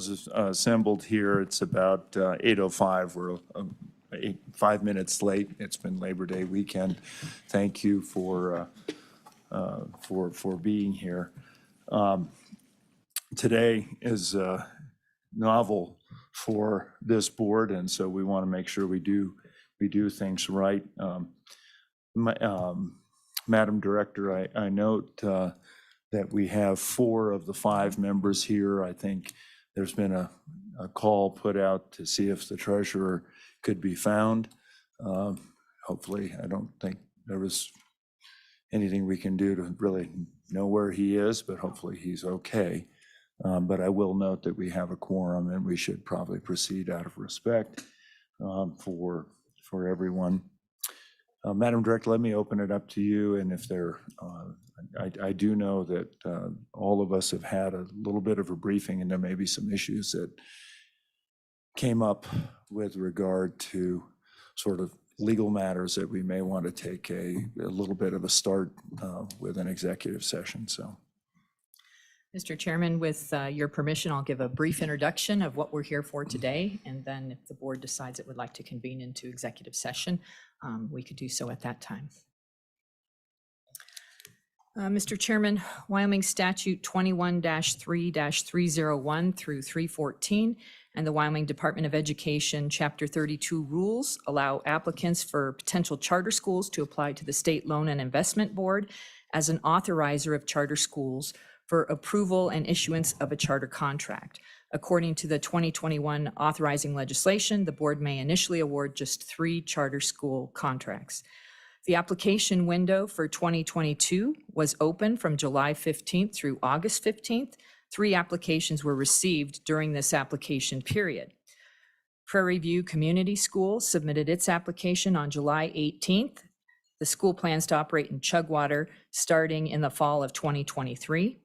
Assembled here. It's about 8:05. We're 5 minutes late. It's been Labor Day weekend. Thank you for being here. Today is novel for this board, and so we want to make sure we do things right. Madam Director, I note that we have 4 of the 5 members here. I think there's been a call put out to see if the treasurer could be found. Hopefully, I don't think there was anything we can do to really know where he is, but hopefully he's okay. But I will note that we have a quorum and we should probably proceed out of respect for everyone. Madam Director, let me open it up to you, and if there, I do know that all of us have had a little bit of a briefing, and there may be some issues that came up with regard to sort of legal matters that we may want to take a little bit of a start with an executive session. So, Mr. Chairman, with your permission, I'll give a brief introduction of what we're here for today, and then if the board decides it would like to convene into executive session, we could do so at that time. Mr. Chairman, Wyoming Statute 21-3-301 through 314 and the Wyoming Department of Education Chapter 32 rules allow applicants for potential charter schools to apply to the State Loan and Investment Board as an authorizer of charter schools for approval and issuance of a charter contract. According to the 2021 authorizing legislation, the board may initially award just 3 charter school contracts. The application window for 2022 was open from July 15th through August 15th. 3 applications were received during this application period. Prairie View Community School submitted its application on July 18th. The school plans to operate in Chugwater starting in the fall of 2023.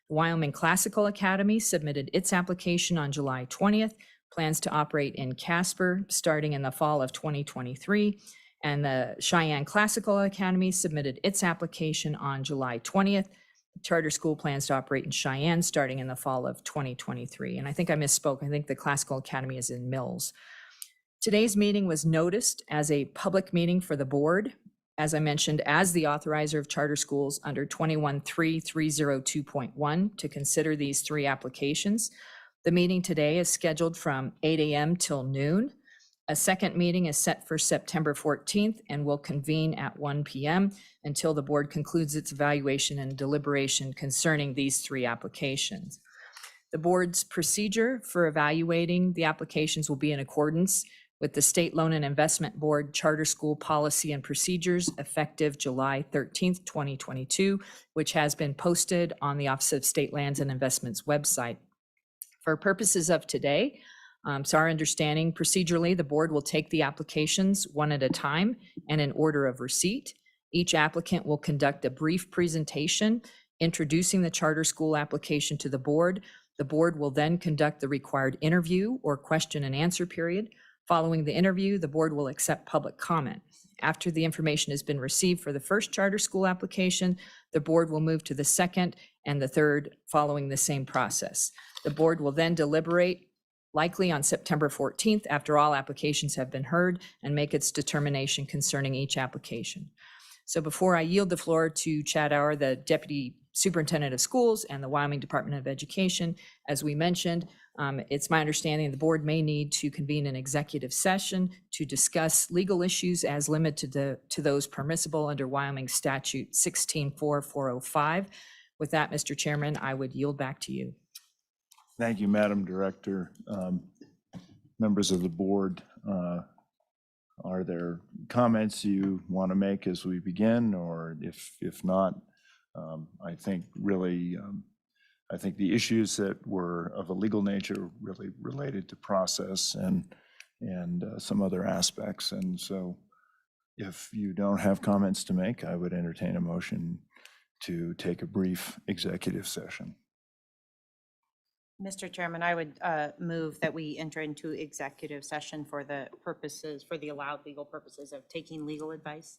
The Wyoming Classical Academy submitted its application on July 20th, plans to operate in Casper starting in the fall of 2023. And the Cheyenne Classical Academy submitted its application on July 20th. The charter school plans to operate in Cheyenne starting in the fall of 2023. And I think I misspoke. I think the Classical Academy is in Mills. Today's meeting was noticed as a public meeting for the board, as I mentioned, as the authorizer of charter schools under 21-3-302.1 to consider these 3 applications. The meeting today is scheduled from 8 a.m. till noon. A second meeting is set for September 14th and will convene at 1 p.m. until the board concludes its evaluation and deliberation concerning these 3 applications. The board's procedure for evaluating the applications will be in accordance with the State Loan and Investment Board Charter School Policy and Procedures effective July 13th, 2022, which has been posted on the Office of State Lands and Investments website. For purposes of today, so our understanding procedurally, the board will take the applications one at a time and in order of receipt. Each applicant will conduct a brief presentation introducing the charter school application to the board. The board will then conduct the required interview or question and answer period. Following the interview, the board will accept public comment. After the information has been received for the first charter school application, the board will move to the second and the third following the same process. The board will then deliberate likely on September 14th after all applications have been heard and make its determination concerning each application. So before I yield the floor to Chad Auer, the Deputy Superintendent of Schools and the Wyoming Department of Education, as we mentioned, it's my understanding the board may need to convene an executive session to discuss legal issues as limited to those permissible under Wyoming Statute 16-4-405. With that, Mr. Chairman, I would yield back to you. thank you, Madam Director. Members of the board, are there comments you want to make as we begin, or if not, I think really, I think the issues that were of a legal nature really related to process and some other aspects. And so if you don't have comments to make, I would entertain a motion to take a brief executive session. Mr. Chairman, I would move that we enter into executive session for the allowed legal purposes of taking legal advice.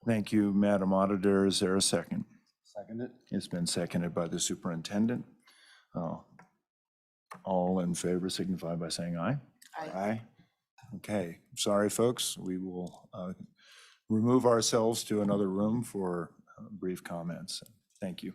Thank you, Madam Auditor. Is there a second? Second it. It's been seconded by the superintendent. All in favor signify by saying aye. Aye. Okay, sorry, folks. We will remove ourselves to another room for brief comments. Thank you.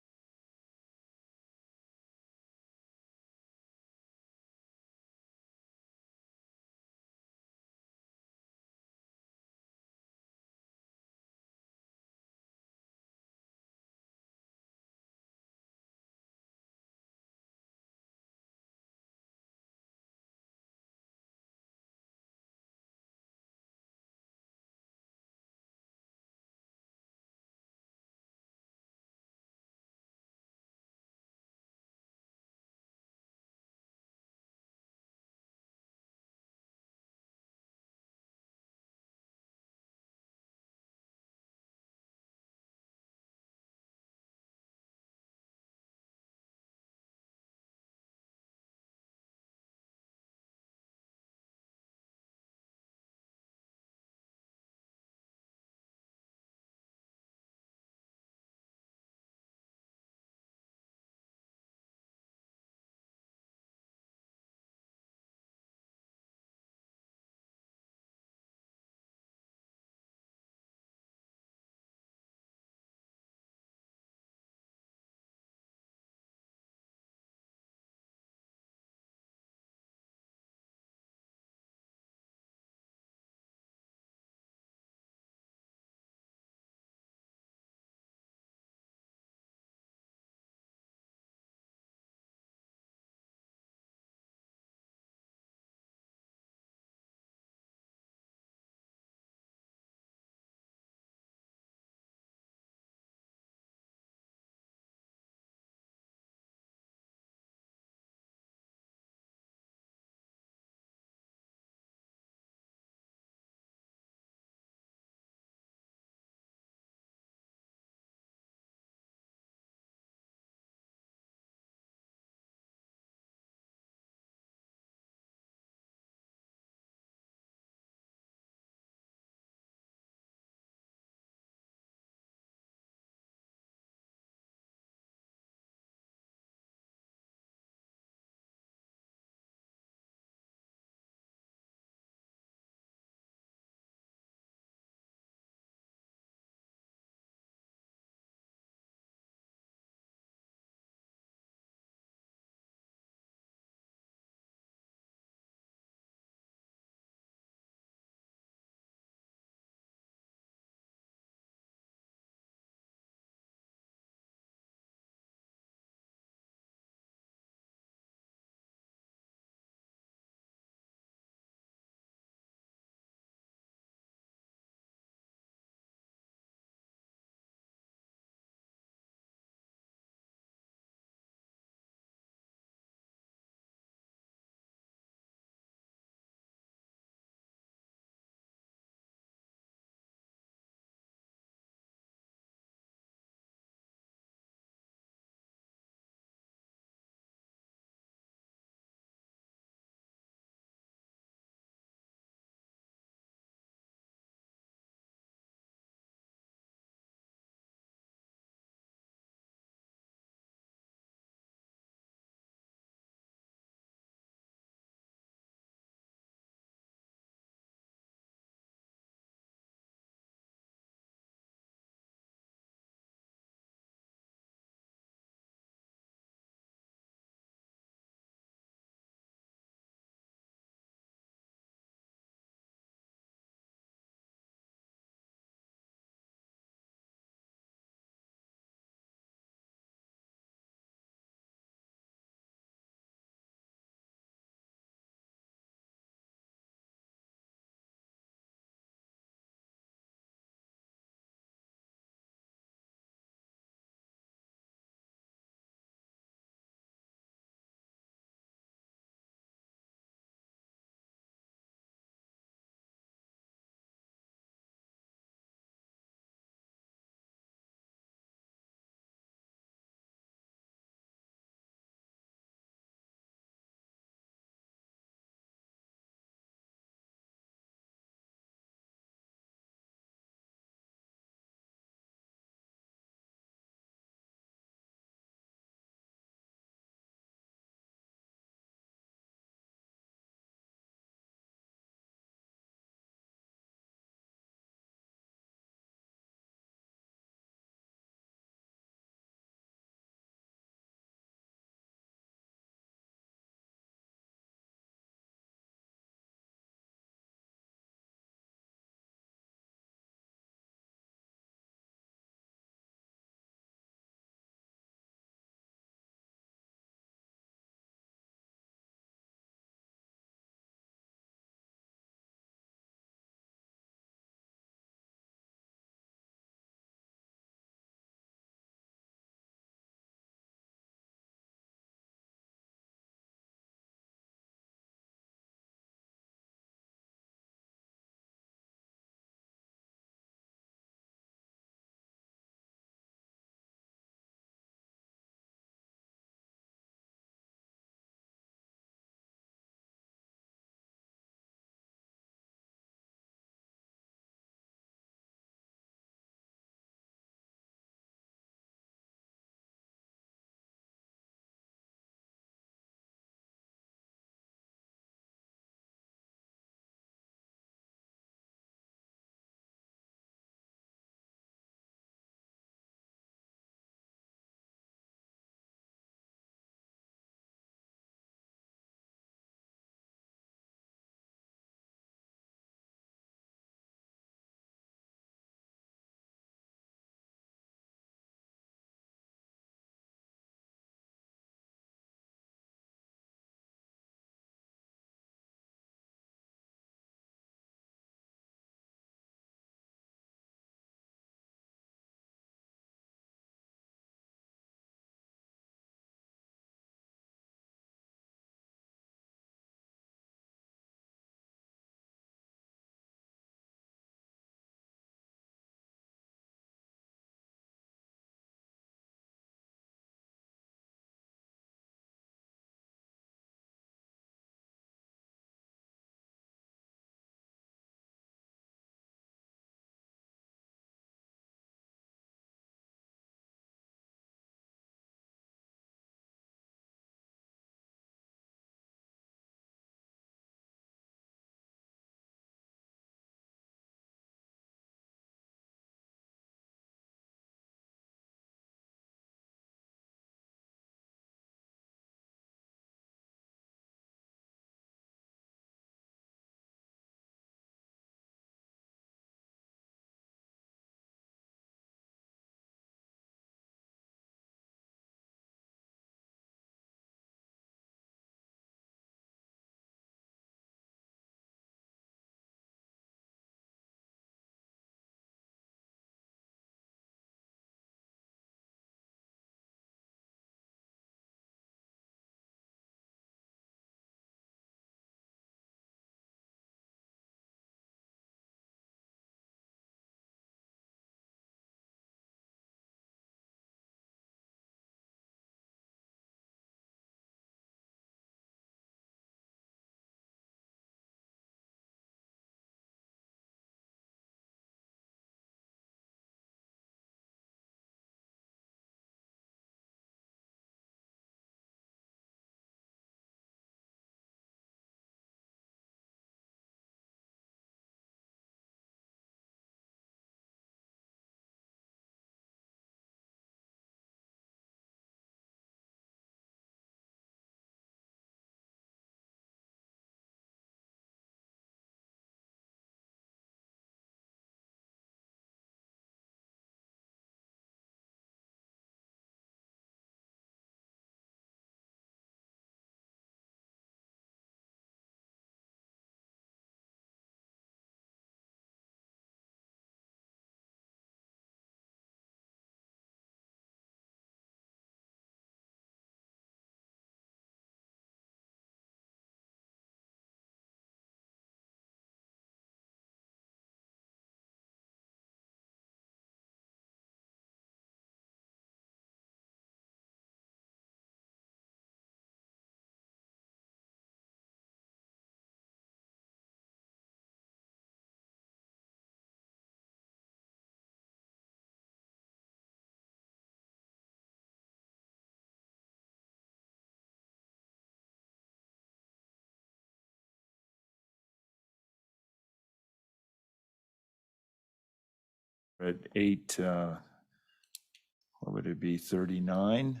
at 8, what would it be, 39?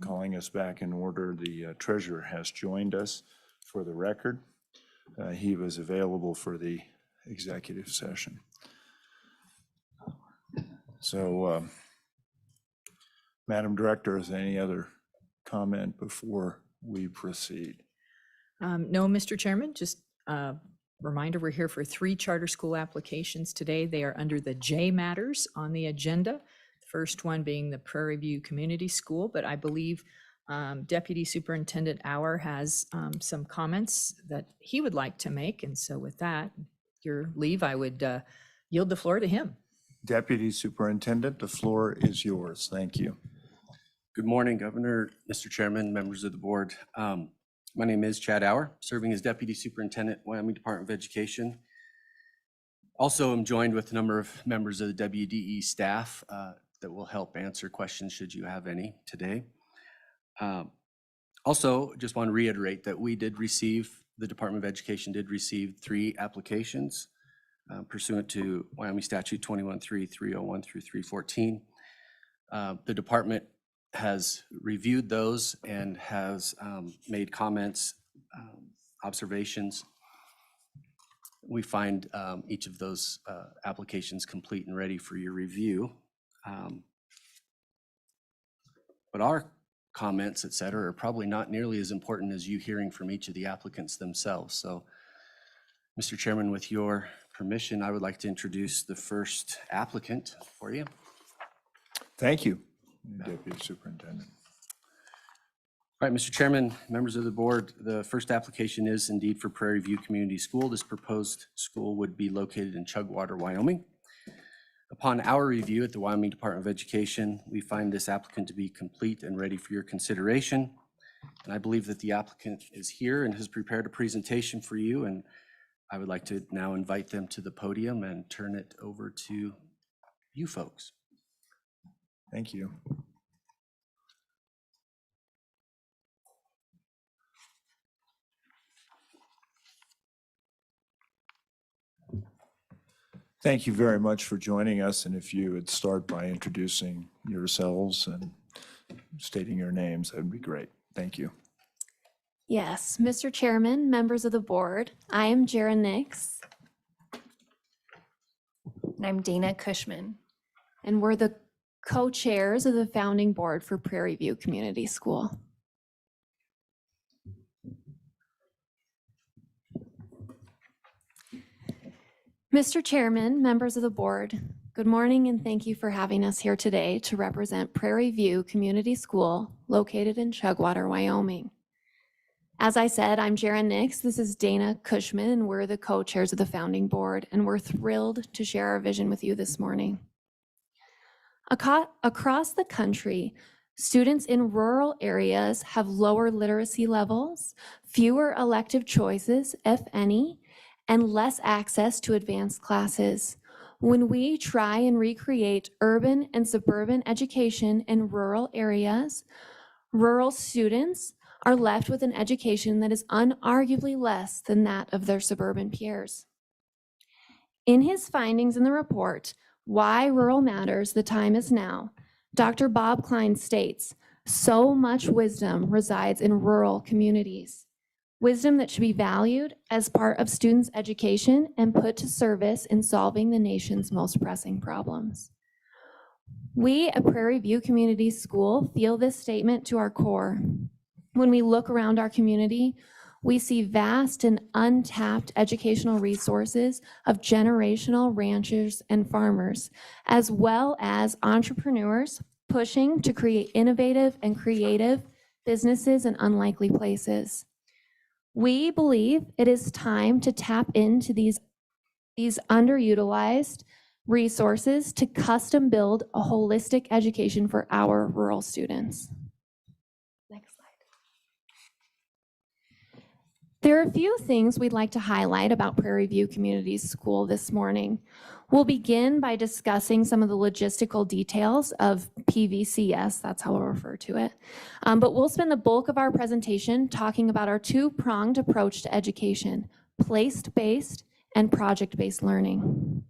Calling us back in order, the treasurer has joined us for the record. He was available for the executive session. So, Madam Director, is there any other comment before we proceed? No, Mr. Chairman, just a reminder, we're here for 3 charter school applications today. They are under the J matters on the agenda. The first one being the Prairie View Community School, but I believe Deputy Superintendent Auer has some comments that he would like to make. And so with that, your leave, I would yield the floor to him. Deputy Superintendent, the floor is yours. Thank you. Good morning, Governor, Mr. Chairman, members of the board. My name is Chad Auer, serving as Deputy Superintendent, Wyoming Department of Education. Also, I'm joined with a number of members of the WDE staff that will help answer questions should you have any today. Also, just want to reiterate that the Department of Education did receive 3 applications pursuant to Wyoming Statute 21.3.301 through 314. The department has reviewed those and has made comments, observations. We find each of those applications complete and ready for your review. But our comments, et cetera, are probably not nearly as important as you hearing from each of the applicants themselves. So, Mr. Chairman, with your permission, I would like to introduce the first applicant for you. Thank you, Deputy Superintendent. All right, Mr. Chairman, members of the board, the first application is indeed for Prairie View Community School. This proposed school would be located in Chugwater, Wyoming. Upon our review at the Wyoming Department of Education, we find this applicant to be complete and ready for your consideration. And I believe that the applicant is here and has prepared a presentation for you, and I would like to now invite them to the podium and turn it over to you folks. Thank you. Thank you very much for joining us, and if you would start by introducing yourselves and stating your names, that would be great. Thank you. Yes, Mr. Chairman, members of the board, I am Jara Nix. And I'm Dana Cushman. And we're the co-chairs of the founding board for Prairie View Community School. Mr. Chairman, members of the board, good morning and thank you for having us here today to represent Prairie View Community School located in Chugwater, Wyoming. As I said, I'm Jara Nix. This is Dana Cushman, and we're the co-chairs of the founding board, and we're thrilled to share our vision with you this morning. Across the country, students in rural areas have lower literacy levels, fewer elective choices, if any, and less access to advanced classes. When we try and recreate urban and suburban education in rural areas, rural students are left with an education that is unarguably less than that of their suburban peers. In his findings in the report, Why Rural Matters, The Time Is Now, Dr. Bob Klein states, so much wisdom resides in rural communities. Wisdom that should be valued as part of students' education and put to service in solving the nation's most pressing problems. We at Prairie View Community School feel this statement to our core. When we look around our community, we see vast and untapped educational resources of generational ranchers and farmers, as well as entrepreneurs pushing to create innovative and creative businesses in unlikely places. We believe it is time to tap into these underutilized resources to custom build a holistic education for our rural students. Next slide. There are a few things we'd like to highlight about Prairie View Community School this morning. We'll begin by discussing some of the logistical details of PVCS, that's how we'll refer to it. But we'll spend the bulk of our presentation talking about our two-pronged approach to education, place-based and project-based learning.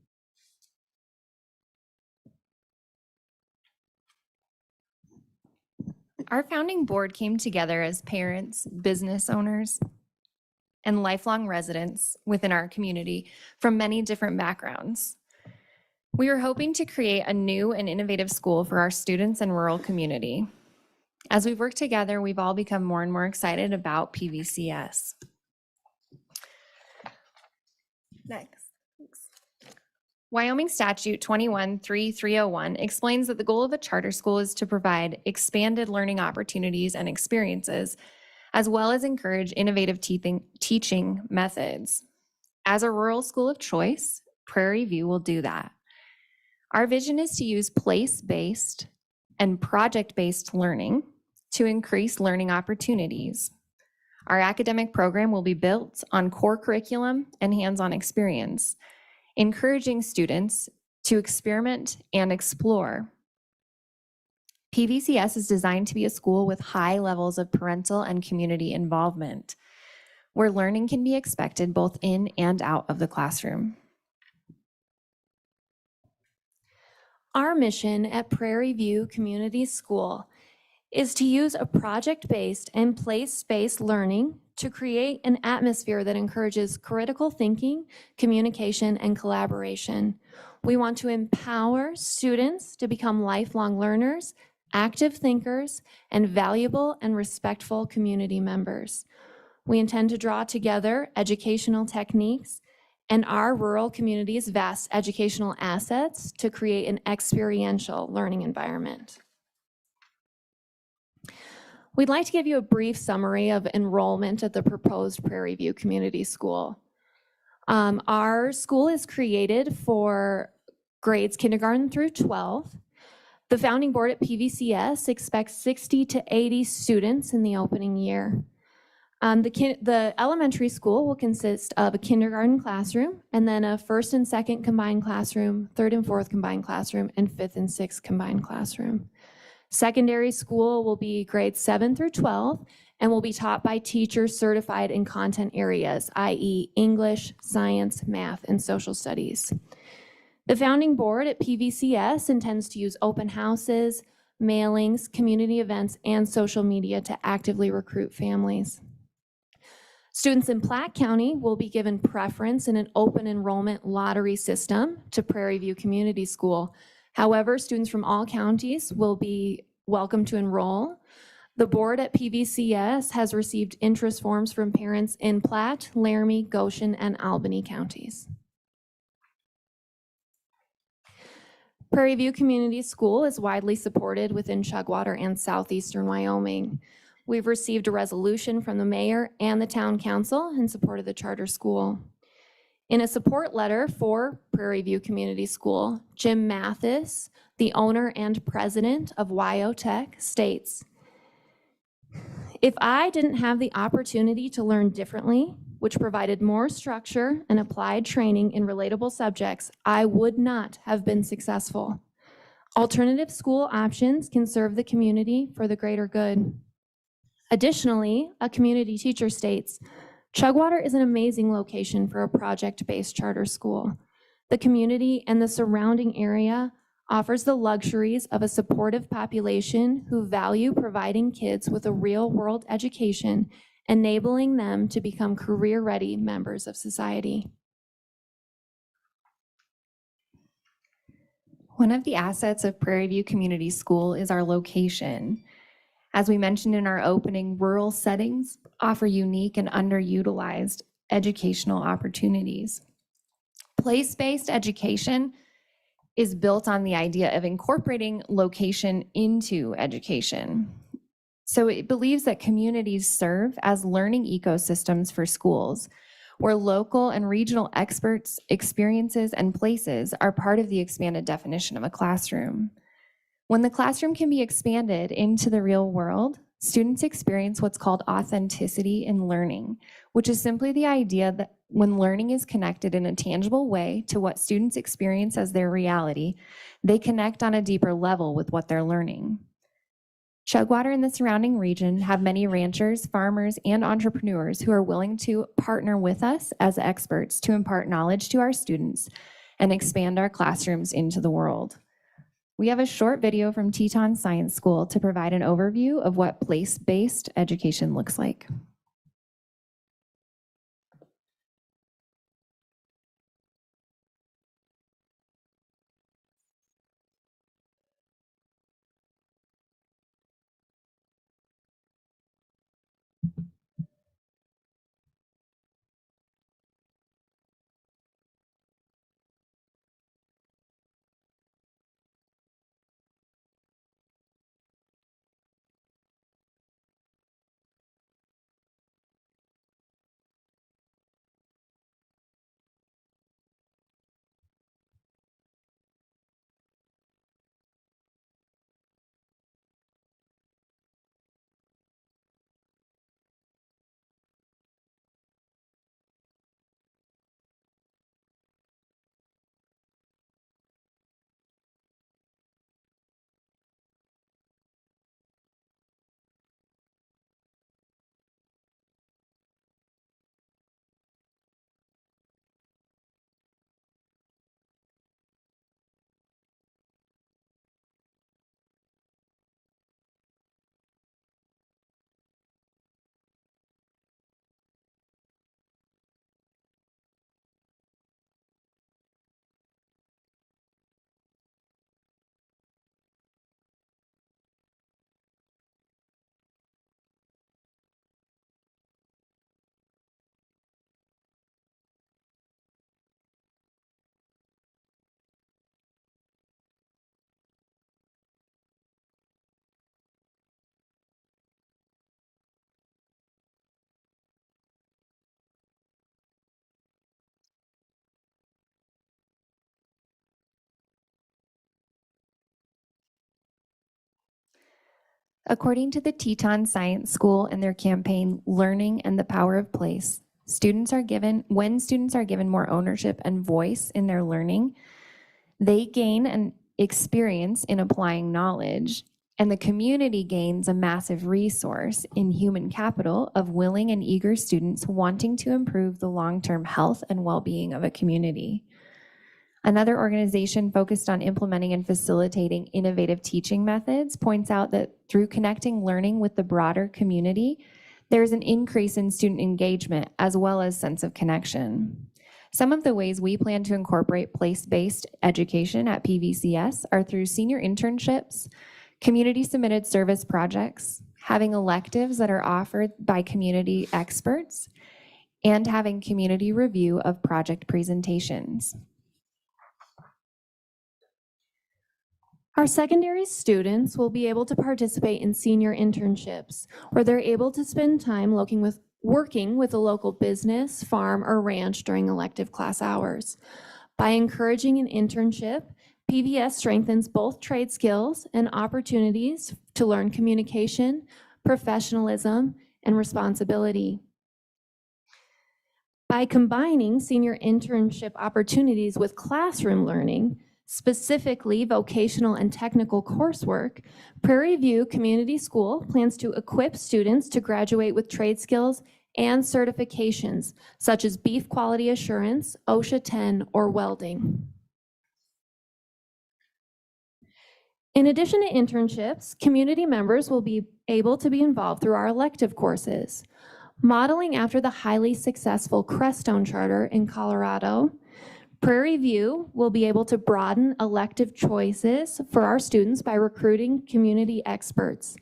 Our founding board came together as parents, business owners, and lifelong residents within our community from many different backgrounds. We are hoping to create a new and innovative school for our students and rural community. As we've worked together, we've all become more and more excited about PVCS. Next. Wyoming Statute 21-3301 explains that the goal of a charter school is to provide expanded learning opportunities and experiences, as well as encourage innovative teaching methods. As a rural school of choice, Prairie View will do that. Our vision is to use place-based and project-based learning to increase learning opportunities. Our academic program will be built on core curriculum and hands-on experience, encouraging students to experiment and explore. PVCS is designed to be a school with high levels of parental and community involvement, where learning can be expected both in and out of the classroom. Our mission at Prairie View Community School is to use a project-based and place-based learning to create an atmosphere that encourages critical thinking, communication, and collaboration. We want to empower students to become lifelong learners, active thinkers, and valuable and respectful community members. We intend to draw together educational techniques and our rural community's vast educational assets to create an experiential learning environment. We'd like to give you a brief summary of enrollment at the proposed Prairie View Community School. Our school is created for grades kindergarten through 12. The founding board at PVCS expects 60 to 80 students in the opening year. The elementary school will consist of a kindergarten classroom and then a first and second combined classroom, third and fourth combined classroom, and fifth and sixth combined classroom. Secondary school will be grades 7 through 12 and will be taught by teachers certified in content areas, i.e. English, science, math, and social studies. The founding board at PVCS intends to use open houses, mailings, community events, and social media to actively recruit families. Students in Platte County will be given preference in an open enrollment lottery system to Prairie View Community School. However, students from all counties will be welcome to enroll. The board at PVCS has received interest forms from parents in Platte, Laramie, Goshen, and Albany counties. Prairie View Community School is widely supported within Chugwater and southeastern Wyoming. We've received a resolution from the mayor and the town council in support of the charter school. In a support letter for Prairie View Community School, Jim Mathis, the owner and president of WyoTech, states, "If I didn't have the opportunity to learn differently, which provided more structure and applied training in relatable subjects, I would not have been successful. Alternative school options can serve the community for the greater good." Additionally, a community teacher states, "Chugwater is an amazing location for a project-based charter school. The community and the surrounding area offers the luxuries of a supportive population who value providing kids with a real-world education, enabling them to become career-ready members of society." One of the assets of Prairie View Community School is our location. As we mentioned in our opening, rural settings offer unique and underutilized educational opportunities. Place-based education is built on the idea of incorporating location into education. So it believes that communities serve as learning ecosystems for schools, where local and regional experts, experiences, and places are part of the expanded definition of a classroom. When the classroom can be expanded into the real world, students experience what's called authenticity in learning, which is simply the idea that when learning is connected in a tangible way to what students experience as their reality, they connect on a deeper level with what they're learning. Chugwater and the surrounding region have many ranchers, farmers, and entrepreneurs who are willing to partner with us as experts to impart knowledge to our students and expand our classrooms into the world. We have a short video from Teton Science School to provide an overview of what place-based education looks like. According to the Teton Science School and their campaign, Learning and the Power of Place, when students are given more ownership and voice in their learning, they gain an experience in applying knowledge, and the community gains a massive resource in human capital of willing and eager students wanting to improve the long-term health and well-being of a community. Another organization focused on implementing and facilitating innovative teaching methods points out that through connecting learning with the broader community, there's an increase in student engagement as well as sense of connection. Some of the ways we plan to incorporate place-based education at PVCS are through senior internships, community-submitted service projects, having electives that are offered by community experts, and having community review of project presentations. Our secondary students will be able to participate in senior internships, where they're able to spend time working with a local business, farm, or ranch during elective class hours. By encouraging an internship, PVS strengthens both trade skills and opportunities to learn communication, professionalism, and responsibility. By combining senior internship opportunities with classroom learning, specifically vocational and technical coursework, Prairie View Community School plans to equip students to graduate with trade skills and certifications, such as beef quality assurance, OSHA 10, or welding. In addition to internships, community members will be able to be involved through our elective courses. Modeling after the highly successful Crestone Charter in Colorado, Prairie View will be able to broaden elective choices for our students by recruiting community experts.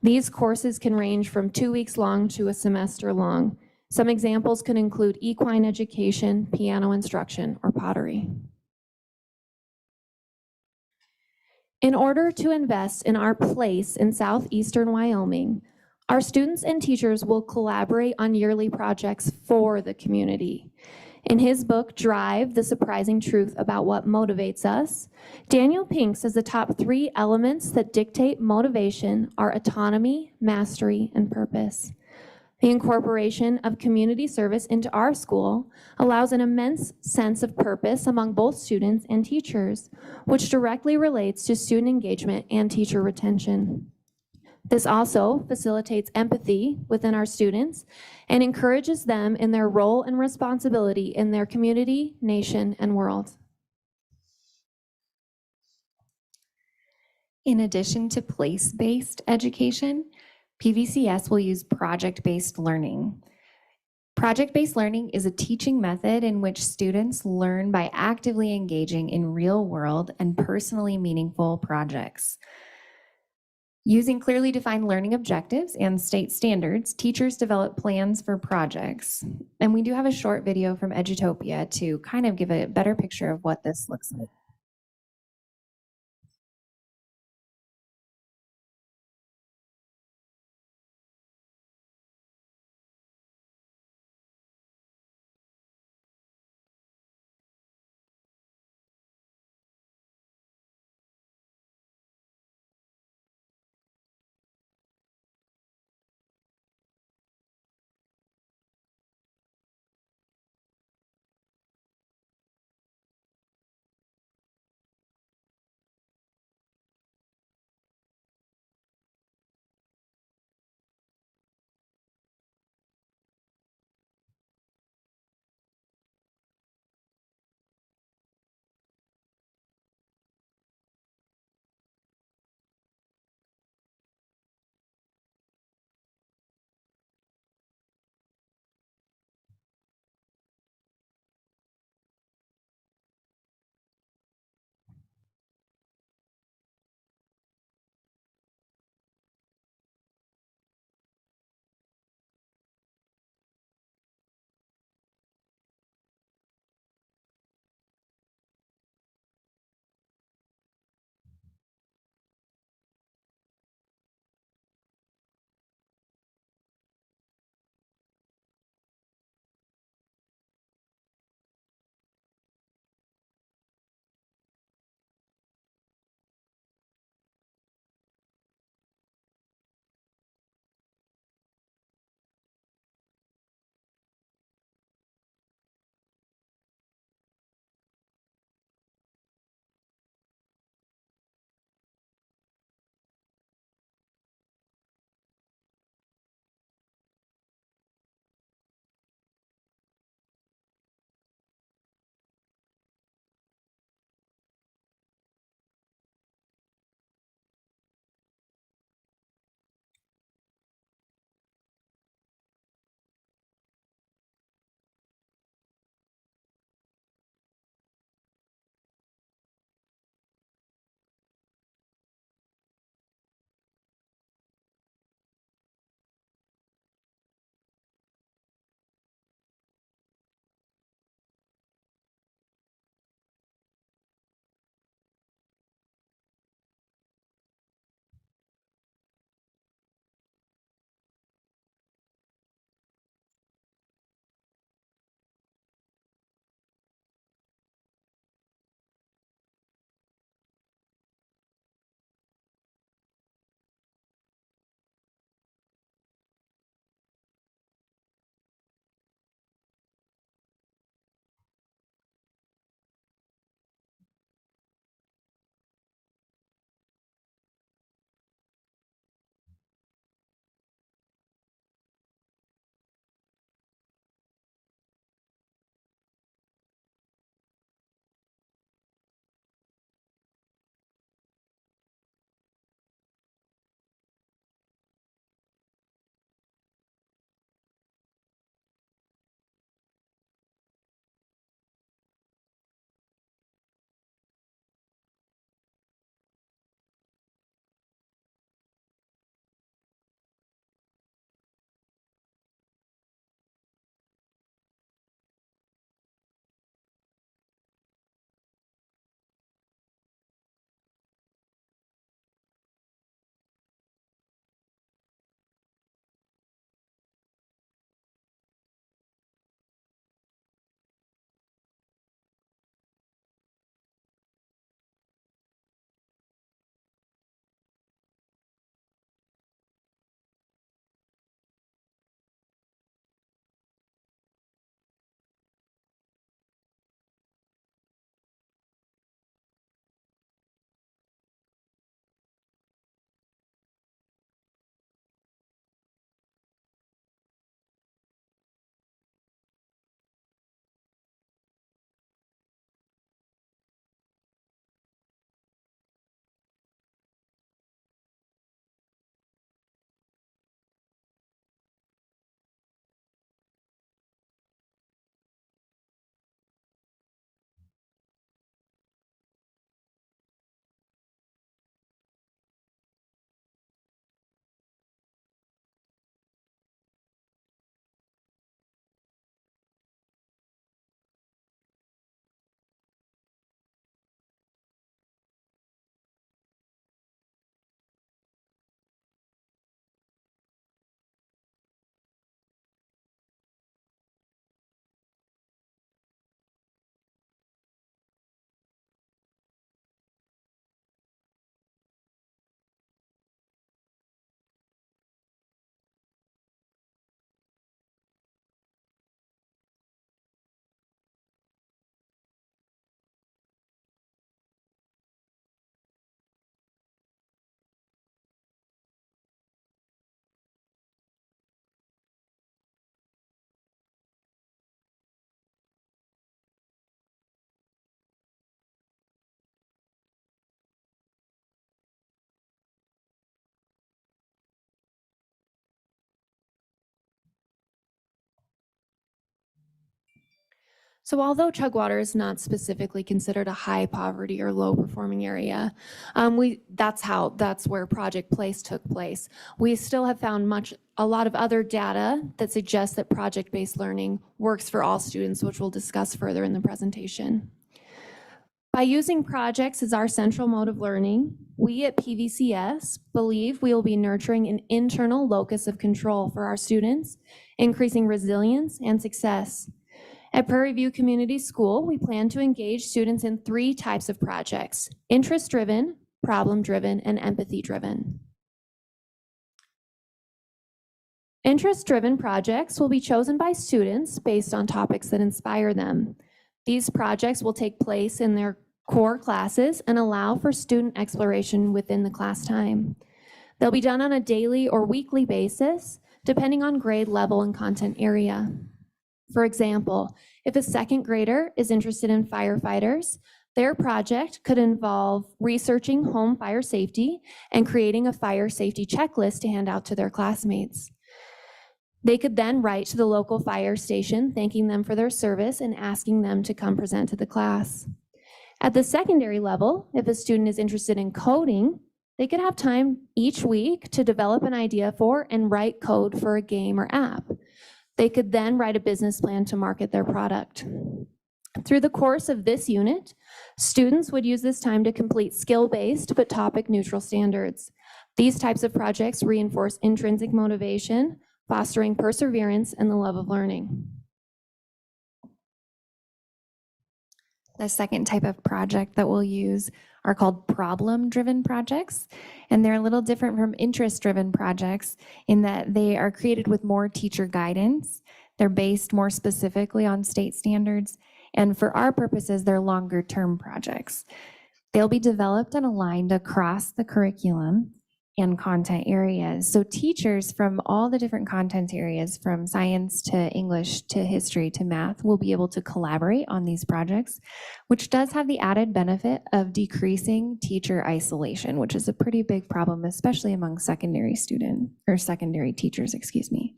These courses can range from 2 weeks long to a semester long. Some examples can include equine education, piano instruction, or pottery. In order to invest in our place in southeastern Wyoming, our students and teachers will collaborate on yearly projects for the community. In his book, Drive, The Surprising Truth About What Motivates Us, Daniel Pink says the top 3 elements that dictate motivation are autonomy, mastery, and purpose. The incorporation of community service into our school allows an immense sense of purpose among both students and teachers, which directly relates to student engagement and teacher retention. This also facilitates empathy within our students and encourages them in their role and responsibility in their community, nation, and world. In addition to place-based education, PVCS will use project-based learning. Project-based learning is a teaching method in which students learn by actively engaging in real-world and personally meaningful projects. Using clearly defined learning objectives and state standards, teachers develop plans for projects. And we do have a short video from Edutopia to kind of give a better picture of what this looks like. So although Chugwater is not specifically considered a high poverty or low performing area, that's where Project Place took place. We still have found a lot of other data that suggests that project-based learning works for all students, which we'll discuss further in the presentation. By using projects as our central mode of learning, we at PVCS believe we will be nurturing an internal locus of control for our students, increasing resilience and success. At Prairie View Community School, we plan to engage students in 3 types of projects: interest-driven, problem-driven, and empathy-driven. Interest-driven projects will be chosen by students based on topics that inspire them. These projects will take place in their core classes and allow for student exploration within the class time. They'll be done on a daily or weekly basis, depending on grade level and content area. For example, if a second grader is interested in firefighters, their project could involve researching home fire safety and creating a fire safety checklist to hand out to their classmates. They could then write to the local fire station, thanking them for their service and asking them to come present to the class. At the secondary level, if a student is interested in coding, they could have time each week to develop an idea for and write code for a game or app. They could then write a business plan to market their product. Through the course of this unit, students would use this time to complete skill-based but topic-neutral standards. These types of projects reinforce intrinsic motivation, fostering perseverance and the love of learning. The second type of project that we'll use are called problem-driven projects, and they're a little different from interest-driven projects in that they are created with more teacher guidance. They're based more specifically on state standards, and for our purposes, they're longer-term projects. They'll be developed and aligned across the curriculum and content areas. So teachers from all the different content areas, from science to English to history to math, will be able to collaborate on these projects, which does have the added benefit of decreasing teacher isolation, which is a pretty big problem, especially among secondary teachers, excuse me.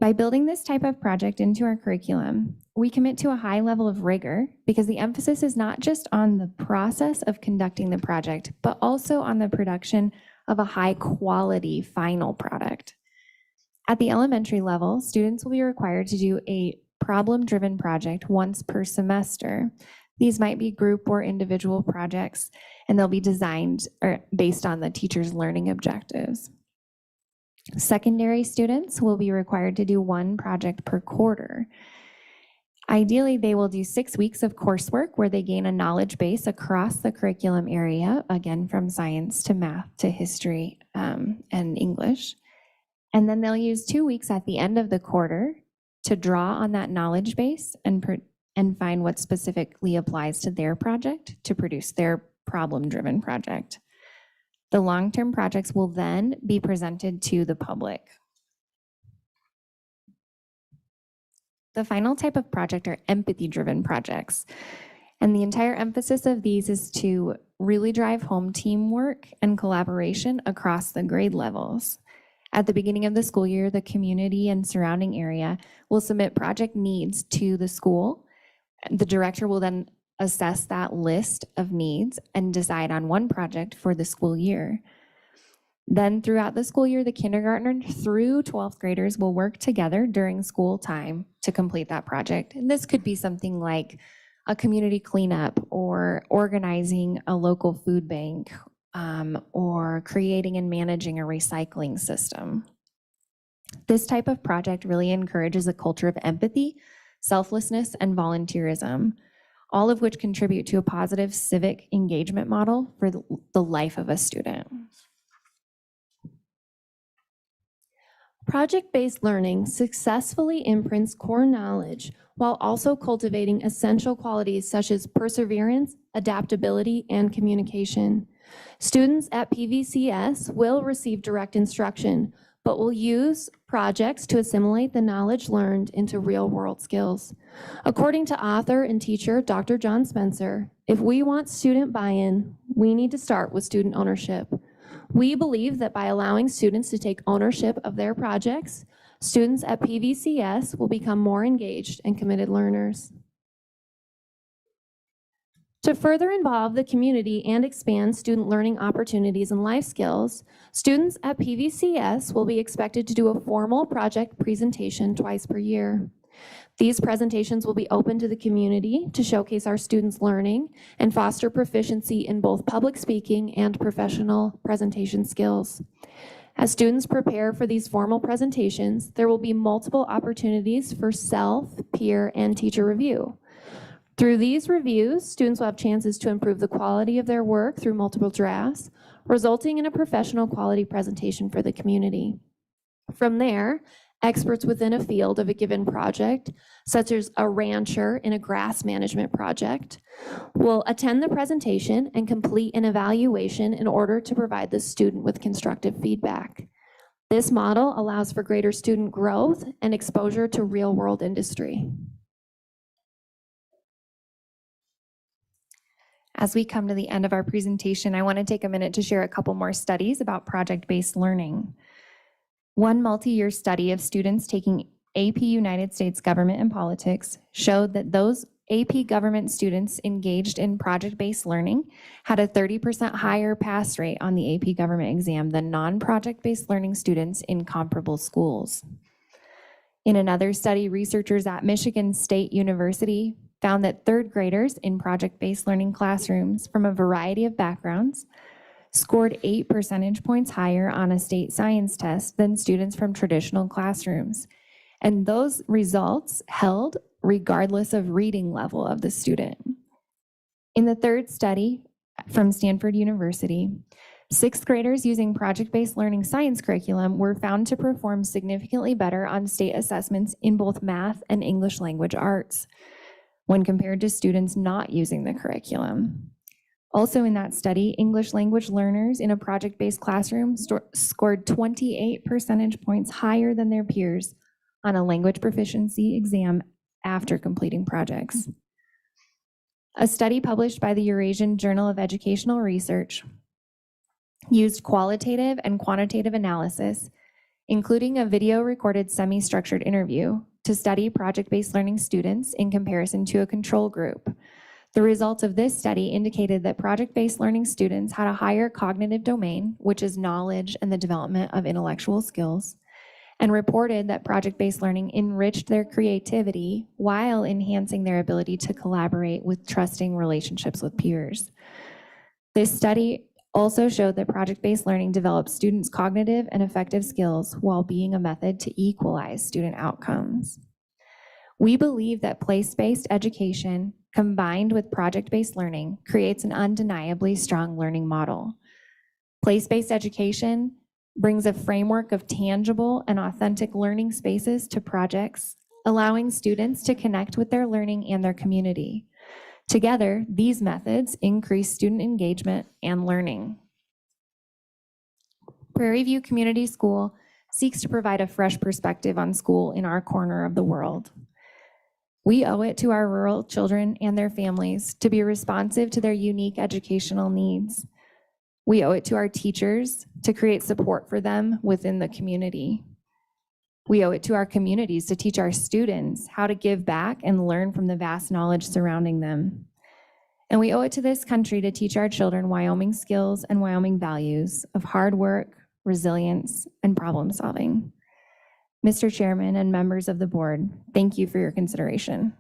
By building this type of project into our curriculum, we commit to a high level of rigor because the emphasis is not just on the process of conducting the project, but also on the production of a high quality final product. At the elementary level, students will be required to do a problem-driven project once per semester. These might be group or individual projects, and they'll be designed based on the teacher's learning objectives. Secondary students will be required to do 1 project per quarter. Ideally, they will do 6 weeks of coursework where they gain a knowledge base across the curriculum area, again, from science to math to history and English. And then they'll use 2 weeks at the end of the quarter to draw on that knowledge base and find what specifically applies to their project to produce their problem-driven project. The long-term projects will then be presented to the public. The final type of project are empathy-driven projects. And the entire emphasis of these is to really drive home teamwork and collaboration across the grade levels. At the beginning of the school year, the community and surrounding area will submit project needs to the school. The director will then assess that list of needs and decide on 1 project for the school year. Then throughout the school year, the kindergartner through 12th graders will work together during school time to complete that project. And this could be something like a community cleanup or organizing a local food bank or creating and managing a recycling system. This type of project really encourages a culture of empathy, selflessness, and volunteerism, all of which contribute to a positive civic engagement model for the life of a student. Project-based learning successfully imprints core knowledge while also cultivating essential qualities such as perseverance, adaptability, and communication. Students at PVCS will receive direct instruction, but will use projects to assimilate the knowledge learned into real-world skills. According to author and teacher Dr. John Spencer, if we want student buy-in, we need to start with student ownership. We believe that by allowing students to take ownership of their projects, students at PVCS will become more engaged and committed learners. To further involve the community and expand student learning opportunities and life skills, students at PVCS will be expected to do a formal project presentation twice per year. These presentations will be open to the community to showcase our students' learning and foster proficiency in both public speaking and professional presentation skills. As students prepare for these formal presentations, there will be multiple opportunities for self, peer, and teacher review. Through these reviews, students will have chances to improve the quality of their work through multiple drafts, resulting in a professional quality presentation for the community. From there, experts within a field of a given project, such as a rancher in a grass management project, will attend the presentation and complete an evaluation in order to provide the student with constructive feedback. This model allows for greater student growth and exposure to real-world industry. As we come to the end of our presentation, I want to take a minute to share a couple more studies about project-based learning. One multi-year study of students taking AP United States Government and Politics showed that those AP government students engaged in project-based learning had a 30% higher pass rate on the AP government exam than non-project-based learning students in comparable schools. In another study, researchers at Michigan State University found that third graders in project-based learning classrooms from a variety of backgrounds scored 8 percentage points higher on a state science test than students from traditional classrooms. And those results held regardless of reading level of the student. In the third study from Stanford University, sixth graders using project-based learning science curriculum were found to perform significantly better on state assessments in both math and English language arts when compared to students not using the curriculum. Also in that study, English language learners in a project-based classroom scored 28 percentage points higher than their peers on a language proficiency exam after completing projects. A study published by the Eurasian Journal of Educational Research used qualitative and quantitative analysis, including a video-recorded semi-structured interview, to study project-based learning students in comparison to a control group. The results of this study indicated that project-based learning students had a higher cognitive domain, which is knowledge and the development of intellectual skills, and reported that project-based learning enriched their creativity while enhancing their ability to collaborate with trusting relationships with peers. This study also showed that project-based learning develops students' cognitive and affective skills while being a method to equalize student outcomes. We believe that place-based education combined with project-based learning creates an undeniably strong learning model. Place-based education brings a framework of tangible and authentic learning spaces to projects, allowing students to connect with their learning and their community. Together, these methods increase student engagement and learning. Prairie View Community School seeks to provide a fresh perspective on school in our corner of the world. We owe it to our rural children and their families to be responsive to their unique educational needs. We owe it to our teachers to create support for them within the community. We owe it to our communities to teach our students how to give back and learn from the vast knowledge surrounding them. And we owe it to this country to teach our children Wyoming skills and Wyoming values of hard work, resilience, and problem solving. Mr. Chairman and members of the board, thank you for your consideration.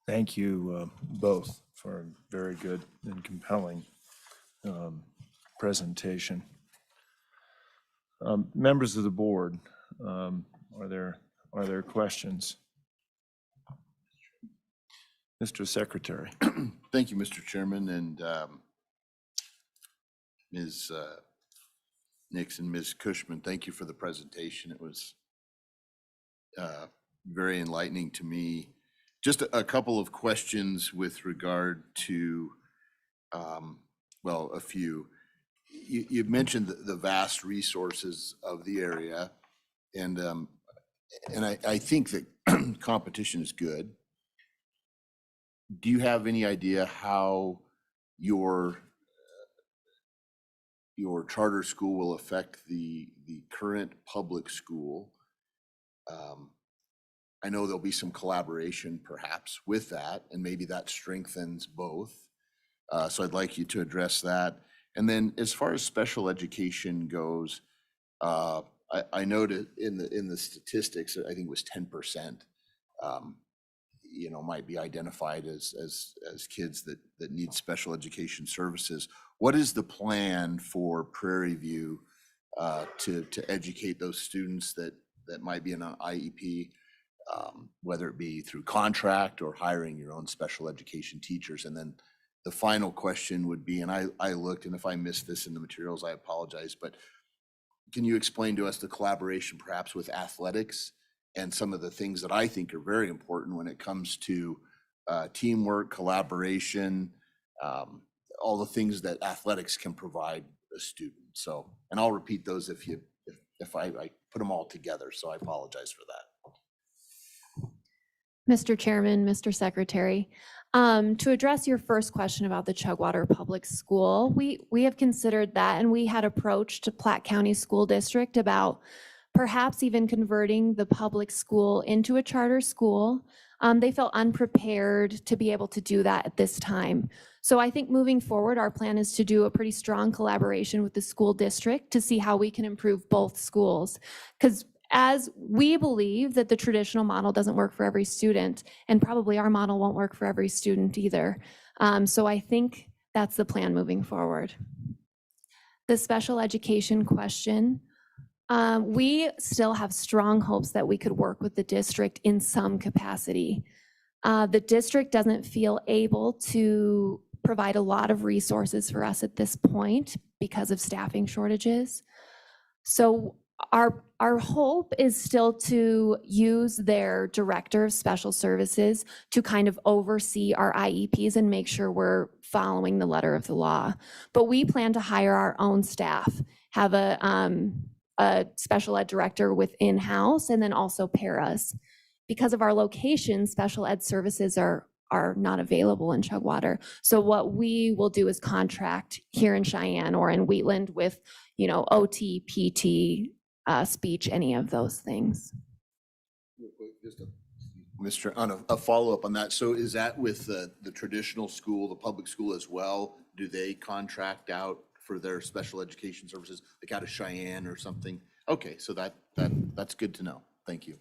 Thank you both for a very good and compelling presentation. Members of the board, are there questions? Mr. Secretary. Thank you, Mr. Chairman, and Ms. Nix and Ms. Cushman, thank you for the presentation. It was very enlightening to me. Just a couple of questions with regard to, well, a few. You mentioned the vast resources of the area, and I think that competition is good. Do you have any idea how your your charter school will affect the current public school. I know there'll be some collaboration perhaps with that, and maybe that strengthens both. So I'd like you to address that. And then as far as special education goes, I noted in the statistics, I think it was 10%, might be identified as kids that need special education services. What is the plan for Prairie View to educate those students that might be in an IEP, whether it be through contract or hiring your own special education teachers? And then the final question would be, and I looked, and if I missed this in the materials, I apologize, but can you explain to us the collaboration perhaps with athletics and some of the things that I think are very important when it comes to teamwork, collaboration, all the things that athletics can provide a student? So, and I'll repeat those if I put them all together, so I apologize for that. Mr. Chairman, Mr. Secretary, to address your first question about the Chugwater Public School, we have considered that, and we had approached Platte County School District about perhaps even converting the public school into a charter school. They felt unprepared to be able to do that at this time. So I think moving forward, our plan is to do a pretty strong collaboration with the school district to see how we can improve both schools. Because as we believe that the traditional model doesn't work for every student, and probably our model won't work for every student either. So I think that's the plan moving forward. The special education question, we still have strong hopes that we could work with the district in some capacity. The district doesn't feel able to provide a lot of resources for us at this point because of staffing shortages. So our hope is still to use their director of special services to kind of oversee our IEPs and make sure we're following the letter of the law. But we plan to hire our own staff, have a special ed director with in-house, and then also paras. Because of our location, special ed services are not available in Chugwater. So what we will do is contract here in Cheyenne or in Wheatland with, OT, PT, speech, any of those things. Real quick, just on a follow-up on that. So is that with the traditional school, the public school as well? Do they contract out for their special education services, like out of Cheyenne or something? Okay, so that's good to know. Thank you.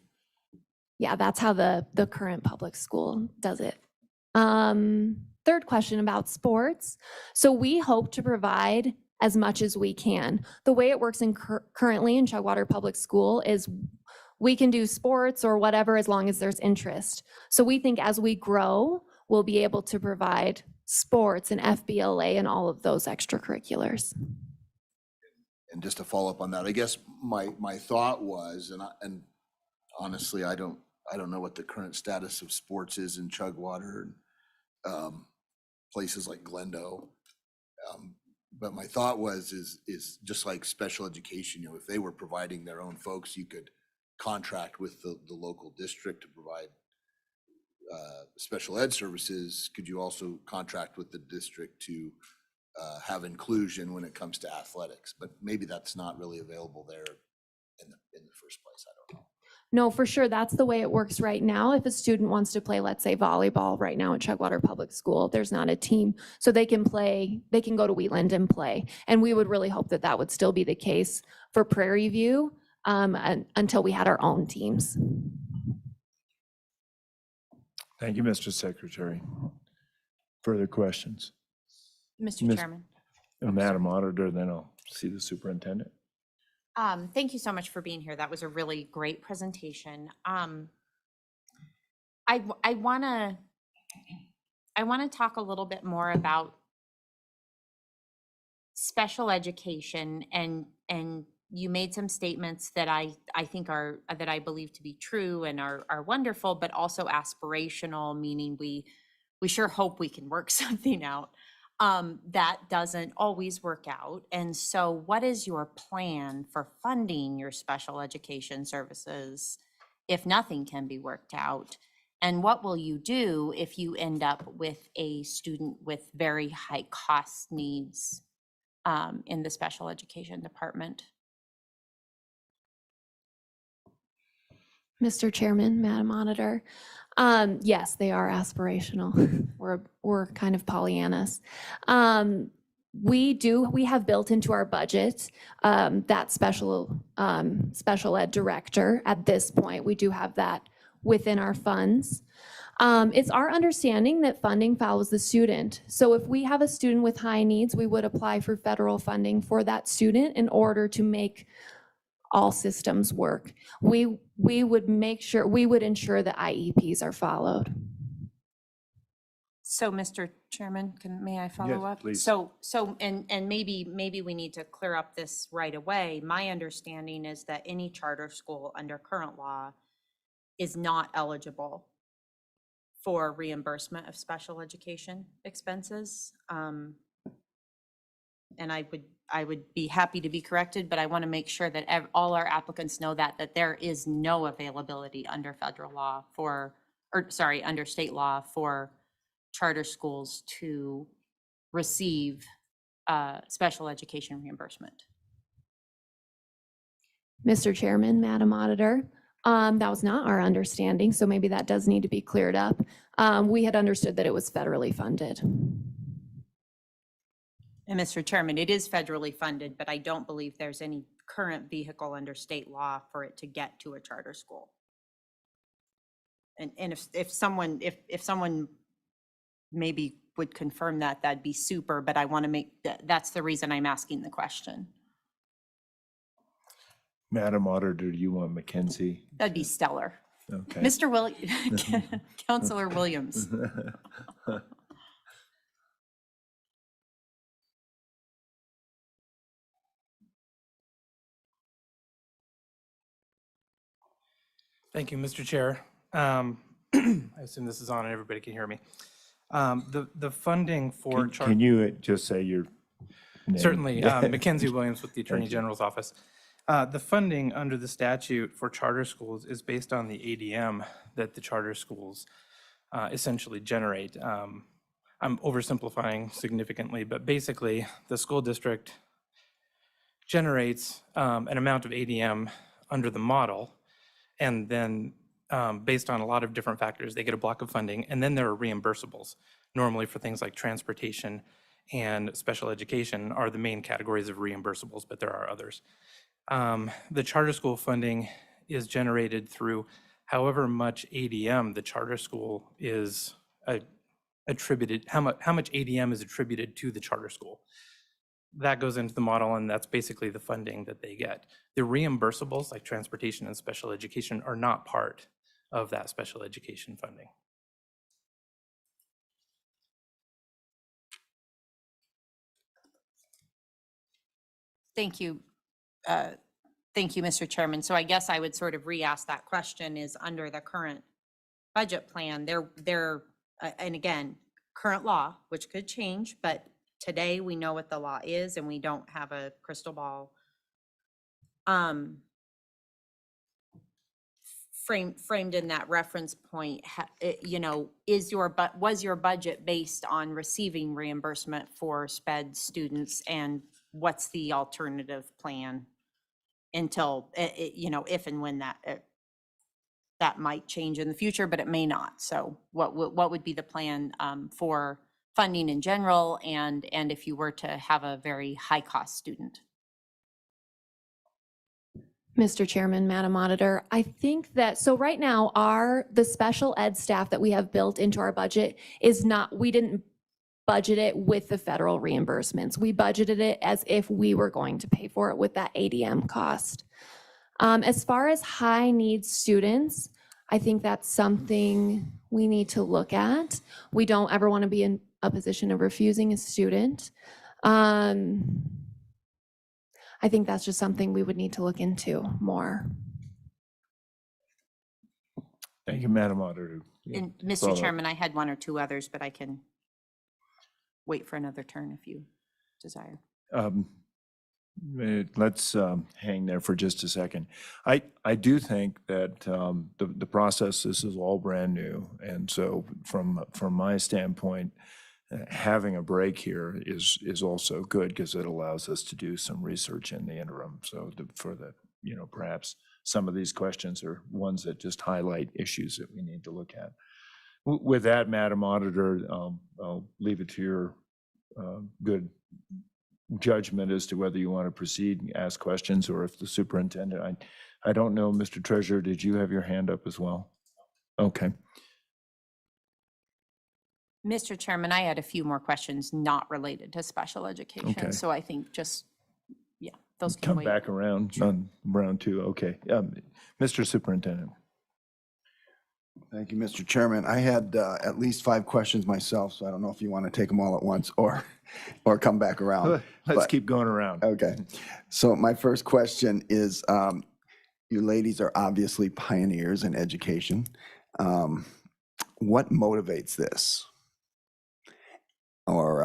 Yeah, that's how the current public school does it. Third question about sports. So we hope to provide as much as we can. The way it works currently in Chugwater Public School is we can do sports or whatever as long as there's interest. So we think as we grow, we'll be able to provide sports and FBLA and all of those extracurriculars. And just to follow up on that, I guess my thought was, and honestly, I don't know what the current status of sports is in Chugwater and places like Glendo. But my thought is just like special education, if they were providing their own folks, you could contract with the local district to provide special ed services. Could you also contract with the district to have inclusion when it comes to athletics? But maybe that's not really available there in the first place. I don't know. No, for sure. That's the way it works right now. If a student wants to play, let's say volleyball right now at Chugwater Public School, there's not a team, so they can go to Wheatland and play. And we would really hope that that would still be the case for Prairie View until we had our own teams. Thank you, Mr. Secretary. Further questions? Mr. Miss- Chairman. Madam Auditor, then I'll see the superintendent. Thank you so much for being here. That was a really great presentation. I want to talk a little bit more about special education, and you made some statements that I think that I believe to be true and are wonderful, but also aspirational, meaning we sure hope we can work something out. That doesn't always work out. And so what is your plan for funding your special education services if nothing can be worked out? And what will you do if you end up with a student with very high cost needs in the special education department. Mr. Chairman, Madam Auditor, yes, they are aspirational. We're kind of Pollyannas. We have built into our budget that special ed director at this point. We do have that within our funds. It's our understanding that funding follows the student. So if we have a student with high needs, we would apply for federal funding for that student in order to make all systems work. We would ensure that IEPs are followed. So, Mr. Chairman, may I follow Yes, up? please. So, and maybe we need to clear up this right away. My understanding is that any charter school under current law is not eligible for reimbursement of special education expenses. And I would be happy to be corrected, but I want to make sure that all our applicants know that there is no availability under federal law under state law for charter schools to receive special education reimbursement. Mr. Chairman, Madam Auditor, that was not our understanding, so maybe that does need to be cleared up. We had understood that it was federally funded. And Mr. Chairman, it is federally funded, but I don't believe there's any current vehicle under state law for it to get to a charter school. And if someone maybe would confirm that, that'd be super, but I want to that's the reason I'm asking the question. Madam Auditor, do you want Mackenzie? That'd be stellar. Okay. Counselor Williams. Thank you, Mr. Chair. I assume this is on and everybody can hear me. The funding for Can you just say your name? certainly Mackenzie Williams with the Attorney Thank you. General's office. The funding under the statute for charter schools is based on the ADM that the charter schools essentially generate. I'm oversimplifying significantly, but basically the school district generates an amount of ADM under the model, and then based on a lot of different factors, they get a block of funding, and then there are reimbursables. Normally for things like transportation and special education are the main categories of reimbursables, but there are others. The charter school funding is generated through however much ADM the charter school is attributed, how much ADM is attributed to the charter school. That goes into the model, and that's basically the funding that they get. The reimbursables, like transportation and special education, are not part of that special education funding. Thank you. Thank you, Mr. Chairman. So I guess I would sort of re-ask that question is under the current budget plan, and again, current law, which could change, but today we know what the law is and we don't have a crystal ball. Framed in that reference point, was your budget based on receiving reimbursement for SPED students, and what's the alternative plan until, if and when that might change in the future, but it may not. So what would be the plan for funding in general, and if you were to have a very high cost student? Mr. Chairman, Madam Auditor, I think that, so right now, the special ed staff that we have built into our budget we didn't budget it with the federal reimbursements. We budgeted it as if we were going to pay for it with that ADM cost. As far as high needs students, I think that's something we need to look at. We don't ever want to be in a position of refusing a student. I think that's just something we would need to look into more. Thank you, Madam Auditor. And Follow Mr. up. Chairman, I had one or two others, but I can wait for another turn if you desire. Let's hang there for just a second. I do think that the process, this is all brand new. And so from my standpoint, having a break here is also good because it allows us to do some research in the interim. So for the, perhaps some of these questions are ones that just highlight issues that we need to look at. With that, Madam Auditor, I'll leave it to your good judgment as to whether you want to proceed and ask questions, or if the superintendent, I don't know, Mr. Treasurer, did you have your hand up as well? Okay. Mr. Chairman, I had a few more questions not related to special Okay. education. So I think just, yeah, those can Come wait. back around on round two. Okay. Mr. Superintendent. Thank you, Mr. Chairman. I had at least 5 questions myself, so I don't know if you want to take them all at once or come back around. Let's But- keep going around. Okay. So my first question is, you ladies are obviously pioneers in education. What motivates this? Or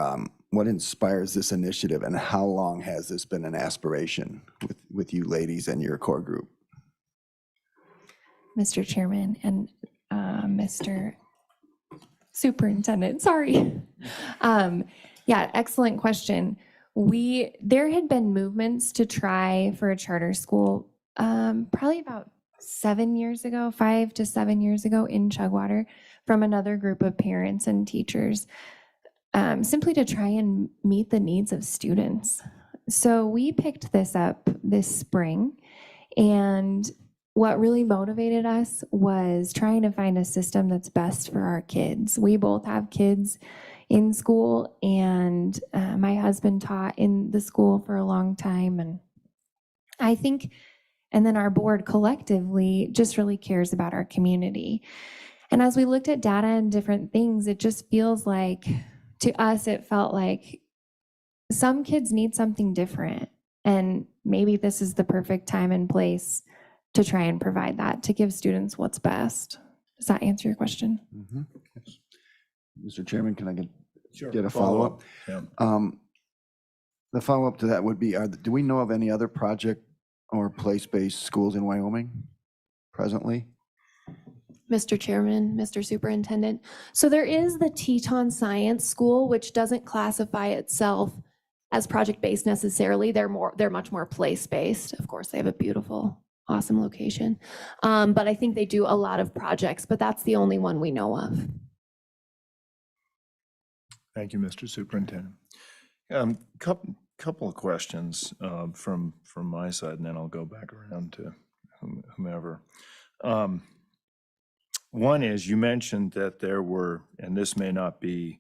what inspires this initiative, and how long has this been an aspiration with you ladies and your core group? Mr. Chairman and Mr. Superintendent, sorry. Yeah, excellent question. There had been movements to try for a charter school probably about 7 years ago, 5 to 7 years ago in Chugwater, from another group of parents and teachers, simply to try and meet the needs of students. So we picked this up this spring, and what really motivated us was trying to find a system that's best for our kids. We both have kids in school, and my husband taught in the school for a long time. And I think, and then our board collectively just really cares about our community. And as we looked at data and different things, it just feels like, to us, it felt like some kids need something different. And maybe this is the perfect time and place to try and provide that, to give students what's best. Does that answer your question? Yes. Mr. Chairman, can I Sure. get a follow-up? Yeah. The follow-up to that would be, do we know of any other project or place-based schools in Wyoming presently? Mr. Chairman, Mr. Superintendent. So there is the Teton Science School, which doesn't classify itself as project-based necessarily. They're much more place-based. Of course, they have a beautiful, awesome location. But I think they do a lot of projects, but that's the only one we know of. Thank you, Mr. Superintendent. Couple of questions from my side, and then I'll go back around to whomever. One is, you mentioned that there were, and this may not be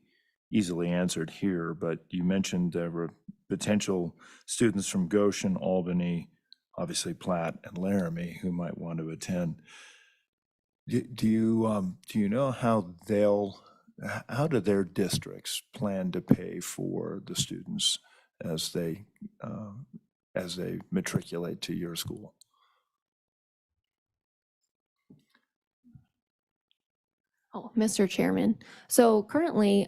easily answered here, but you mentioned there were potential students from Goshen, Albany, obviously Platte, and Laramie who might want to attend. Do you know how do their districts plan to pay for the students as they matriculate to your school? Oh, Mr. Chairman. So currently,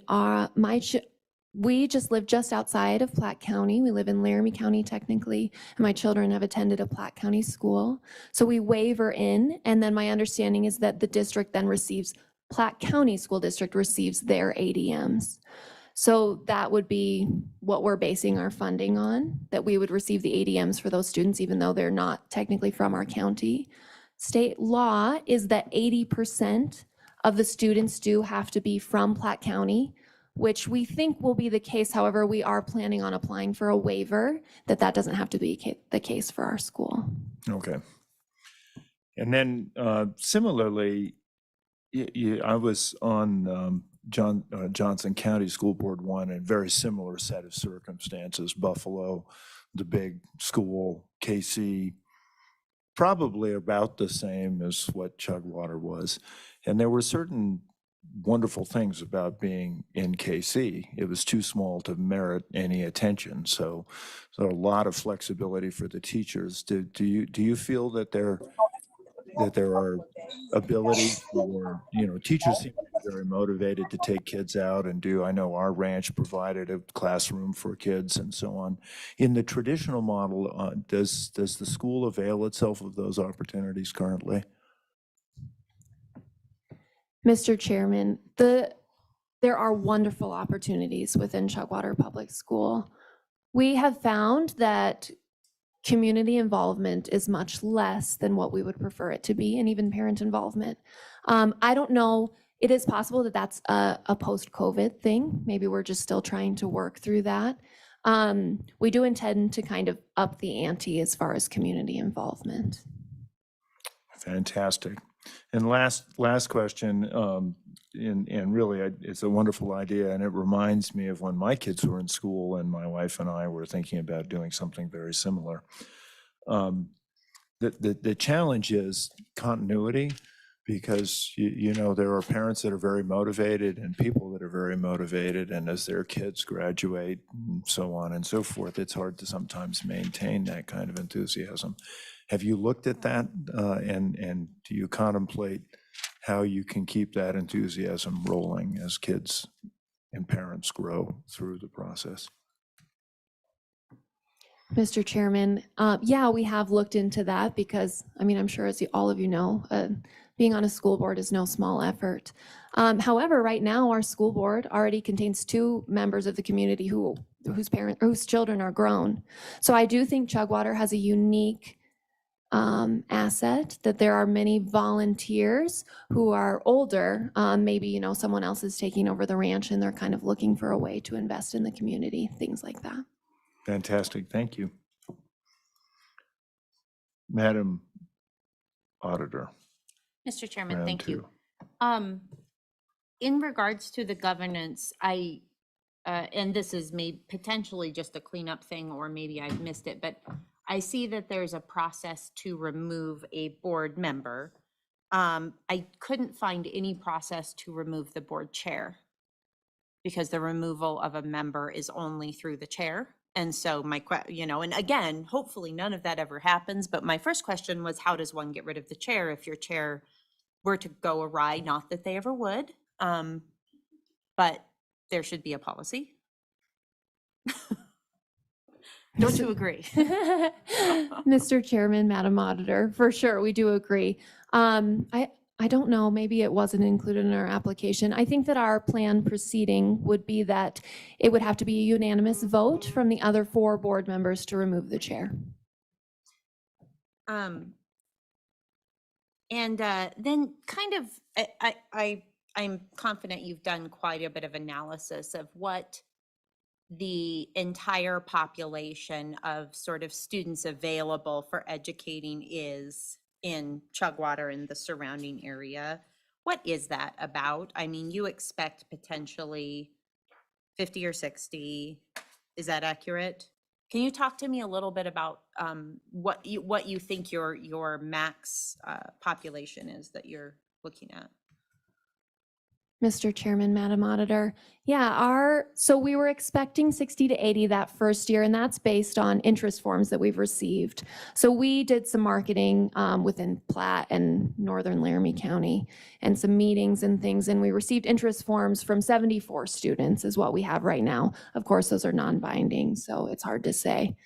we just live just outside of Platte County. We live in Laramie County technically, and my children have attended a Platte County school. So we waiver in, and then my understanding is that the district then receives, Platte County School District receives their ADMs. So that would be what we're basing our funding on, that we would receive the ADMs for those students, even though they're not technically from our county. State law is that 80% of the students do have to be from Platte County, which we think will be the case. However, we are planning on applying for a waiver that doesn't have to be the case for our school. Okay. And then similarly, I was on Johnson County School Board 1 in a very similar set of circumstances. Buffalo, the big school, KC, probably about the same as what Chugwater was. And there were certain wonderful things about being in KC. It was too small to merit any attention. So a lot of flexibility for the teachers. Do you feel that there are abilities for, teachers seem to be very motivated to take kids out and I know our ranch provided a classroom for kids and so on. In the traditional model, does the school avail itself of those opportunities currently? Mr. Chairman, there are wonderful opportunities within Chugwater Public School. We have found that community involvement is much less than what we would prefer it to be, and even parent involvement. I don't know, it is possible that that's a post-COVID thing. Maybe we're just still trying to work through that. We do intend to kind of up the ante as far as community involvement. Fantastic. And last question, and really, it's a wonderful idea, and it reminds me of when my kids were in school and my wife and I were thinking about doing something very similar. The challenge is continuity, because you know, there are parents that are very motivated and people that are very motivated, and as their kids graduate and so on and so forth, it's hard to sometimes maintain that kind of enthusiasm. Have you looked at that, and do you contemplate how you can keep that enthusiasm rolling as kids and parents grow through the process? Mr. Chairman, yeah, we have looked into that because, I mean, I'm sure as all of you know, being on a school board is no small effort. However, right now, our school board already contains 2 members of the community whose children are grown. So I do think Chugwater has a unique asset, that there are many volunteers who are older. Maybe, you know, someone else is taking over the ranch and they're kind of looking for a way to invest in the community, things like that. Fantastic, thank you. Madam Auditor. Mr. Chairman, round thank you. 2. In regards to the governance, and this is potentially just a cleanup thing, or maybe I've missed it, but I see that there's a process to remove a board member. I couldn't find any process to remove the board chair, because the removal of a member is only through the chair. And so and again, hopefully none of that ever happens, but my first question was, how does one get rid of the chair if your chair were to go awry? Not that they ever would, but there should be a policy. Don't you agree? Mr. Chairman, Madam Auditor, for sure, we do agree. I don't know, maybe it wasn't included in our application. I think that our plan proceeding would be that it would have to be a unanimous vote from the other 4 board members to remove the chair. And then kind of, I'm confident you've done quite a bit of analysis of what the entire population of sort of students available for educating is in Chugwater and the surrounding area. What is that about? I mean, you expect potentially 50 or 60. Is that accurate? Can you talk to me a little bit about what you think your max population is that you're looking at? Mr. Chairman, Madam Auditor. Yeah, so we were expecting 60 to 80 that first year, and that's based on interest forms that we've received. So we did some marketing within Platte and Northern Laramie County and some meetings and things, and we received interest forms from 74 students is what we have right now. Of course, those are non-binding, so it's hard to say.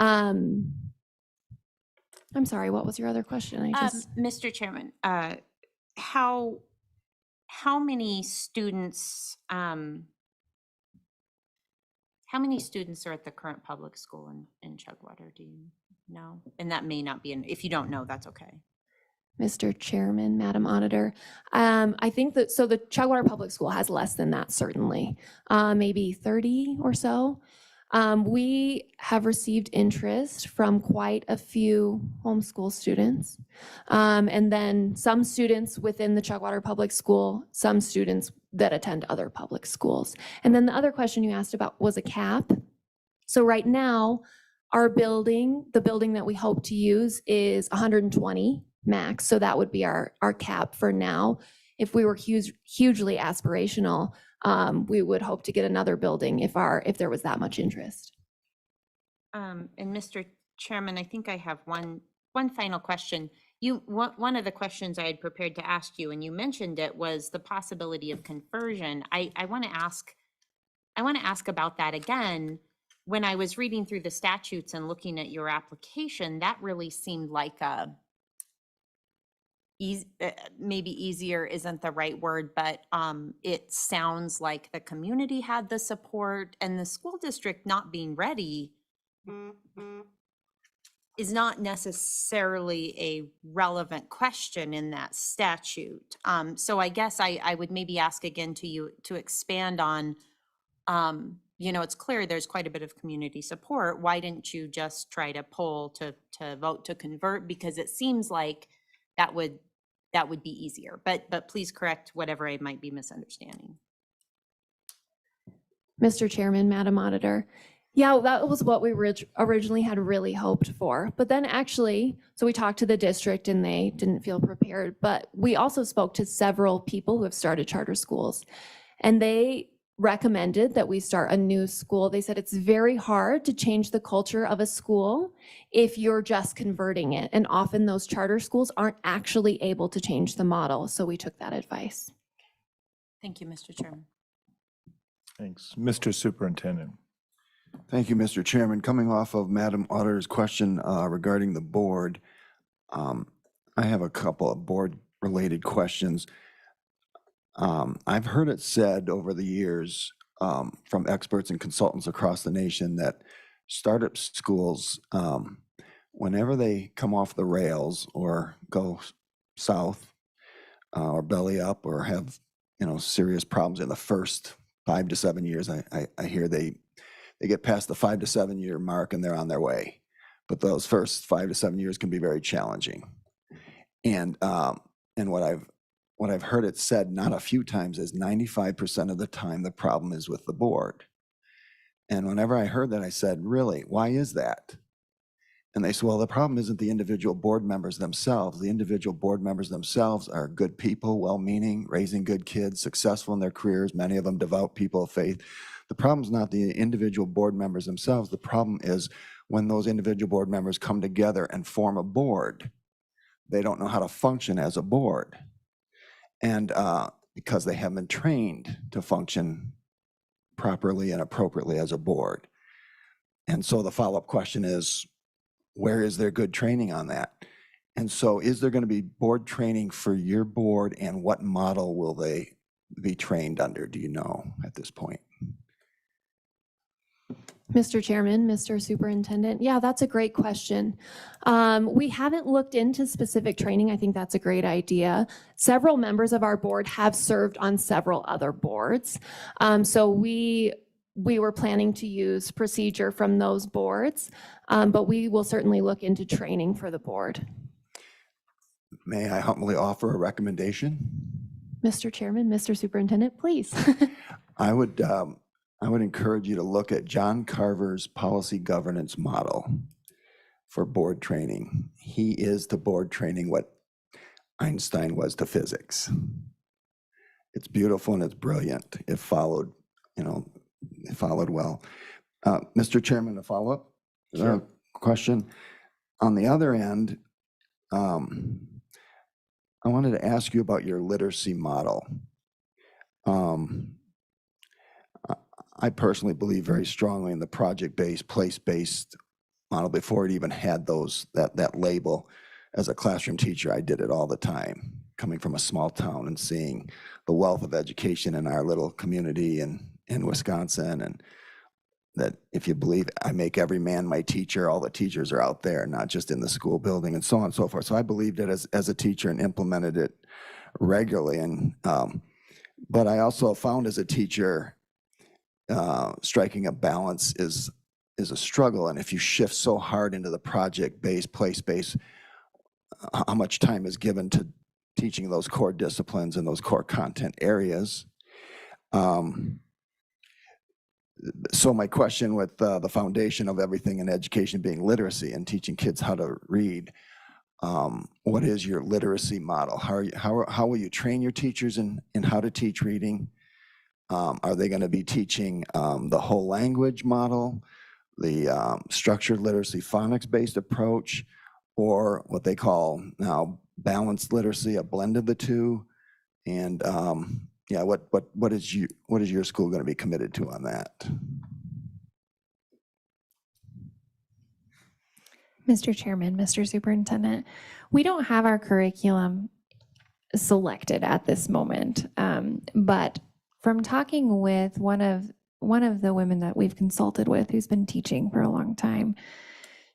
I'm sorry, what was your other question? Mr. Chairman, how many students are at the current public school in Chugwater? Do you know? And that may not be, if you don't know, that's okay. Mr. Chairman, Madam Auditor, I think that, so the Chugwater Public School has less than that, certainly, maybe 30 or so. We have received interest from quite a few homeschool students, and then some students within the Chugwater Public School, some students that attend other public schools. And then the other question you asked about was a cap. So right now, our building, the building that we hope to use, is 120 max. So that would be our cap for now. If we were hugely aspirational, we would hope to get another building if there was that much interest. And Mr. Chairman, I think I have one final question. One of the questions I had prepared to ask you, and you mentioned it, was the possibility of conversion. I want to ask about that again. When I was reading through the statutes and looking at your application, that really seemed like maybe easier isn't the right word, but it sounds like the community had the support, and the school district not being ready is not necessarily a relevant question in that statute. So I guess I would maybe ask again to you to expand on, it's clear there's quite a bit of community support. Why didn't you just try to poll to vote to convert? Because it seems like that would be easier, but please correct whatever I might be misunderstanding. Mr. Chairman, Madam Auditor. Yeah, that was what we originally had really hoped for. But then actually, so we talked to the district and they didn't feel prepared, but we also spoke to several people who have started charter schools. And they recommended that we start a new school. They said it's very hard to change the culture of a school if you're just converting it. And often those charter schools aren't actually able to change the model. So we took that advice. Thank you, Mr. Chairman. Thanks. Mr. Superintendent. Thank you, Mr. Chairman. Coming off of Madam Auditor's question regarding the board, I have a couple of board-related questions. I've heard it said over the years from experts and consultants across the nation that startup schools, whenever they come off the rails or go south or belly up or have serious problems in the first 5 to 7 years, I hear they get past the 5 to 7 year mark and they're on their way. But those first 5 to 7 years can be very challenging. And what I've heard it said not a few times is 95% of the time the problem is with the board. And whenever I heard that, I said, really, why is that? And they said, well, the problem isn't the individual board members themselves. The individual board members themselves are good people, well-meaning, raising good kids, successful in their careers, many of them devout people of faith. The problem is not the individual board members themselves. The problem is when those individual board members come together and form a board, they don't know how to function as a board. And because they haven't been trained to function properly and appropriately as a board. And so the follow-up question is, where is there good training on that? And so is there going to be board training for your board, and what model will they be trained under? Do you know at this point? Mr. Chairman, Mr. Superintendent, yeah, that's a great question. We haven't looked into specific training. I think that's a great idea. Several members of our board have served on several other boards. So we were planning to use procedure from those boards, but we will certainly look into training for the board. May I humbly offer a recommendation? Mr. Chairman, Mr. Superintendent, please. I would encourage you to look at John Carver's policy governance model for board training. He is to board training what Einstein was to physics. It's beautiful and it's brilliant. It followed well. Mr. Chairman, a follow-up? Is there a question? On the other end, I wanted to ask you about your literacy model. I personally believe very strongly in the project-based, place-based model before it even had that label. As a classroom teacher, I did it all the time, coming from a small town and seeing the wealth of education in our little community in Wisconsin, and that if you believe I make every man my teacher, all the teachers are out there, not just in the school building, and so on and so forth. So I believed it as a teacher and implemented it regularly. And but I also found as a teacher, striking a balance is a struggle. And if you shift so hard into the project-based, place-based, how much time is given to teaching those core disciplines and those core content areas? So my question with the foundation of everything in education being literacy and teaching kids how to read, what is your literacy model? How will you train your teachers in how to teach reading? Are they going to be teaching the whole language model, the structured literacy phonics-based approach, or what they call now balanced literacy, a blend of the two? And yeah, what is your school going to be committed to on that? Mr. Chairman, Mr. Superintendent, we don't have our curriculum selected at this moment. But from talking with one of the women that we've consulted with, who's been teaching for a long time,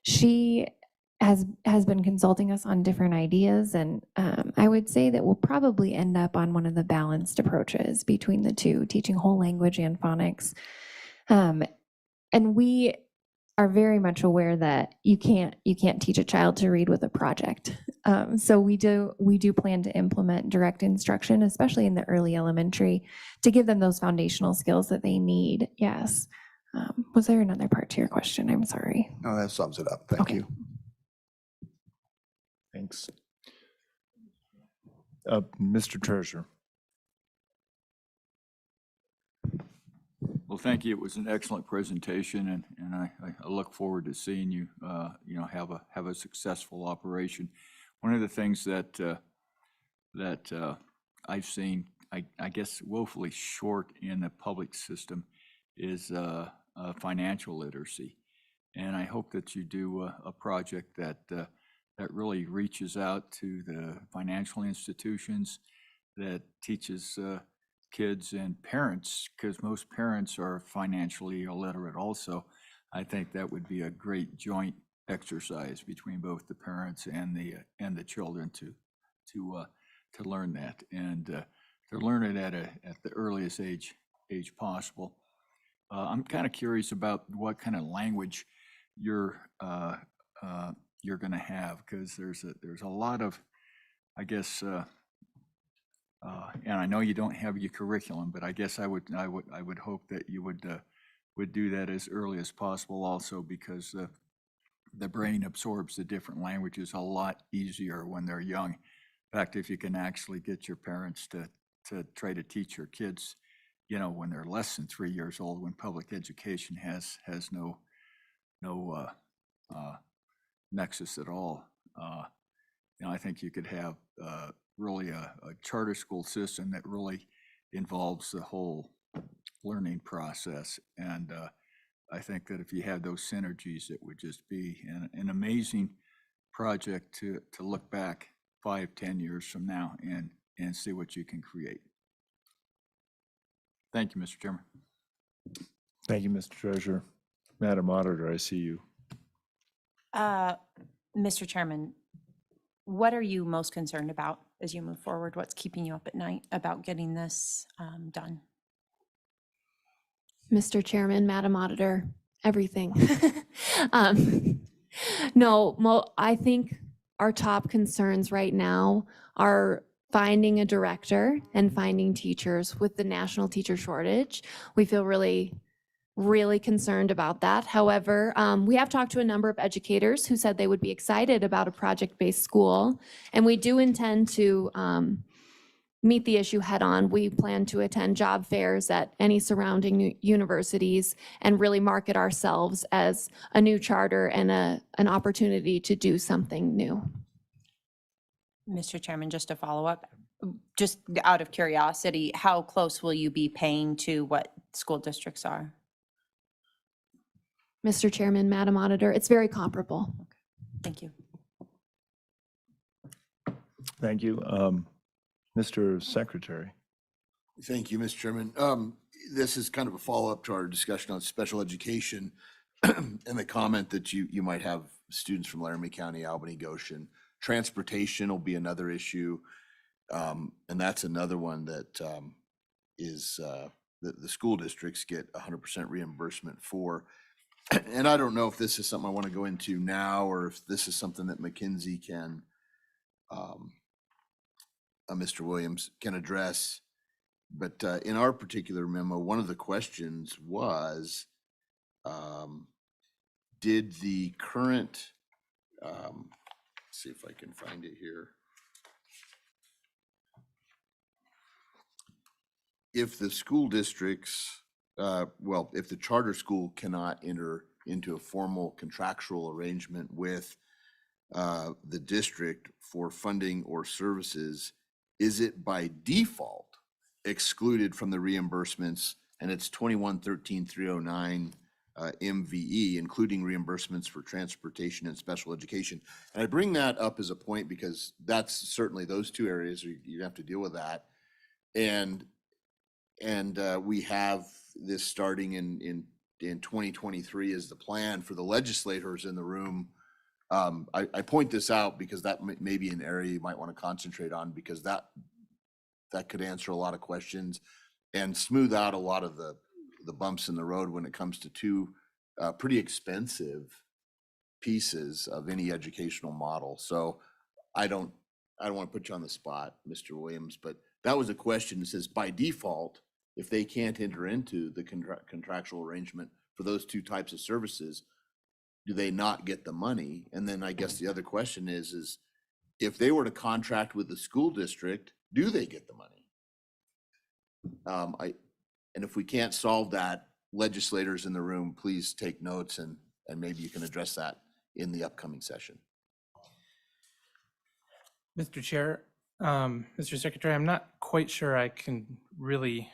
she has been consulting us on different ideas, and I would say that we'll probably end up on one of the balanced approaches between the two, teaching whole language and phonics. And we are very much aware that you can't teach a child to read with a project. So we do plan to implement direct instruction, especially in the early elementary, to give them those foundational skills that they need. Yes. Was there another part to your question? I'm sorry. No, that sums it up. Thank Okay. you. Thanks. Mr. Treasurer. Well, thank you. It was an excellent presentation, and I look forward to seeing you, have a successful operation. One of the things that I've seen, I guess, woefully short in the public system is financial literacy, and I hope that you do a project that really reaches out to the financial institutions, that teaches kids and parents, because most parents are financially illiterate also. I think that would be a great joint exercise between both the parents and the children to learn that, and to learn it at the earliest age possible. I'm kind of curious about what kind of language you're going to have, because there's a lot of, I guess, and I know you don't have your curriculum, but I guess I would hope that you would do that as early as possible also, because the brain absorbs the different languages a lot easier when they're young. In fact, if you can actually get your parents to try to teach your kids, when they're less than 3 years old, when public education has no nexus at all, I think you could have really a charter school system that really involves the whole learning process. And I think that if you had those synergies, it would just be an amazing project to look back 5-10 years from now and see what you can create. Thank you, Mr. Chairman. Thank you, Mr. Treasurer. Madam Auditor, I see you. Mr. Chairman, what are you most concerned about as you move forward? What's keeping you up at night about getting this done? Mr. Chairman, Madam Auditor, everything. No, I think our top concerns right now are finding a director and finding teachers. With the national teacher shortage, we feel really concerned about that. However, we have talked to a number of educators who said they would be excited about a project-based school, and we do intend to meet the issue head on. We plan to attend job fairs at any surrounding universities and really market ourselves as a new charter and an opportunity to do something new. Mr. Chairman, just to follow up, just out of curiosity, how close will you be paying to what school districts are? Mr. Chairman, Madam Auditor, it's very comparable. Thank you. Thank you. Mr. Secretary. Thank you, Mr. Chairman. This is kind of a follow-up to our discussion on special education and the comment that you might have students from Laramie County, Albany, Goshen. Transportation will be another issue. And that's another one that is the school districts get 100% reimbursement for. And I don't know if this is something I want to go into now, or if this is something that McKinsey can, Mr. Williams can address. But in our particular memo, one of the questions was, did the current, see if I can find it here. If the school districts, if the charter school cannot enter into a formal contractual arrangement with the district for funding or services, is it by default excluded from the reimbursements? And it's 2113-309 MVE, including reimbursements for transportation and special education. And I bring that up as a point because that's certainly those two areas you have to deal with that. And we have this starting in 2023 is the plan for the legislators in the room. I point this out because that may be an area you might want to concentrate on, because that could answer a lot of questions and smooth out a lot of the bumps in the road when it comes to two pretty expensive pieces of any educational model. So I don't want to put you on the spot, Mr. Williams, but that was a question that says, by default, if they can't enter into the contractual arrangement for those two types of services, do they not get the money? And then I guess the other question is if they were to contract with the school district, do they get the money? And if we can't solve that, legislators in the room, please take notes and maybe you can address that in the upcoming session. Mr. Chair, Mr. Secretary, I'm not quite sure I can really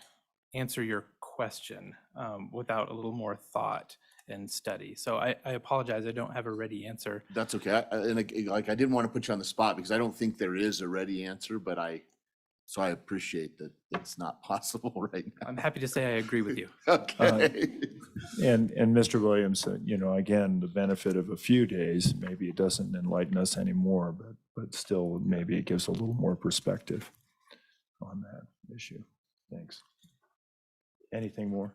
answer your question without a little more thought and study. So I apologize, I don't have a ready answer. That's okay. I didn't want to put you on the spot because I don't think there is a ready answer, but so I appreciate that it's not possible right now. I'm happy to say I agree with you. Okay. And Mr. Williams, again, the benefit of a few days, maybe it doesn't enlighten us anymore, but still maybe it gives a little more perspective on that issue. Thanks. Anything more?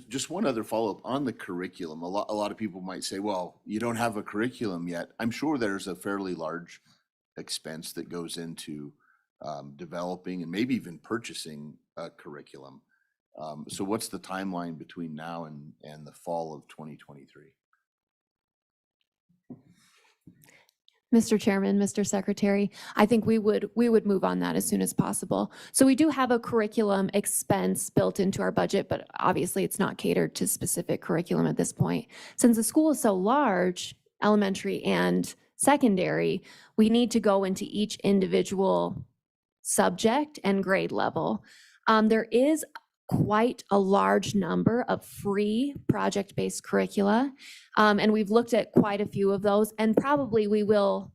Just one other follow-up on the curriculum. A lot of people might say, well, you don't have a curriculum yet. I'm sure there's a fairly large expense that goes into developing and maybe even purchasing a curriculum. So what's the timeline between now and the fall of 2023? Mr. Chairman, Mr. Secretary, I think we would move on that as soon as possible. So we do have a curriculum expense built into our budget, but obviously it's not catered to specific curriculum at this point. Since the school is so large, elementary and secondary, we need to go into each individual subject and grade level. There is quite a large number of free project-based curricula, and we've looked at quite a few of those, and probably we will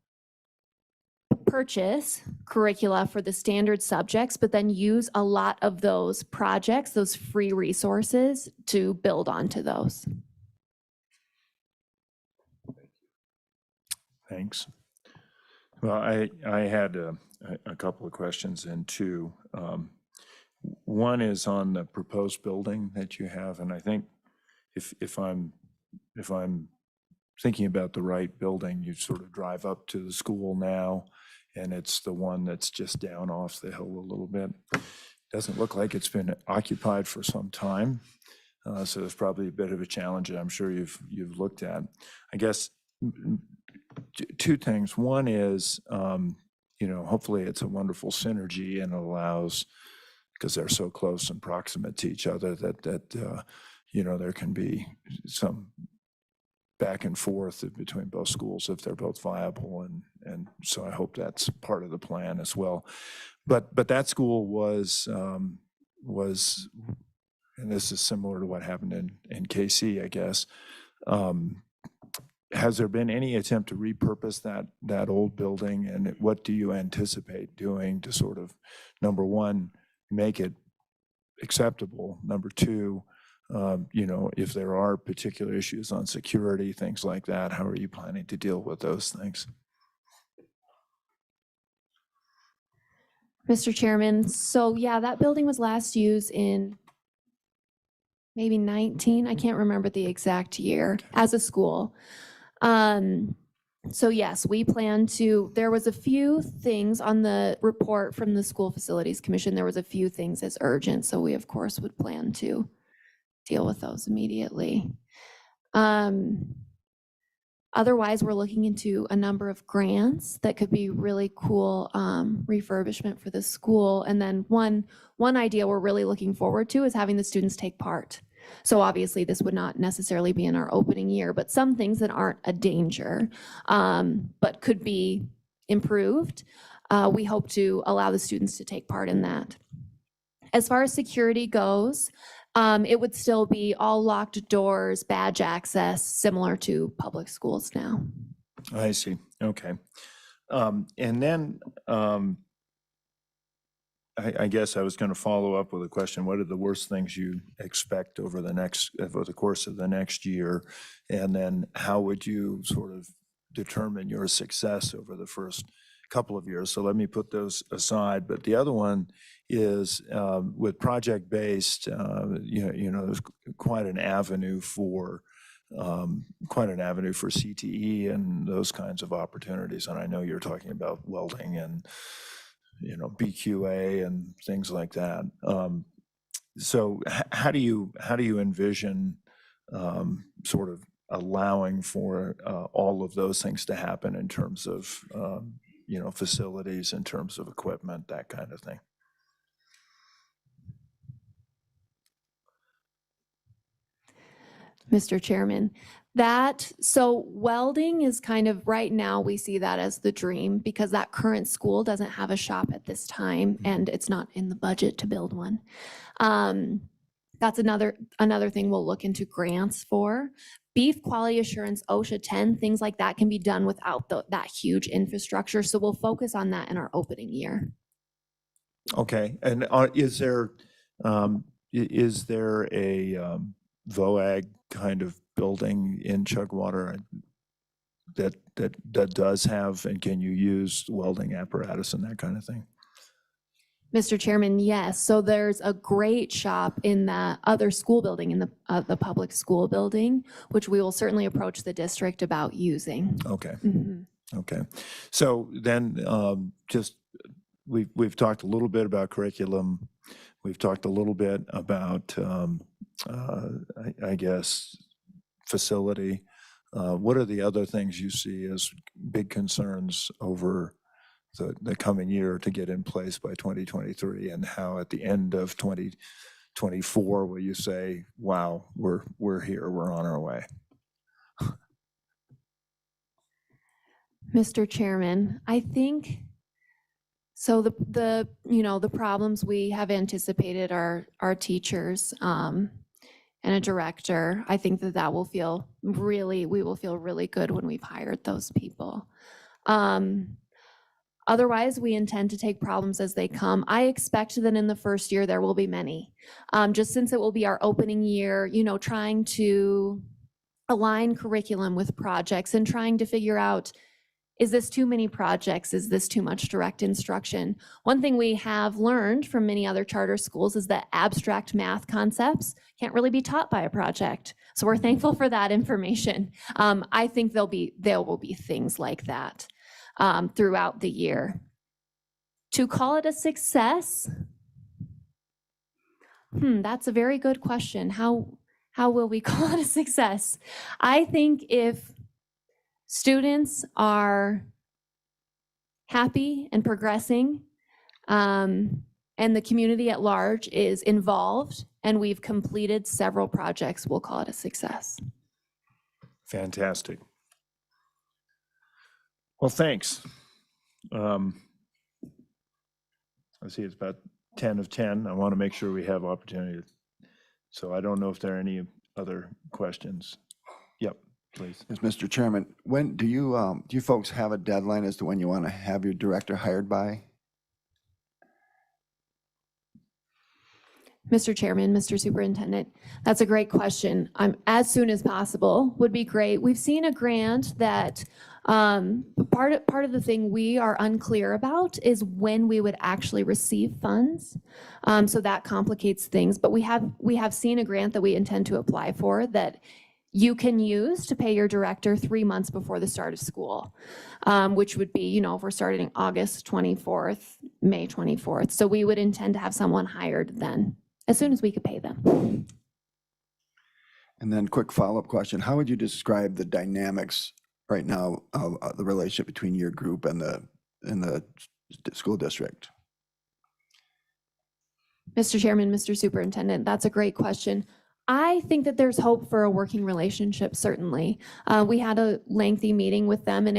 purchase curricula for the standard subjects, but then use a lot of those projects, those free resources, to build onto those. Thanks. Well, I had a couple of questions and two. One is on the proposed building that you have, and I think if I'm thinking about the right building, you sort of drive up to the school now, and it's the one that's just down off the hill a little bit. Doesn't look like it's been occupied for some time, so there's probably a bit of a challenge that I'm sure you've looked at. I guess two things. One is, hopefully it's a wonderful synergy and allows, because they're so close and proximate to each other, that there can be some back and forth between both schools if they're both viable, and so I hope that's part of the plan as well. But that school was, and this is similar to what happened in KC, I guess. Has there been any attempt to repurpose that old building, and what do you anticipate doing to sort of, number one, make it acceptable? Number two, if there are particular issues on security, things like that, how are you planning to deal with those things? Mr. Chairman, so yeah, that building was last used in maybe 19, I can't remember the exact year, as a school. So yes, we plan to, there was a few things on the report from the School Facilities Commission. There was a few things as urgent, so we of course would plan to deal with those immediately. Otherwise, we're looking into a number of grants that could be really cool refurbishment for the school. And then one idea we're really looking forward to is having the students take part. So obviously this would not necessarily be in our opening year, but some things that aren't a danger, but could be improved. We hope to allow the students to take part in that. As far as security goes, It would still be all locked doors, badge access, similar to public schools now. I see. Okay. And then I guess I was going to follow up with a question. What are the worst things you expect over the course of the next year? And then how would you sort of determine your success over the first couple of years? So let me put those aside. But the other one is with project-based, there's quite an avenue for CTE and those kinds of opportunities. And I know you're talking about welding and BQA and things like that. So how do you envision sort of allowing for all of those things to happen in terms of facilities, in terms of equipment, that kind of thing? Mr. Chairman, so welding is kind of, right now, we see that as the dream because that current school doesn't have a shop at this time and it's not in the budget to build one. That's another thing we'll look into grants for. Beef quality assurance, OSHA 10, things like that can be done without that huge infrastructure. So we'll focus on that in our opening year. Okay. And is there a VOAG kind of building in Chugwater that does have, and can you use welding apparatus and that kind of thing? Mr. Chairman, yes. So there's a great shop in the other school building, in the public school building, which we will certainly approach the district about using. Okay. Mhm. Okay. So then we've talked a little bit about curriculum. We've talked a little bit about, I guess, facility. What are the other things you see as big concerns over the coming year to get in place by 2023, and how at the end of 2024 will you say, wow, we're here, we're on our way? Mr. Chairman, I think, so the problems we have anticipated are our teachers and a director. I think we will feel really good when we've hired those people. Otherwise, we intend to take problems as they come. I expect that in the first year, there will be many. Just since it will be our opening year, trying to align curriculum with projects and trying to figure out, is this too many projects? Is this too much direct instruction? One thing we have learned from many other charter schools is that abstract math concepts can't really be taught by a project. So we're thankful for that information. I think there will be things like that throughout the year. To call it a success, that's a very good question. How will we call it a success? I think if students are happy and progressing, and the community at large is involved, and we've completed several projects, we'll call it a success. Fantastic. Well, thanks. I see it's about 10 of 10. I want to make sure we have opportunity. So I don't know if there are any other questions. Yep, please. Yes, Mr. Chairman, when do you folks have a deadline as to when you want to have your director hired by? Mr. Chairman, Mr. Superintendent, that's a great question. As soon as possible would be great. We've seen a grant that part of the thing we are unclear about is when we would actually receive funds. So that complicates things. But we have seen a grant that we intend to apply for that you can use to pay your director 3 months before the start of school, which would be, if we're starting August 24th, May 24th. So we would intend to have someone hired then, as soon as we could pay them. And then quick follow-up question, how would you describe the dynamics right now of the relationship between your group and the school district? Mr. Chairman, Mr. Superintendent, that's a great question. I think that there's hope for a working relationship, certainly. We had a lengthy meeting with them, and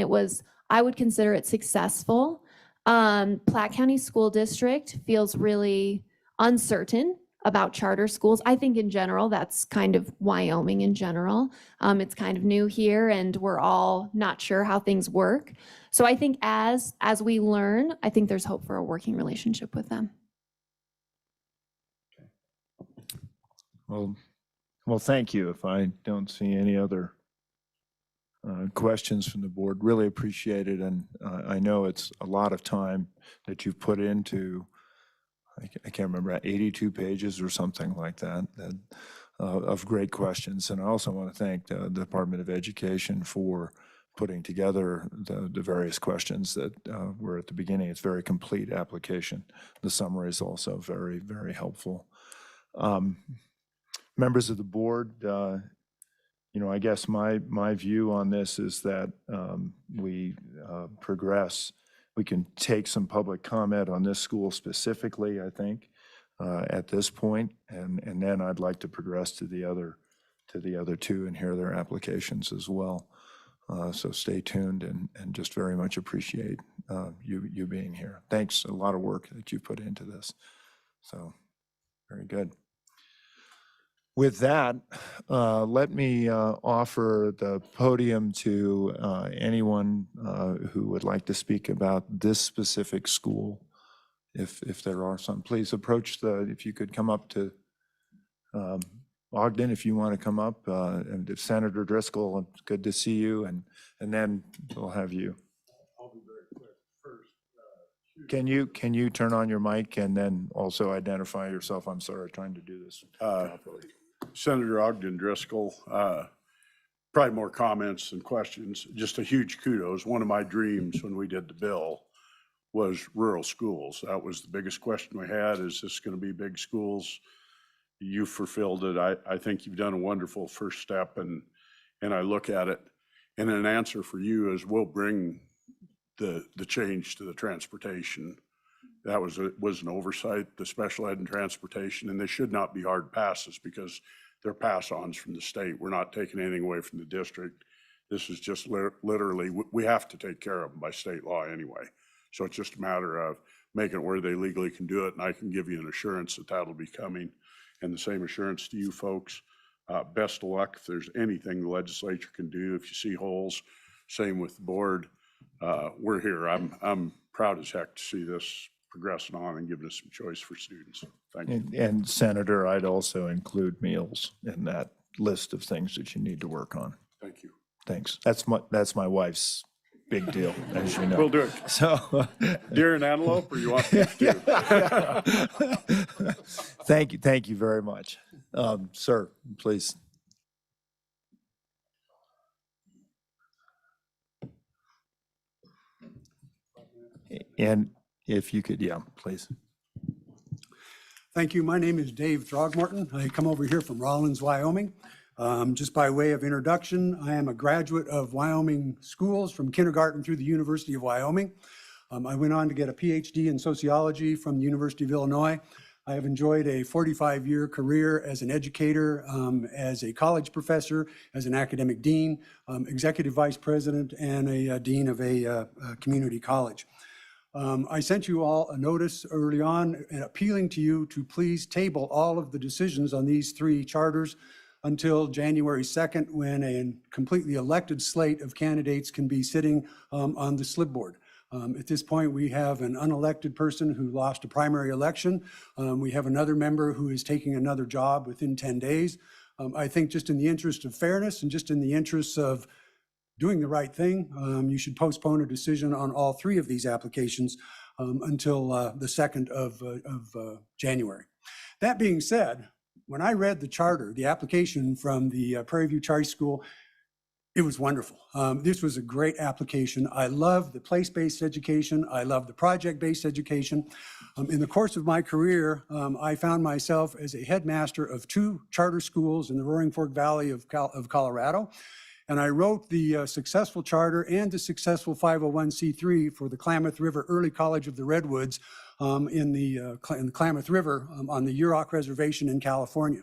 I would consider it successful. Platte County School District feels really uncertain about charter schools. I think in general, that's kind of Wyoming in general. It's kind of new here and we're all not sure how things work. So I think as we learn, I think there's hope for a working relationship with them. Well, thank you. If I don't see any other questions from the board, really appreciate it. And I know it's a lot of time that you've put into, I can't remember, 82 pages or something like that, of great questions. And I also want to thank the Department of Education for putting together the various questions that were at the beginning. It's a very complete application. The summary is also very, very helpful. Members of the board, I guess my view on this is that we progress. We can take some public comment on this school specifically, I think, at this point, and then I'd like to progress to the other two and hear their applications as well. So stay tuned and just very much appreciate you being here. Thanks, a lot of work that you put into this. So very good. With that, let me offer the podium to anyone who would like to speak about this specific school. If there are some, please approach if you could come up to Ogden, if you want to come up, and if Senator Driscoll, good to see you, and then we'll have you. I'll be very quick. First, can you turn on your mic and then also identify yourself? I'm sorry, trying to do this properly. Senator Ogden Driscoll, probably more comments than questions. Just a huge kudos. One of my dreams when we did the bill was rural schools. That was the biggest question we had. Is this going to be big schools? You fulfilled it. I think you've done a wonderful first step, and I look at it, and an answer for you is we'll bring the change to the transportation. That was an oversight, the special ed and transportation, and they should not be hard passes because they're pass-ons from the state. We're not taking anything away from the district. This is just literally, we have to take care of them by state law anyway. So it's just a matter of making it where they legally can do it, and I can give you an assurance that that'll be coming, and the same assurance to you folks. Best of luck. If there's anything the legislature can do, if you see holes, same with the board. We're here. I'm proud as heck to see this progressing on and giving us some choice for students. Thank you. And Senator, I'd also include meals in that list of things that you need to work on. Thank you. Thanks. That's my wife's big deal, as you know. We'll do it. So, Deer and antelope, or you want beef too? Thank you very much. Sir, please. And if you could, yeah, please. Thank you. My name is Dave Throgmorton. I come over here from Rawlins, Wyoming. Just by way of introduction, I am a graduate of Wyoming schools from kindergarten through the University of Wyoming. I went on to get a PhD in sociology from the University of Illinois. I have enjoyed a 45-year career as an educator, as a college professor, as an academic dean, executive vice president, and a dean of a community college. I sent you all a notice early on appealing to you to please table all of the decisions on these three charters until January 2nd, when a completely elected slate of candidates can be sitting on the Slib board. At this point, we have an unelected person who lost a primary election. We have another member who is taking another job within 10 days. I think just in the interest of fairness and just in the interest of doing the right thing, you should postpone a decision on all three of these applications until the 2nd of January. That being said, when I read the charter, the application from the Prairie View Charter School, it was wonderful. This was a great application. I love the place-based education. I love the project-based education. In the course of my career, I found myself as a headmaster of 2 charter schools in the Roaring Fork Valley of Colorado. And I wrote the successful charter and the successful 501c3 for the Klamath River Early College of the Redwoods in the Klamath River on the Yurok Reservation in California.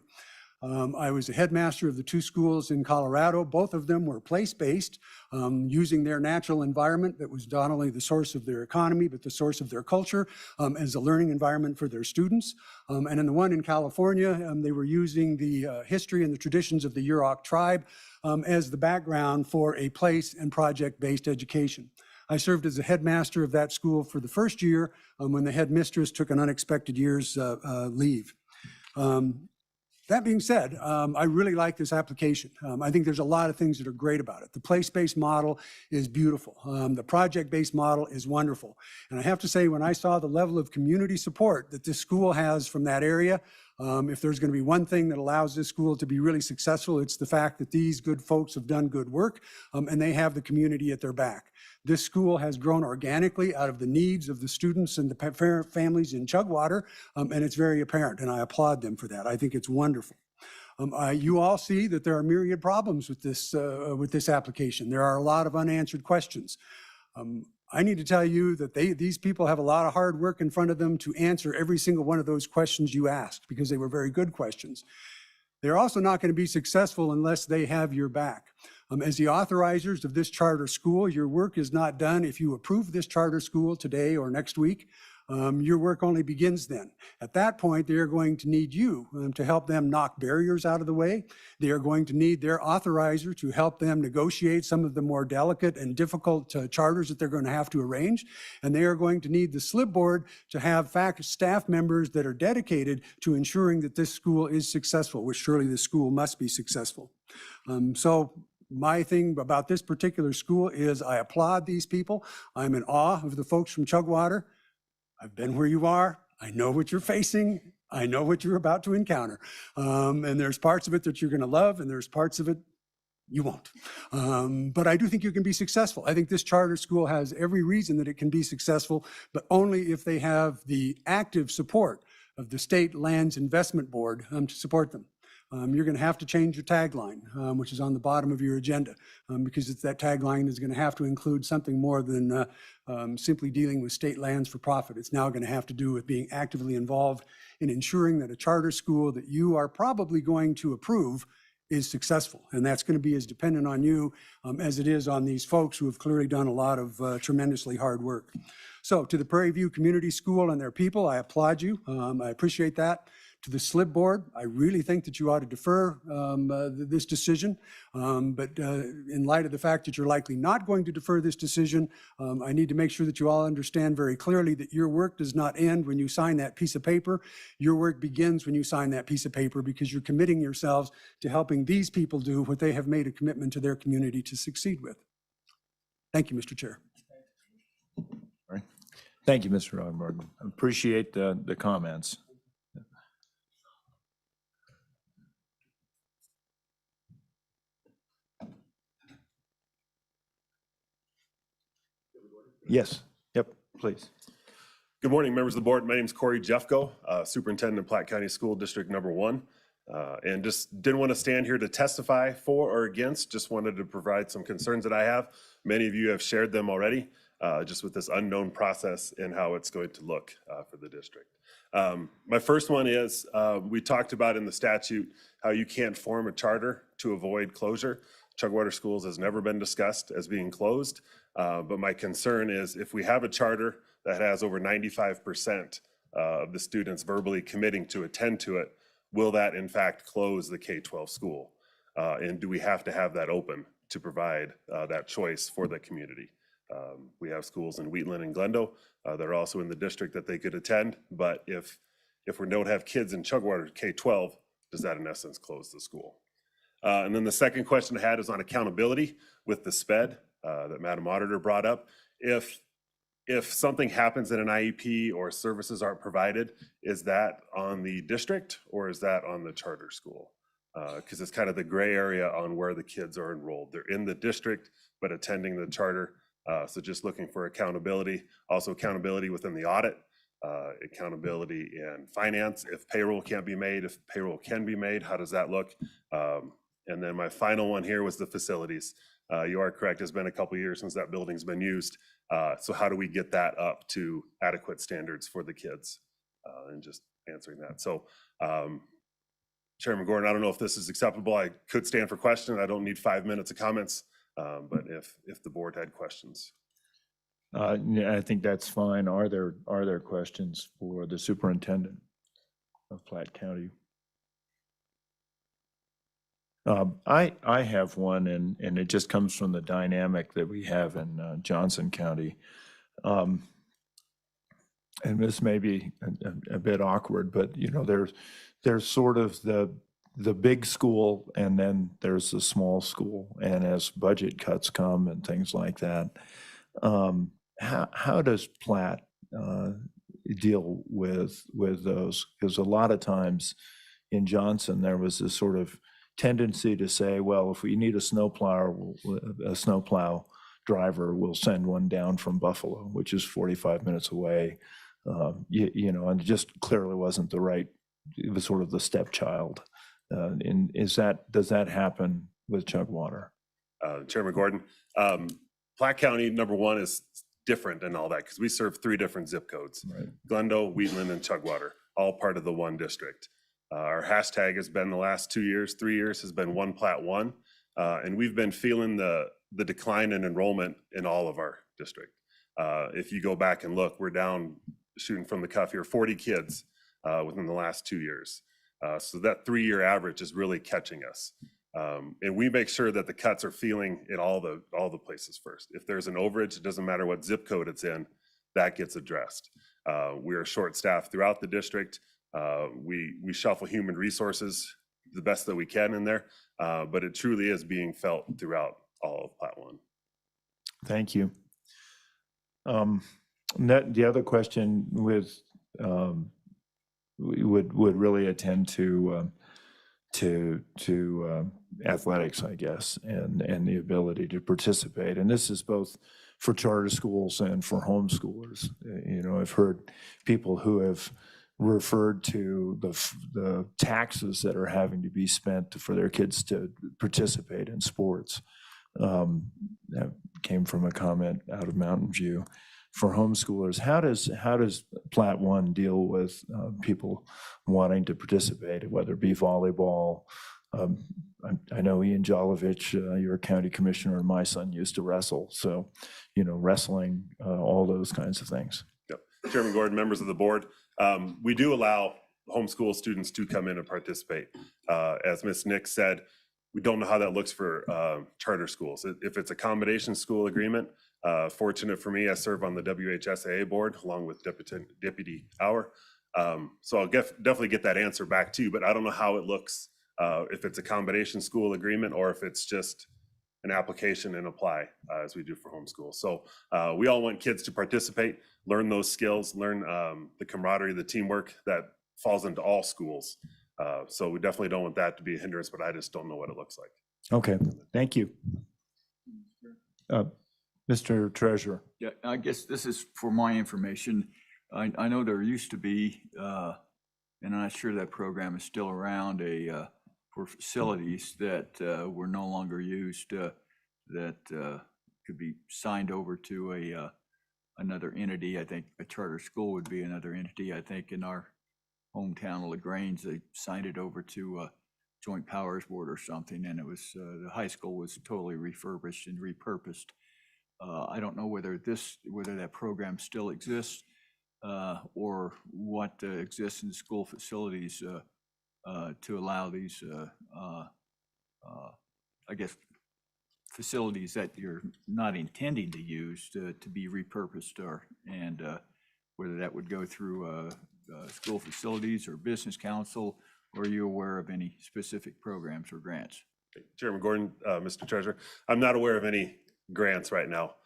I was the headmaster of the 2 schools in Colorado. Both of them were place-based, using their natural environment that was not only the source of their economy, but the source of their culture as a learning environment for their students. And in the one in California, they were using the history and the traditions of the Yurok tribe as the background for a place and project-based education. I served as the headmaster of that school for the first year when the headmistress took an unexpected year's leave. That being said, I really like this application. I think there's a lot of things that are great about it. The place-based model is beautiful. The project-based model is wonderful. And I have to say, when I saw the level of community support that this school has from that area, if there's going to be one thing that allows this school to be really successful, it's the fact that these good folks have done good work and they have the community at their back. This school has grown organically out of the needs of the students and the families in Chugwater, and it's very apparent, and I applaud them for that. I think it's wonderful. You all see that there are myriad problems with this application. There are a lot of unanswered questions. I need to tell you that these people have a lot of hard work in front of them to answer every single one of those questions you asked, because they were very good questions. They're also not going to be successful unless they have your back. As the authorizers of this charter school, your work is not done if you approve this charter school today or next week. Your work only begins then. At that point, they are going to need you to help them knock barriers out of the way. They are going to need their authorizer to help them negotiate some of the more delicate and difficult charters that they're going to have to arrange. And they are going to need the Slib board to have staff members that are dedicated to ensuring that this school is successful, which surely the school must be successful. So my thing about this particular school is I applaud these people. I'm in awe of the folks from Chugwater. I've been where you are. I know what you're facing. I know what you're about to encounter. And there's parts of it that you're going to love, and there's parts of it you won't. But I do think you can be successful. I think this charter school has every reason that it can be successful, but only if they have the active support of the State Lands Investment Board to support them. You're going to have to change your tagline, which is on the bottom of your agenda, because that tagline is going to have to include something more than simply dealing with state lands for profit. It's now going to have to do with being actively involved in ensuring that a charter school that you are probably going to approve is successful. And that's going to be as dependent on you as it is on these folks who have clearly done a lot of tremendously hard work. So to the Prairie View Community School and their people, I applaud you. I appreciate that. To the Slib board, I really think that you ought to defer this decision. But in light of the fact that you're likely not going to defer this decision, I need to make sure that you all understand very clearly that your work does not end when you sign that piece of paper. Your work begins when you sign that piece of paper, because you're committing yourselves to helping these people do what they have made a commitment to their community to succeed with. Thank you, Mr. Chair. All right. Thank you, Mr. Ogmartin. I appreciate the comments. Yes. Yep, please. Good morning, members of the board. My name is Corey Jeffco, Superintendent of Platte County School District Number 1. And just didn't want to stand here to testify for or against, just wanted to provide some concerns that I have. Many of you have shared them already, just with this unknown process and how it's going to look for the district. My first one is, we talked about in the statute how you can't form a charter to avoid closure. Chugwater Schools has never been discussed as being closed, but my concern is if we have a charter that has over 95% of the students verbally committing to attend to it, will that in fact close the K-12 school? And do we have to have that open to provide that choice for the community? We have schools in Wheatland and Glendo that are also in the district that they could attend, but if we don't have kids in Chugwater K-12, does that in essence close the school? And then the second question I had is on accountability with the SPED that Madam Auditor brought up. If something happens in an IEP or services aren't provided, is that on the district or is that on the charter school? Because it's kind of the gray area on where the kids are enrolled. They're in the district, but attending the charter. So just looking for accountability. Also accountability within the audit, accountability in finance. If payroll can't be made, if payroll can be made, how does that look? And then my final one here was the facilities. You are correct, it's been a couple years since that building's been used. So how do we get that up to adequate standards for the kids? And just answering that. So Chairman Gordon, I don't know if this is acceptable. I could stand for question. I don't need 5 minutes of comments, but if the board had questions. Yeah, I think that's fine. Are there questions for the superintendent of Platte County? I have one, and it just comes from the dynamic that we have in Johnson County. And this may be a bit awkward, but you know, there's sort of the big school, and then there's the small school. And as budget cuts come and things like that, how does Platte deal with those? Because a lot of times in Johnson, there was this sort of tendency to say, well, if we need a snowplow driver, we'll send one down from Buffalo, which is 45 minutes away. You know, and it just clearly wasn't the right, it was sort of the stepchild. And does that happen with Chugwater? Chairman Gordon, Platte County, number one, is different and all that because we serve 3 different zip codes: Right. Glendale, Wheatland, and Chugwater, all part of the one district. Our hashtag has been the last 2 years, 3 years has been One Platte One, and we've been feeling the decline in enrollment in all of our district. If you go back and look, we're down, shooting from the cuff here, 40 kids within the last 2 years. So that 3-year average is really catching us. And we make sure that the cuts are feeling in all the places first. If there's an overage, it doesn't matter what zip code it's in, that gets addressed. We are short-staffed throughout the district. We shuffle human resources the best that we can in there, but it truly is being felt throughout all of Platte One. Thank you. The other question with would really attend to athletics, I guess, and the ability to participate. And this is both for charter schools and for homeschoolers. You know, I've heard people who have referred to the taxes that are having to be spent for their kids to participate in sports. That came from a comment out of Mountain View. For homeschoolers, how does Platte One deal with people wanting to participate, whether it be volleyball? I know Ian Jolovich, your county commissioner, and my son used to wrestle. So, you know, wrestling, all those kinds of things. Yep. Chairman Gordon, members of the board, we do allow homeschool students to come in and participate. As Ms. Nix said, we don't know how that looks for charter schools. If it's a combination school agreement, fortunate for me, I serve on the WHSAA board along with Deputy Hour. So I'll definitely get that answer back to you, but I don't know how it looks if it's a combination school agreement or if it's just an application and apply as we do for homeschool. So we all want kids to participate, learn those skills, learn the camaraderie, the teamwork that falls into all schools. So we definitely don't want that to be a hindrance, but I just don't know what it looks like. Okay, thank you. Mr. Treasurer. Yeah, I guess this is for my information. I know there used to be, and I'm not sure that program is still around, for facilities that were no longer used that could be signed over to another entity. I think a charter school would be another entity. I think in our hometown of LaGrange, they signed it over to Joint Powers Board or something, and it was the high school was totally refurbished and repurposed. I don't know whether that program still exists or what exists in school facilities to allow these, I guess, facilities that you're not intending to use to be repurposed, and whether that would go through school facilities or business council, or are you aware of any specific programs or grants? Chairman Gordon, Mr. Treasurer, I'm not aware of any grants right now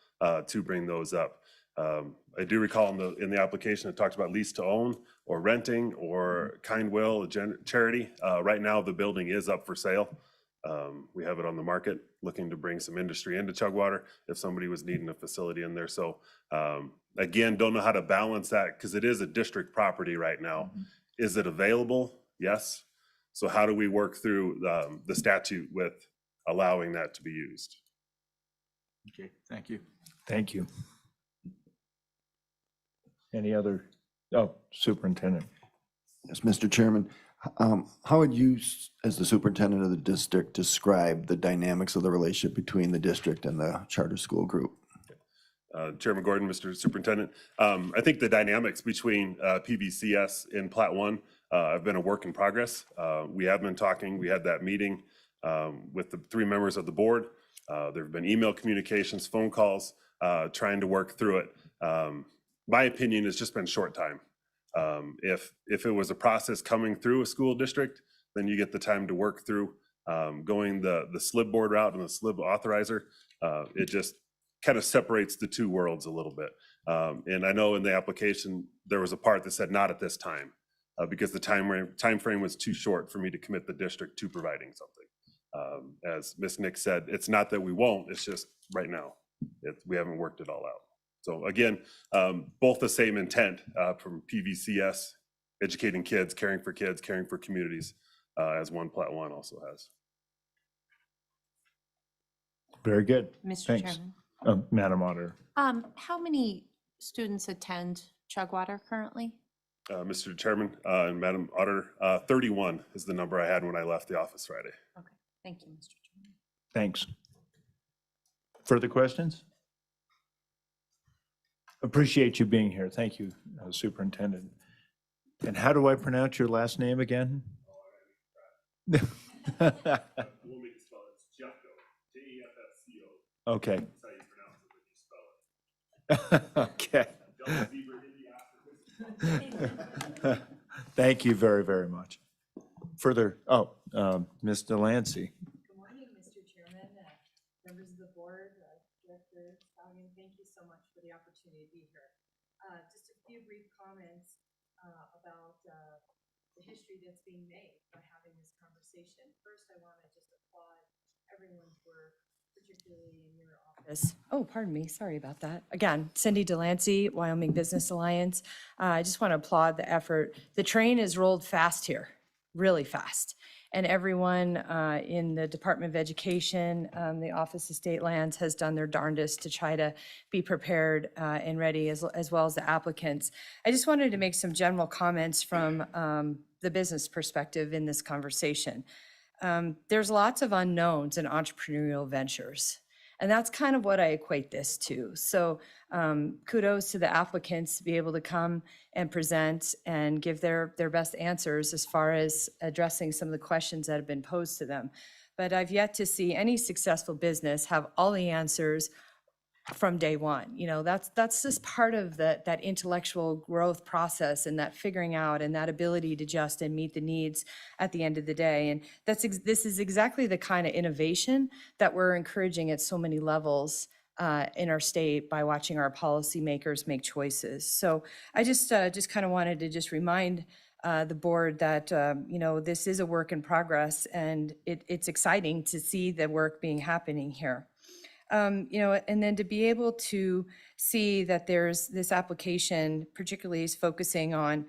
to bring those up. I do recall in the application it talked about lease to own or renting or kind will, charity. Right now the building is up for sale. We have it on the market, looking to bring some industry into Chugwater if somebody was needing a facility in there. So again, don't know how to balance that because it is a district property right now. Is it available? Yes. So how do we work through the statute with allowing that to be used? Okay, thank you. Thank you. Any other, Superintendent. Yes, Mr. Chairman, How would you, as the superintendent of the district, describe the dynamics of the relationship between the district and the charter school group? Chairman Gordon, Mr. Superintendent, I think the dynamics between PVCS and Plat One have been a work in progress. We have been talking, we had that meeting with the 3 members of the board. There have been email communications, phone calls, trying to work through it. My opinion has just been short time. If it was a process coming through a school district, then you get the time to work through going the Slib board route and the Slib authorizer. It just kind of separates the 2 worlds a little bit. And I know in the application, there was a part that said not at this time, because the time frame was too short for me to commit the district to providing something. As Ms. Nick said, it's not that we won't, it's just right now, we haven't worked it all out. So again, both the same intent from PVCS, educating kids, caring for communities, as One Plat One also has. Very good. Mr. Thanks. Chairman. Madam Auditor. How many students attend Chugwater currently? Mr. Chairman and Madam Auditor, 31 is the number I had when I left the office Friday. Okay, thank you, Mr. Chairman. Thanks. Further questions? Appreciate you being here. Thank you, Superintendent. And how do I pronounce your last name again? Okay. Okay. Thank you very, very much. Further, Ms. Delancey. Good morning, Mr. Chairman, members of the board, Director Stallion, thank you so much for the opportunity to be here. Just a few brief comments about the history that's being made by having this conversation. First, I want to just applaud everyone's work, particularly in your office. Oh, pardon me, sorry about that. Again, Cindy Delancey, Wyoming Business Alliance. I just want to applaud the effort. The train has rolled fast here, really fast. And everyone in the Department of Education, the Office of State Lands has done their darndest to try to be prepared and ready, as well as the applicants. I just wanted to make some general comments from the business perspective in this conversation. There's lots of unknowns in entrepreneurial ventures. And that's kind of what I equate this to. So kudos to the applicants to be able to come and present and give their best answers as far as addressing some of the questions that have been posed to them. But I've yet to see any successful business have all the answers from day one. You know, that's just part of that intellectual growth process and that figuring out and that ability to adjust and meet the needs at the end of the day. And this is exactly the kind of innovation that we're encouraging at so many levels in our state by watching our policymakers make choices. So I just kind of wanted to just remind the board that, you know, this is a work in progress, and it's exciting to see the work happening here. You know, and then to be able to see that there's this application particularly is focusing on,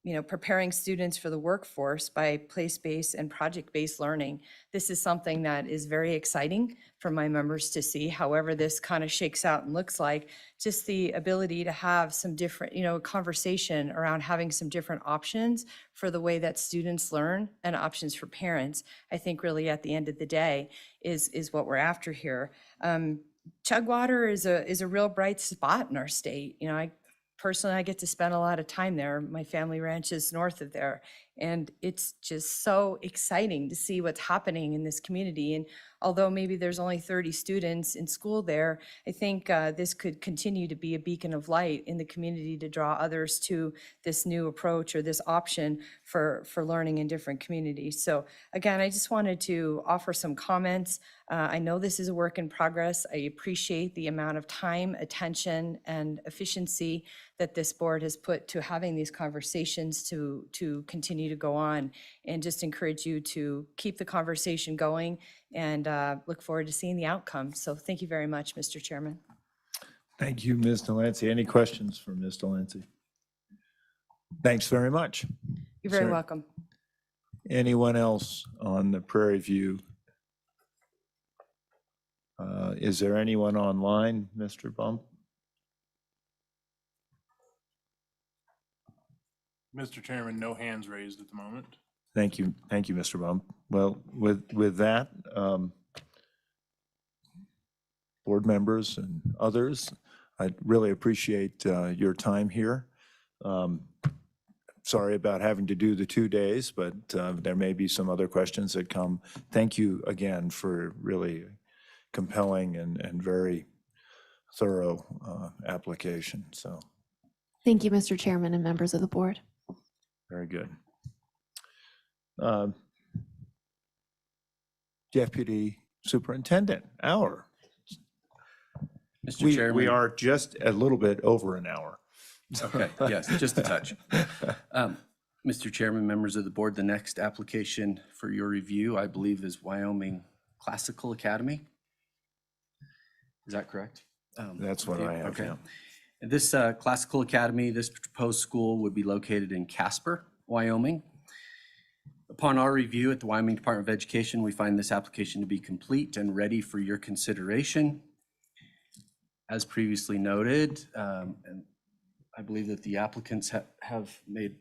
you know, preparing students for the workforce by place-based and project-based learning. This is something that is very exciting for my members to see. However this kind of shakes out and looks like, just the ability to have some different, you know, conversation around having some different options for the way that students learn and options for parents, I think really at the end of the day is what we're after here. Chugwater is a real bright spot in our state. You know, personally, I get to spend a lot of time there. My family ranch is north of there. And it's just so exciting to see what's happening in this community. And although maybe there's only 30 students in school there, I think this could continue to be a beacon of light in the community to draw others to this new approach or this option for learning in different communities. So again, I just wanted to offer some comments. I know this is a work in progress. I appreciate the amount of time, attention, and efficiency that this board has put to having these conversations to continue to go on, and just encourage you to keep the conversation going and look forward to seeing the outcome. So thank you very much, Mr. Chairman. Thank you, Ms. Delancey. Any questions for Ms. Delancey? Thanks very much. You're very Sir, welcome. anyone else on the Prairie View? Is there anyone online, Mr. Bump? Mr. Chairman, no hands raised at the moment. Thank you, Mr. Baum. Well, with that, board members and others, I really appreciate your time here. Sorry about having to do the 2 days, but there may be some other questions that come. Thank you again for really compelling and very thorough application. So Thank you, Mr. Chairman and members of the board. very good. Deputy Superintendent, hour. Mr. Chairman. We are just a little bit over an hour. Okay, yes, just a touch. Mr. Chairman, members of the board, the next application for your review, I believe, is Wyoming Classical Academy. Is that correct? That's what I have, Okay. yeah. And this Classical Academy, this proposed school would be located in Casper, Wyoming. Upon our review at the Wyoming Department of Education, we find this application to be complete and ready for your consideration. As previously noted, and I believe that the applicants have made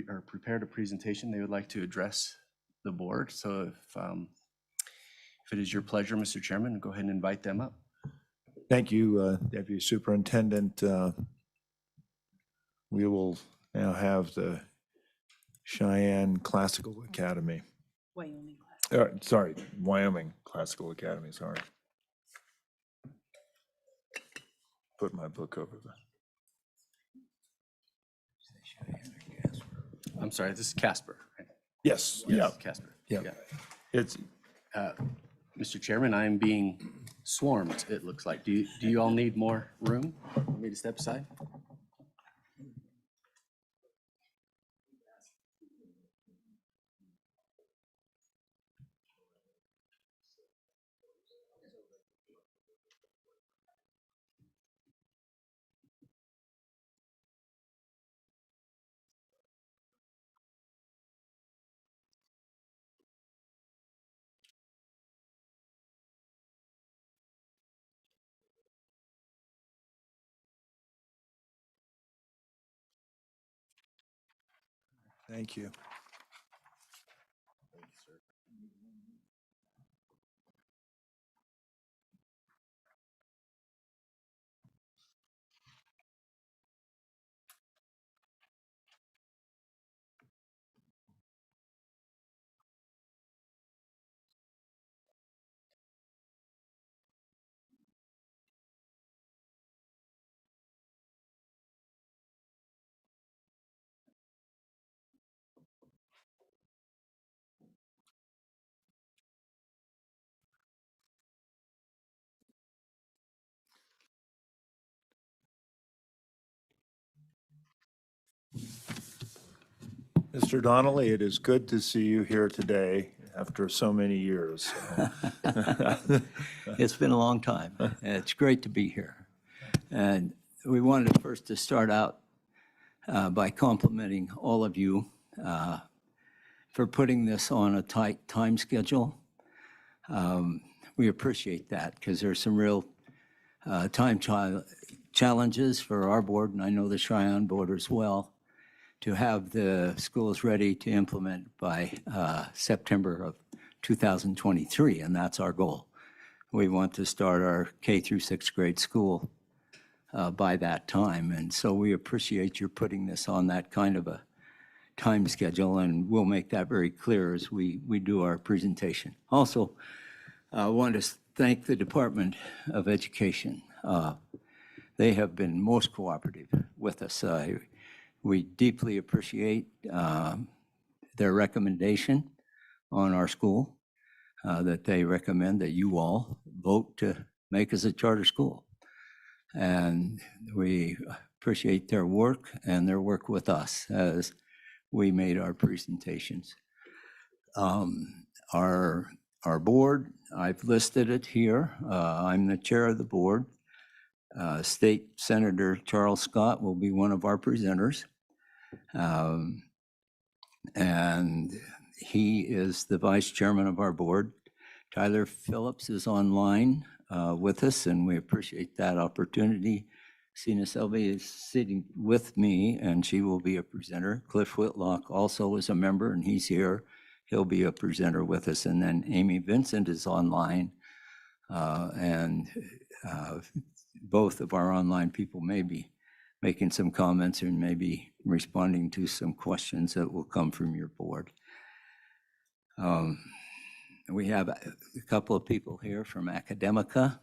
or prepared a presentation they would like to address the board. So if it is your pleasure, Mr. Chairman, go ahead and invite them up. Thank you, Deputy Superintendent. We will now have the Cheyenne Classical Academy. Wyoming. Sorry, Wyoming Classical Academy, sorry. Put my book over there. I'm sorry, this is Casper, right? Yes, Yes, yeah, Casper. yeah. It's, Mr. Chairman, I am being swarmed, it looks like. Do you all need more room? Want me to step aside? thank you. Mr. Donnelly, it is good to see you here today after so many years. It's been a long time. It's great to be here. And we wanted first to start out by complimenting all of you for putting this on a tight time schedule. We appreciate that because there's some real time challenges for our board, and I know the Cheyenne board as well, to have the schools ready to implement by September of 2023, and that's our goal. We want to start our K through 6th grade school by that time, and so we appreciate your putting this on that kind of a time schedule, and we'll make that very clear as we do our presentation. Also, I want to thank the Department of Education. They have been most cooperative with us. We deeply appreciate their recommendation on our school, that they recommend that you all vote to make us a charter school. And we appreciate their work and their work with us as we made our presentations. Our board, I've listed it here. I'm the chair of the board. State Senator Charles Scott will be one of our presenters. And he is the vice chairman of our board. Tyler Phillips is online with us, and we appreciate that opportunity Sina Selby is sitting with me, and she will be a presenter. Cliff Whitlock also is a member, and he's here. He'll be a presenter with us. And then Amy Vincent is online. And both of our online people may be making some comments and maybe responding to some questions that will come from your board. We have a couple of people here from Academica,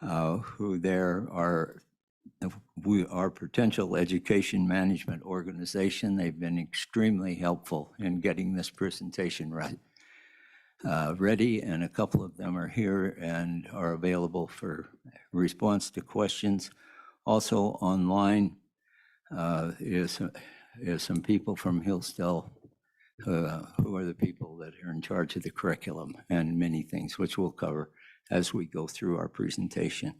who there are, we are potential education management organization. They've been extremely helpful in getting this presentation ready, and a couple of them are here and are available for response to questions. Also online is some people from Hillsdale who are the people that are in charge of the curriculum and many things, which we'll cover as we go through our presentation.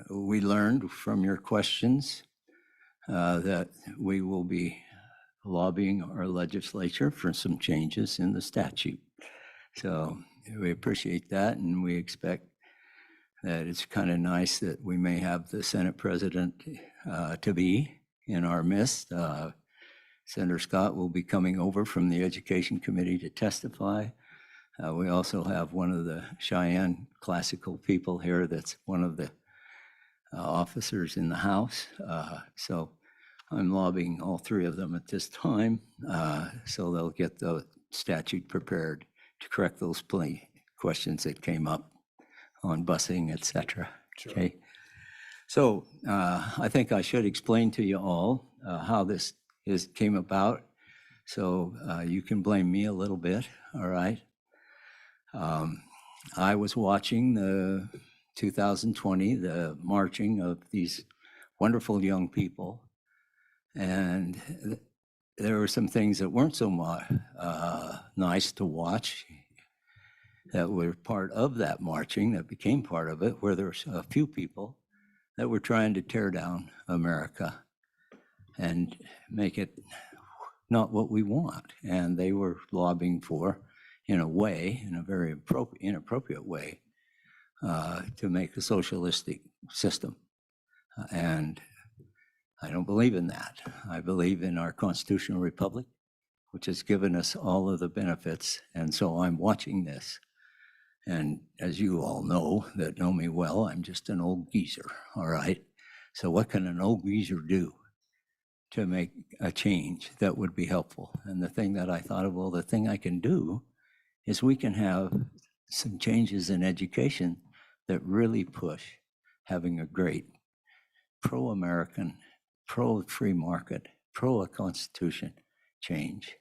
We learned from your questions that we will be lobbying our legislature for some changes in the statute. So we appreciate that, and we expect that it's kind of nice that we may have the Senate President to be in our midst. Senator Scott will be coming over from the Education Committee to testify. We also have one of the Cheyenne classical people here that's one of the officers in the House. So I'm lobbying all three of them at this time, so they'll get the statute prepared to correct those questions that came up on busing, et cetera. Sure. Okay. So I think I should explain to you all how this came about. So you can blame me a little bit, all right? I was watching the 2020, the marching of these wonderful young people, and there were some things that weren't so nice to watch that were part of that marching, that became part of it, where there's a few people that were trying to tear down America and make it not what we want. And they were lobbying for, in a way, in a very inappropriate way, to make a socialistic system. And I don't believe in that. I believe in our constitutional republic, which has given us all of the benefits. And so I'm watching this. And as you all know that know me well, I'm just an old geezer, all right? So what can an old geezer do to make a change that would be helpful? And the thing that I thought of, well, the thing I can do is we can have some changes in education that really push having a great pro-American, pro-free market, pro-constitution change.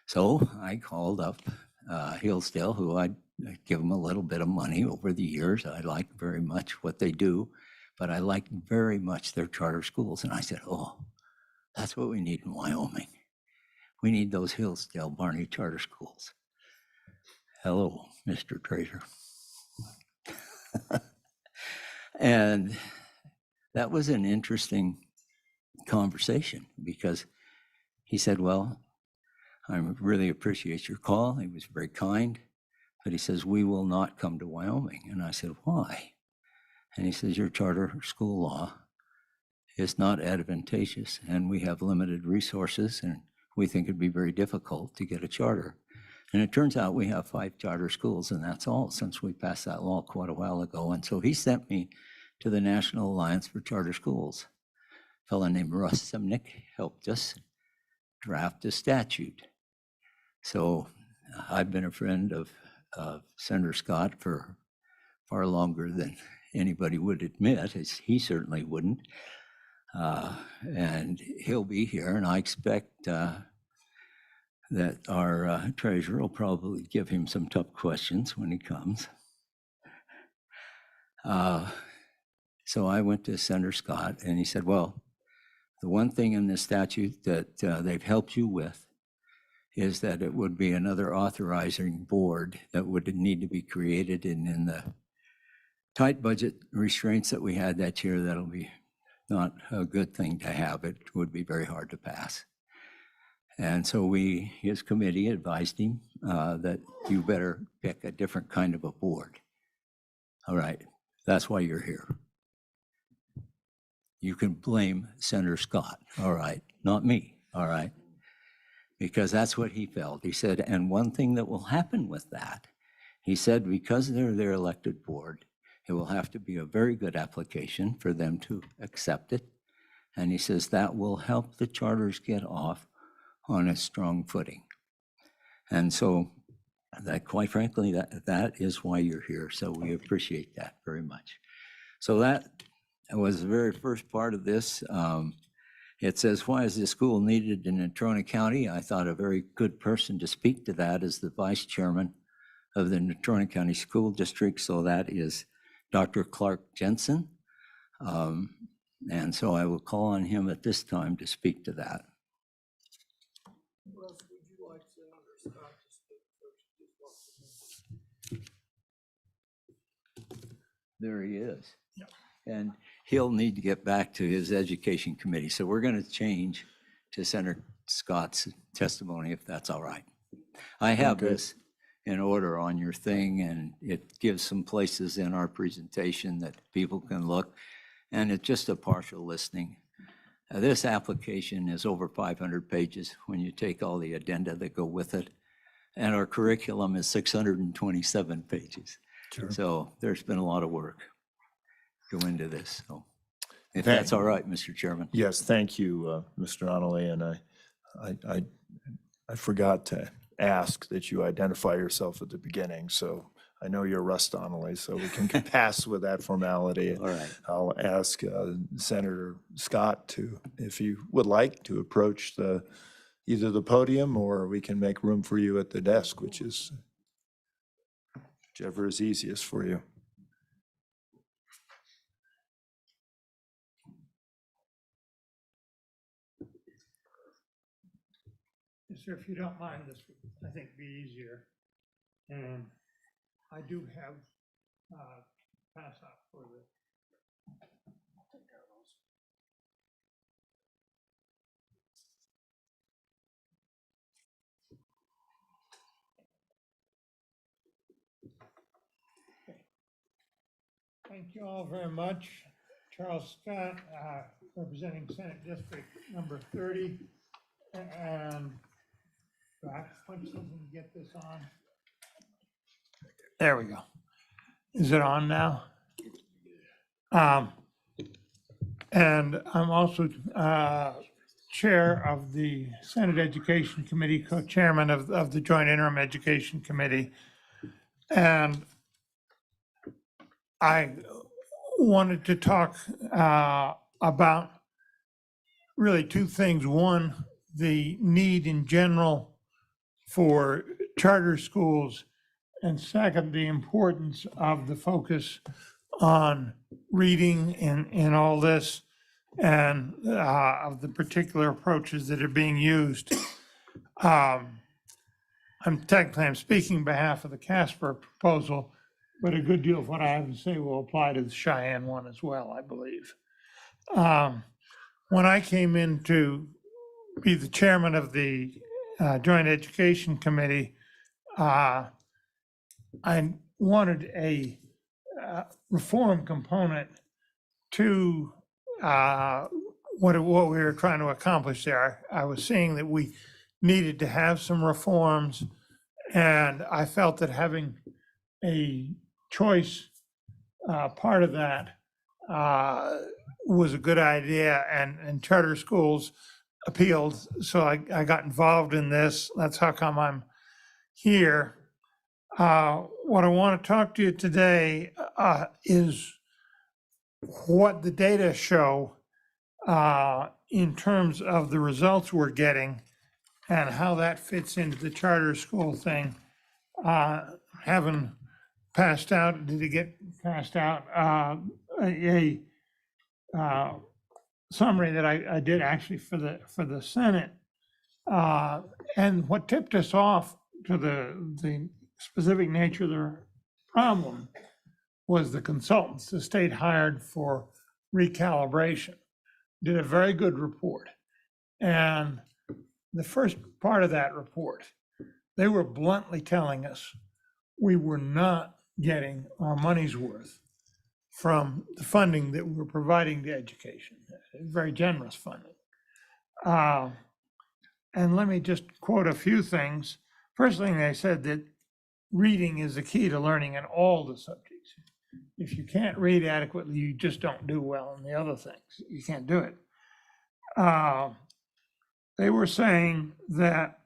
So I called up Hillsdale, who I'd give them a little bit of money over the years. I like very much what they do, but I like very much their charter schools. And I said, oh, that's what we need in Wyoming. We need those Hillsdale Barney charter schools. Hello, Mr. Treasurer. And that was an interesting conversation because he said, well, I really appreciate your call. He was very kind, but he says, we will not come to Wyoming. And I said, why? And he says, your charter school law is not advantageous, and we have limited resources, and we think it'd be very difficult to get a charter. And it turns out we have 5 charter schools, and that's all since we passed that law quite a while ago. And so he sent me to the National Alliance for Charter Schools. A fellow named Russ Semnick helped us draft a statute. So I've been a friend of Senator Scott for far longer than anybody would admit. He certainly wouldn't. And he'll be here, and I expect that our treasurer will probably give him some tough questions when he comes. So I went to Senator Scott, and he said, well, the one thing in this statute that they've helped you with is that it would be another authorizing board that would need to be created, and in the tight budget restraints that we had that year, that'll be not a good thing to have. It would be very hard to pass. And so his committee advised him that you better pick a different kind of a board. All right, that's why you're here. You can blame Senator Scott, all right, not me, all right? Because that's what he felt. He said, and one thing that will happen with that, he said, because they're their elected board, it will have to be a very good application for them to accept it. And he says that will help the charters get off on a strong footing. And so that, quite frankly, that is why you're here. So we appreciate that very much. So that was the very first part of this. It says, why is the school needed in Natrona County? I thought a very good person to speak to that is the vice chairman of the Natrona County School District. So that is Dr. Clark Jensen. And so I will call on him at this time to speak to that. There he is. And he'll need to get back to his education committee. So we're going to change to Senator Scott's testimony, if that's all right. I have this in order on your thing, and it gives some places in our presentation that people can look, and it's just a partial listing. This application is over 500 pages when you take all the addenda that go with it, and our curriculum is 627 pages. Sure. So there's been a lot of work go into this. So if that's all right, Mr. Chairman. Yes, thank you, Mr. Donnelly, and I forgot to ask that you identify yourself at the beginning, so I know you're Russ Donnelly, so we can pass with that formality. All right. I'll ask Senator Scott to, if you would like, to approach either the podium, or we can make room for you at the desk, which is whichever is easiest for you. Sir, if you don't mind, this would, I think, be easier. And I do have pass out for the. Take care of those. Okay. Thank you all very much. Charles Scott, representing Senate District number 30. And do I have to punch something to get this on? There we go. Is it on now? And I'm also chair of the Senate Education Committee, co-chairman of the Joint Interim Education Committee. And I wanted to talk about really two things. One, the need in general for charter schools, and second, the importance of the focus on reading in all this, and of the particular approaches that are being used. I'm speaking on behalf of the Casper proposal, but a good deal of what I have to say will apply to the Cheyenne one as well, I believe. When I came in to be the chairman of the Joint Education Committee, I wanted a reform component to what we were trying to accomplish there. I was seeing that we needed to have some reforms, and I felt that having a choice part of that was a good idea, and charter schools appealed. So I got involved in this. That's how come I'm here. What I want to talk to you today is what the data show in terms of the results we're getting and how that fits into the charter school thing. Having passed out, did it get passed out? A summary that I did actually for the Senate. And what tipped us off to the specific nature of the problem was the consultants the state hired for recalibration. Did a very good report. And the first part of that report, they were bluntly telling us we were not getting our money's worth from the funding that we're providing to education, very generous funding. And let me just quote a few things. First thing they said that reading is the key to learning in all the subjects. If you can't read adequately, you just don't do well in the other things. You can't do it. They were saying that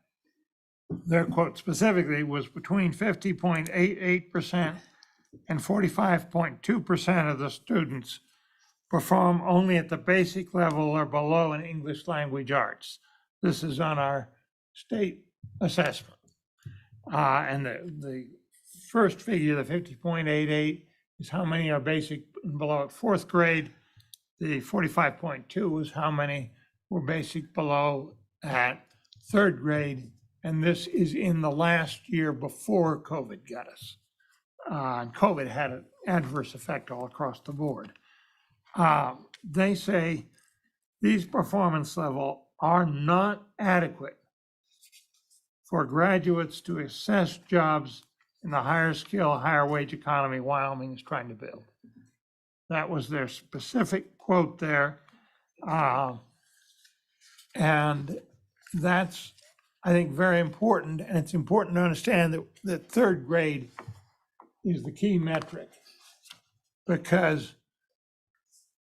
their quote specifically was between 50.88% and 45.2% of the students perform only at the basic level or below in English language arts. This is on our state assessment. And the first figure, the 50.88, is how many are basic and below at fourth grade. The 45.2 is how many were basic below at third grade. And this is in the last year before COVID got us. And COVID had an adverse effect all across the board. They say these performance levels are not adequate for graduates to assess jobs in the higher skill, higher wage economy Wyoming is trying to build. That was their specific quote there. And that's, I think, very important. And it's important to understand that third grade is the key metric, because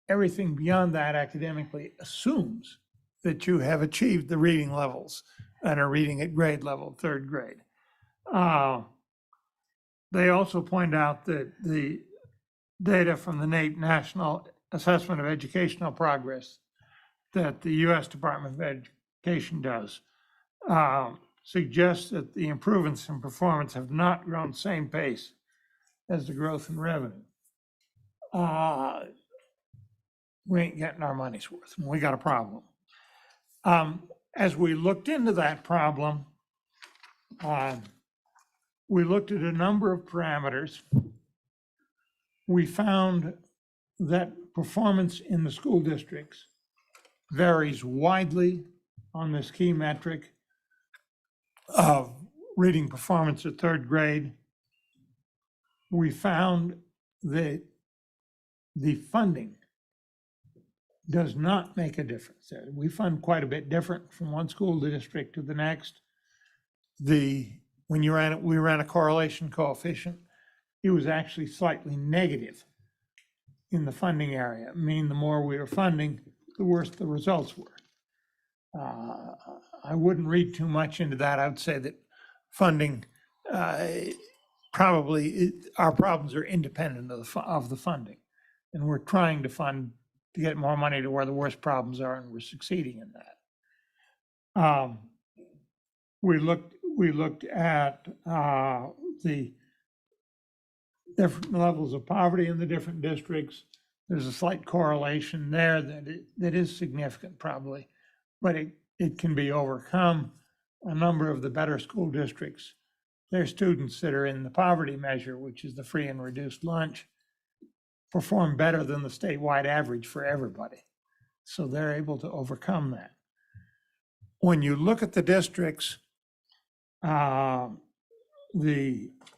everything beyond that academically assumes that you have achieved the reading levels and are reading at grade level, third grade. They also point out that the data from the NAEP National Assessment of Educational Progress that the U.S. Department of Education does suggests that the improvements in performance have not grown the same pace as the growth in revenue. We ain't getting our money's worth, and we got a problem. As we looked into that problem, we looked at a number of parameters. We found that performance in the school districts varies widely on this key metric of reading performance at third grade. We found that the funding does not make a difference there. We fund quite a bit different from one school district to the next. When we ran a correlation coefficient, it was actually slightly negative in the funding area. I mean, the more we were funding, the worse the results were. I wouldn't read too much into that. I would say that funding, probably, our problems are independent of the funding. And we're trying to fund to get more money to where the worst problems are, and we're succeeding in that. We looked at the different levels of poverty in the different districts. There's a slight correlation there that is significant probably, but it can be overcome. A number of the better school districts, their students that are in the poverty measure, which is the free and reduced lunch, perform better than the statewide average for everybody. So they're able to overcome that. When you look at the districts, the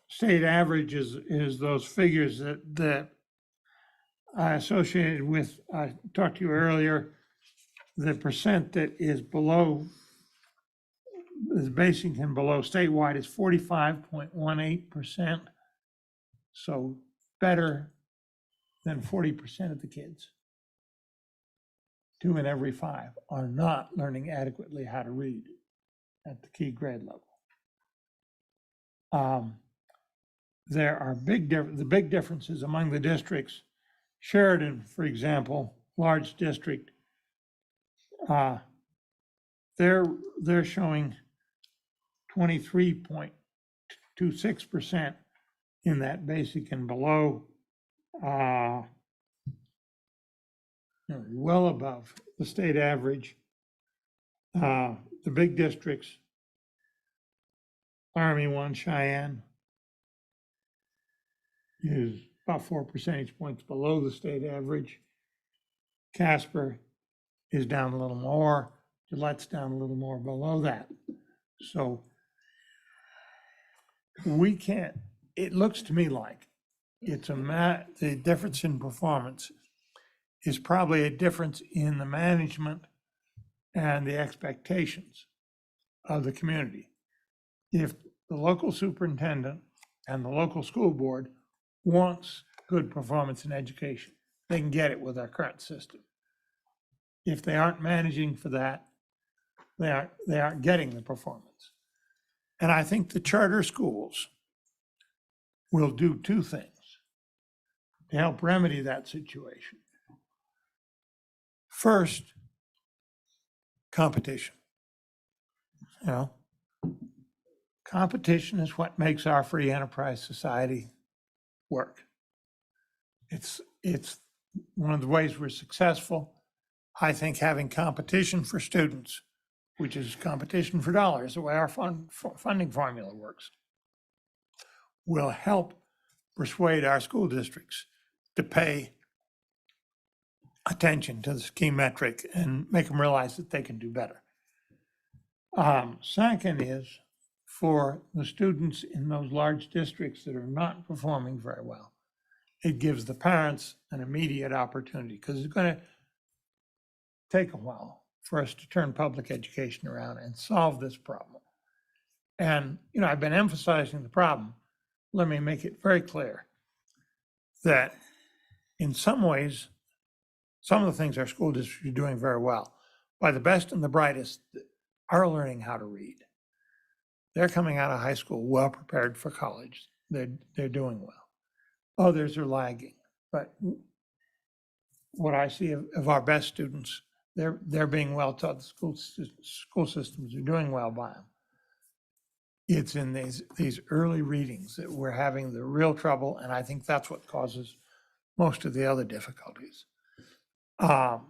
state average is those figures that I associated with, I talked to you earlier, the percent that is below, is basic and below statewide is 45.18%. So better than 40% of the kids. 2 in every 5 are not learning adequately how to read at the key grade level. There are the big differences among the districts. Sheridan, for example, large district, they're showing 23.26% in that basic and below, well above the state average. The big districts, Army 1, Cheyenne, is about 4 percentage points below the state average. Casper is down a little more. Gillette's down a little more below that. So we can't, it looks to me like the difference in performance is probably a difference in the management and the expectations of the community. If the local superintendent and the local school board wants good performance in education, they can get it with our current system. If they aren't managing for that, they aren't getting the performance. And I think the charter schools will do two things to help remedy that situation. First, competition. You know, competition is what makes our free enterprise society work. It's one of the ways we're successful. I think having competition for students, which is competition for dollars, the way our funding formula works, will help persuade our school districts to pay attention to this key metric and make them realize that they can do better. Second is for the students in those large districts that are not performing very well, it gives the parents an immediate opportunity, because it's going to take a while for us to turn public education around and solve this problem. And, you know, I've been emphasizing the problem. Let me make it very clear that in some ways, some of the things our school districts are doing very well, by the best and the brightest, are learning how to read. They're coming out of high school well prepared for college. They're doing well. Others are lagging. But what I see of our best students, they're being well taught. The school systems are doing well by them. It's in these early readings that we're having the real trouble, and I think that's what causes most of the other difficulties. And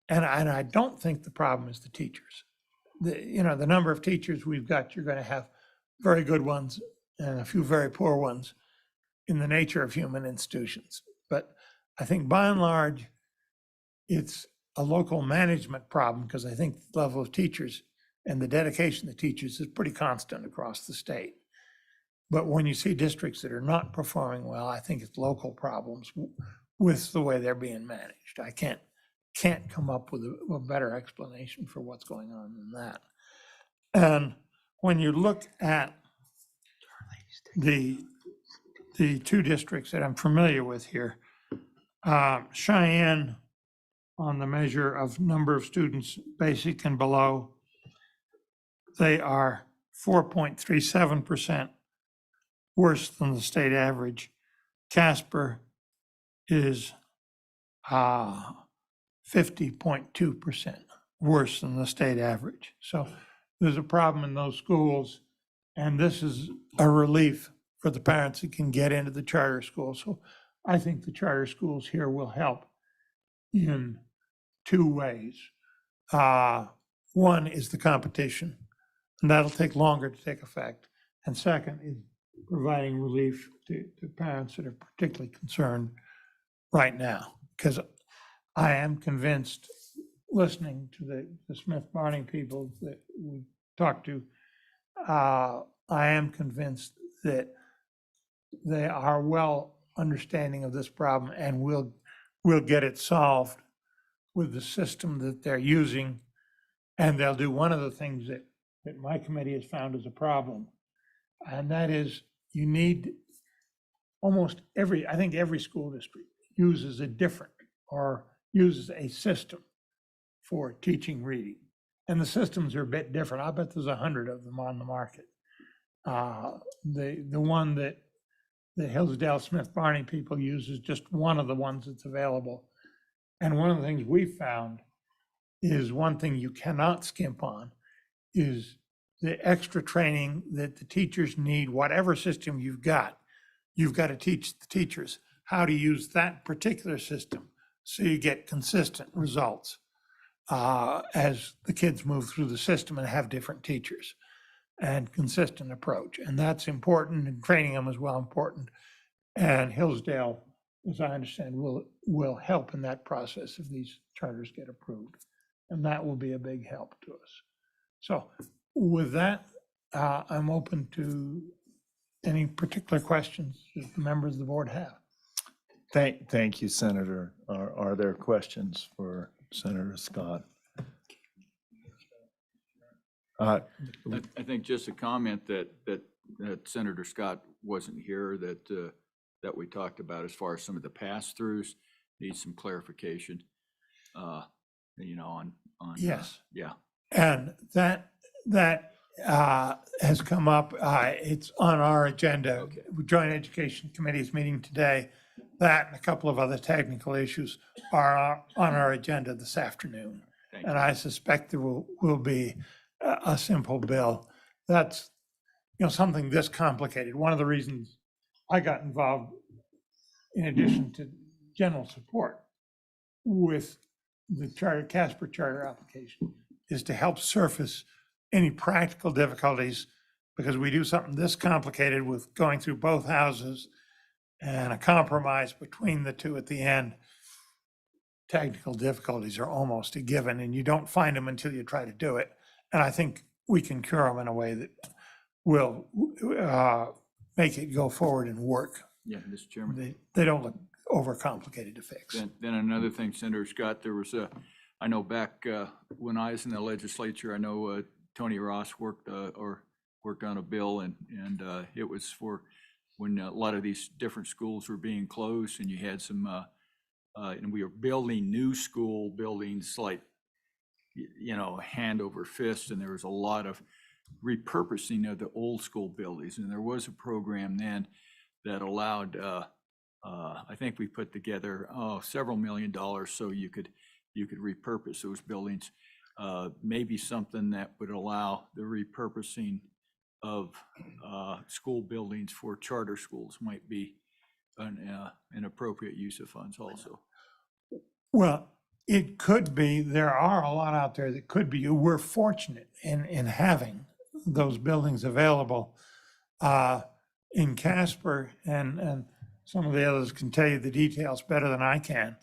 I don't think the problem is the teachers. The number of teachers we've got, you're going to have very good ones and a few very poor ones in the nature of human institutions. But I think by and large, it's a local management problem, because I think the level of teachers and the dedication of teachers is pretty constant across the state. But when you see districts that are not performing well, I think it's local problems with the way they're being managed. I can't come up with a better explanation for what's going on than that. And when you look at the two districts that I'm familiar with here, Cheyenne, on the measure of number of students, basic and below, they are 4.37% worse than the state average. Casper is 50.2% worse than the state average. So there's a problem in those schools, and this is a relief for the parents that can get into the charter schools. So I think the charter schools here will help in two ways. One is the competition, and that'll take longer to take effect. And second is providing relief to parents that are particularly concerned right now. Because I am convinced, listening to the Smith-Barney people that we talked to, I am convinced that they are well understanding of this problem and will get it solved with the system that they're using. And they'll do one of the things that my committee has found is a problem. And that is, you need I think every school district uses a different or uses a system for teaching reading. And the systems are a bit different. I bet there's 100 of them on the market. The one that the Hillsdale Smith-Barney people use is just one of the ones that's available. And one of the things we found is one thing you cannot skimp on is the extra training that the teachers need. Whatever system you've got to teach the teachers how to use that particular system so you get consistent results as the kids move through the system and have different teachers and consistent approach. And that's important, and training them is well important. And Hillsdale, as I understand, will help in that process if these charters get approved. And that will be a big help to us. So with that, I'm open to any particular questions that the members of the board have? Thank you, Senator. Are there questions for Senator Scott? I think just a comment that Senator Scott wasn't here, that we talked about as far as some of the pass-throughs needs some clarification, on. Yes. Yeah. And that has come up, it's on our agenda. Okay. Joint Education Committee is meeting today. That and a couple of other technical issues are on our agenda this afternoon. Thank And you. I suspect there will be a simple bill. That's, something this complicated. One of the reasons I got involved, in addition to general support with the Casper charter application, is to help surface any practical difficulties, because we do something this complicated with going through both houses and a compromise between the two at the end. Technical difficulties are almost a given, and you don't find them until you try to do it. And I think we can cure them in a way that will make it go forward and work. Yeah, Mr. Chairman. They don't look overcomplicated to fix. Then another thing, Senator Scott, there was I know back when I was in the legislature, I know Tony Ross worked on a bill, and it was for when a lot of these different schools were being closed, and you had some, and we were building new school buildings like, hand over fist, and there was a lot of repurposing of the old school buildings, and there was a program then that allowed, I think we put together several $1 million so you could repurpose those buildings. Maybe something that would allow the repurposing of school buildings for charter schools might be an appropriate use of funds also. Well, it could be. There are a lot out there that could be. We're fortunate in having those buildings available in Casper, and some of the others can tell you the details better than I can.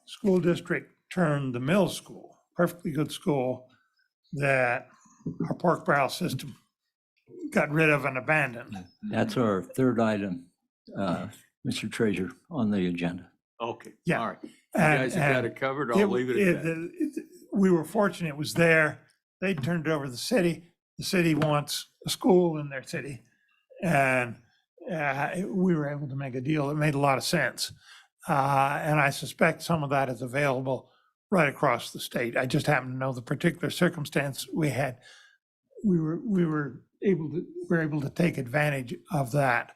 School district turned the middle school, perfectly good school, that our pork barrel system got rid of and abandoned. That's our third item, Mr. Treasurer, on the agenda. Okay, Yeah. all right. You guys have got it covered. I'll leave it at that. We were fortunate it was there. They turned it over to the city. The city wants a school in their city. And we were able to make a deal that made a lot of sense. And I suspect some of that is available right across the state. I just happen to know the particular circumstance we had. We were able to take advantage of that.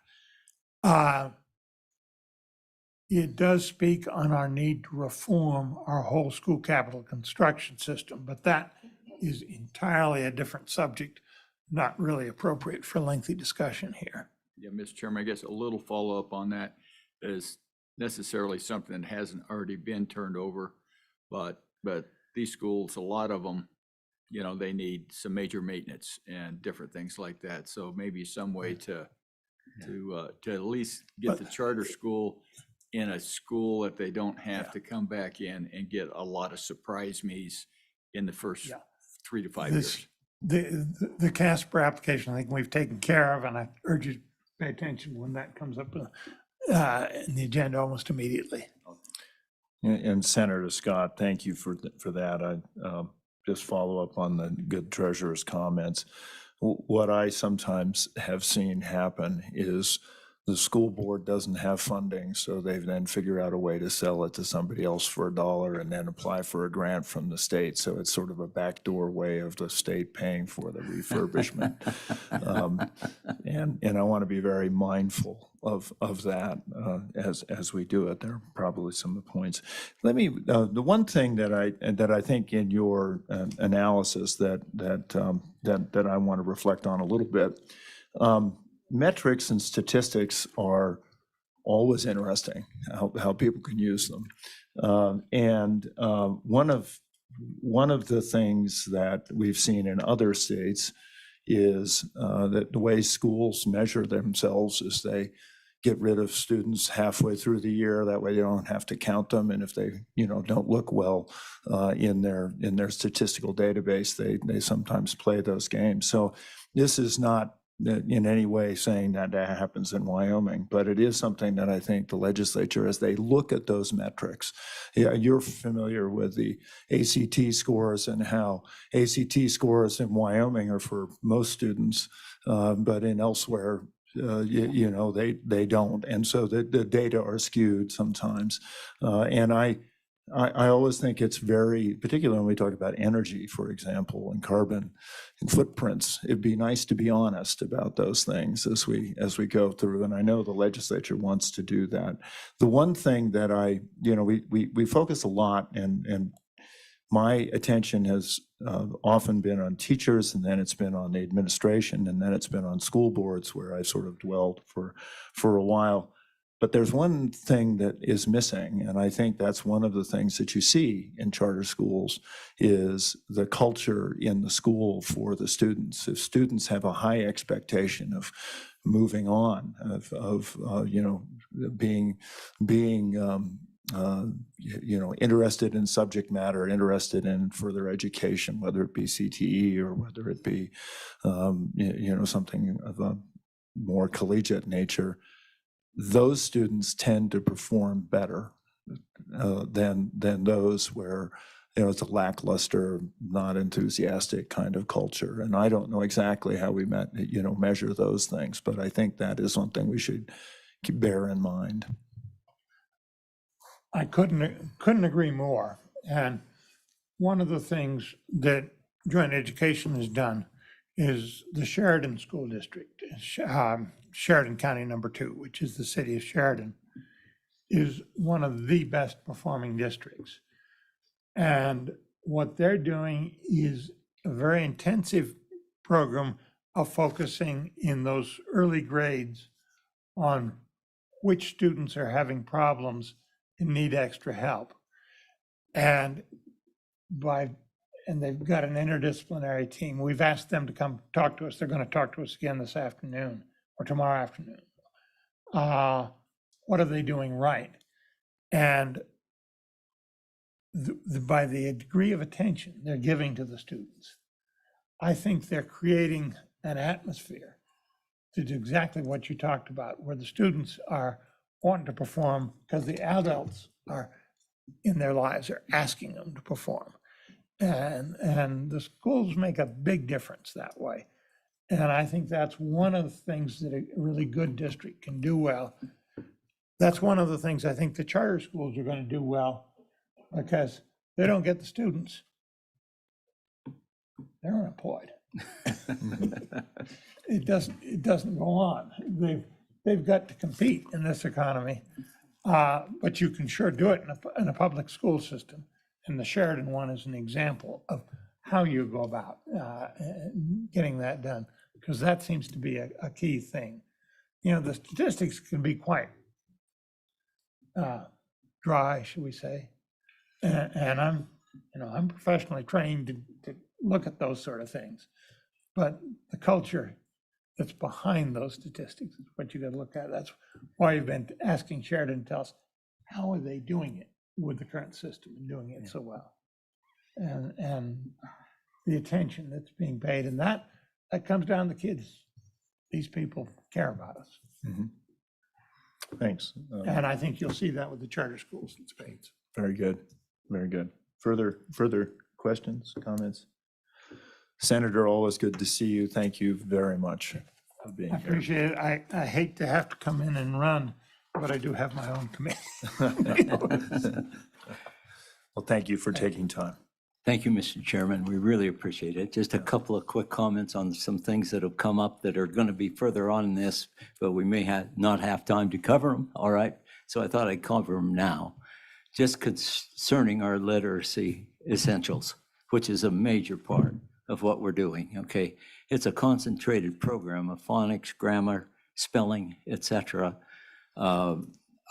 It does speak on our need to reform our whole school capital construction system, but that is entirely a different subject, not really appropriate for lengthy discussion here. Yeah, Mr. Chairman, I guess a little follow-up on that is necessarily something that hasn't already been turned over, but these schools, a lot of them, they need some major maintenance and different things like that. So maybe some way to at least get the charter school in a school that they don't have to come back in and get a lot of surprise me's in the first 3 to 5 years. The Casper application, I think we've taken care of, and I urge you to pay attention when that comes up in the agenda almost immediately. And Senator Scott, thank you for that. I just follow up on the good treasurer's comments. What I sometimes have seen happen is the school board doesn't have funding, so they then figure out a way to sell it to somebody else for $1 and then apply for a grant from the state. So it's sort of a backdoor way of the state paying for the refurbishment. And I want to be very mindful of that as we do it. There are probably some of the points. Let me, the one thing that I think in your analysis that I want to reflect on a little bit, metrics and statistics are always interesting, how people can use them. And one of the things that we've seen in other states is that the way schools measure themselves is they get rid of students halfway through the year. That way you don't have to count them. And if they don't look well in their statistical database, they sometimes play those games. So this is not in any way saying that that happens in Wyoming, but it is something that I think the legislature, as they look at those metrics, yeah, you're familiar with the ACT scores and how ACT scores in Wyoming are for most students, but in elsewhere, you know, they don't. And so the data are skewed sometimes. And I always think it's very, particularly when we talk about energy, for example, and carbon and footprints, it'd be nice to be honest about those things as we go through. And I know the legislature wants to do that. The one thing that we focus a lot, and my attention has often been on teachers, and then it's been on the administration, and then it's been on school boards where I sort of dwelled for a while. But there's one thing that is missing, and I think that's one of the things that you see in charter schools is the culture in the school for the students. If students have a high expectation of moving on, of being interested in subject matter, interested in further education, whether it be CTE or whether it be something of a more collegiate nature, those students tend to perform better than those where it's a lackluster, not enthusiastic kind of culture. And I don't know exactly how we measure those things, but I think that is something we should bear in mind. I couldn't agree more. And one of the things that Joint Education has done is the Sheridan School District, Sheridan County number 2, which is the city of Sheridan, is one of the best performing districts. And what they're doing is a very intensive program of focusing in those early grades on which students are having problems and need extra help. And they've got an interdisciplinary team. We've asked them to come talk to us. They're going to talk to us again this afternoon or tomorrow afternoon. What are they doing right? And by the degree of attention they're giving to the students, I think they're creating an atmosphere to do exactly what you talked about, where the students are wanting to perform because the adults are in their lives are asking them to perform. And the schools make a big difference that way. And I think that's one of the things that a really good district can do well. That's one of the things I think the charter schools are going to do well, because they don't get the students. They're unemployed. It doesn't go on. They've got to compete in this economy, but you can sure do it in a public school system. And the Sheridan one is an example of how you go about getting that done, because that seems to be a key thing. The statistics can be quite dry, should we say? And I'm professionally trained to look at those sort of things, but the culture that's behind those statistics is what you got to look at. That's why you've been asking Sheridan to tell us, how are they doing it with the current system and doing it so well? And the attention that's being paid, and that comes down to kids. These people care about us. Mm-hmm. Thanks. And I think you'll see that with the charter schools in spades. Very good. Very good. Further questions, comments? Senator, always good to see you. Thank you very much for being I here. appreciate it. I hate to have to come in and run, but I do have my own committee. Well, thank you for taking time. Thank you, Mr. Chairman. We really appreciate it. Just a couple of quick comments on some things that have come up that are going to be further on in this, but we may not have time to cover them, all right? So I thought I'd cover them now. Just concerning our literacy essentials, which is a major part of what we're doing, okay? It's a concentrated program of phonics, grammar, spelling, etc.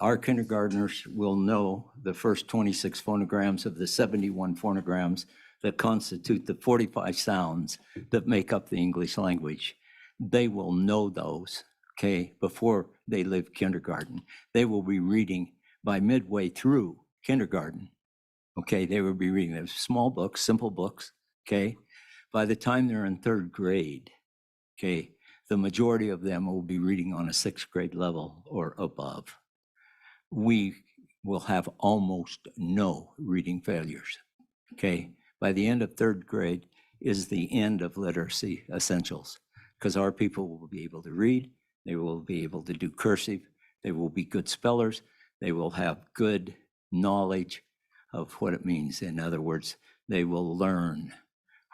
Our kindergartners will know the first 26 phonograms of the 71 phonograms that constitute the 45 sounds that make up the English language. They will know those, okay, before they leave kindergarten. They will be reading by midway through kindergarten, okay? They will be reading those small books, simple books, okay? By the time they're in 3rd grade, okay, the majority of them will be reading on a 6th grade level or above. We will have almost no reading failures, okay? By the end of 3rd grade is the end of literacy essentials, because our people will be able to read, they will be able to do cursive, they will be good spellers, they will have good knowledge of what it means. In other words, they will learn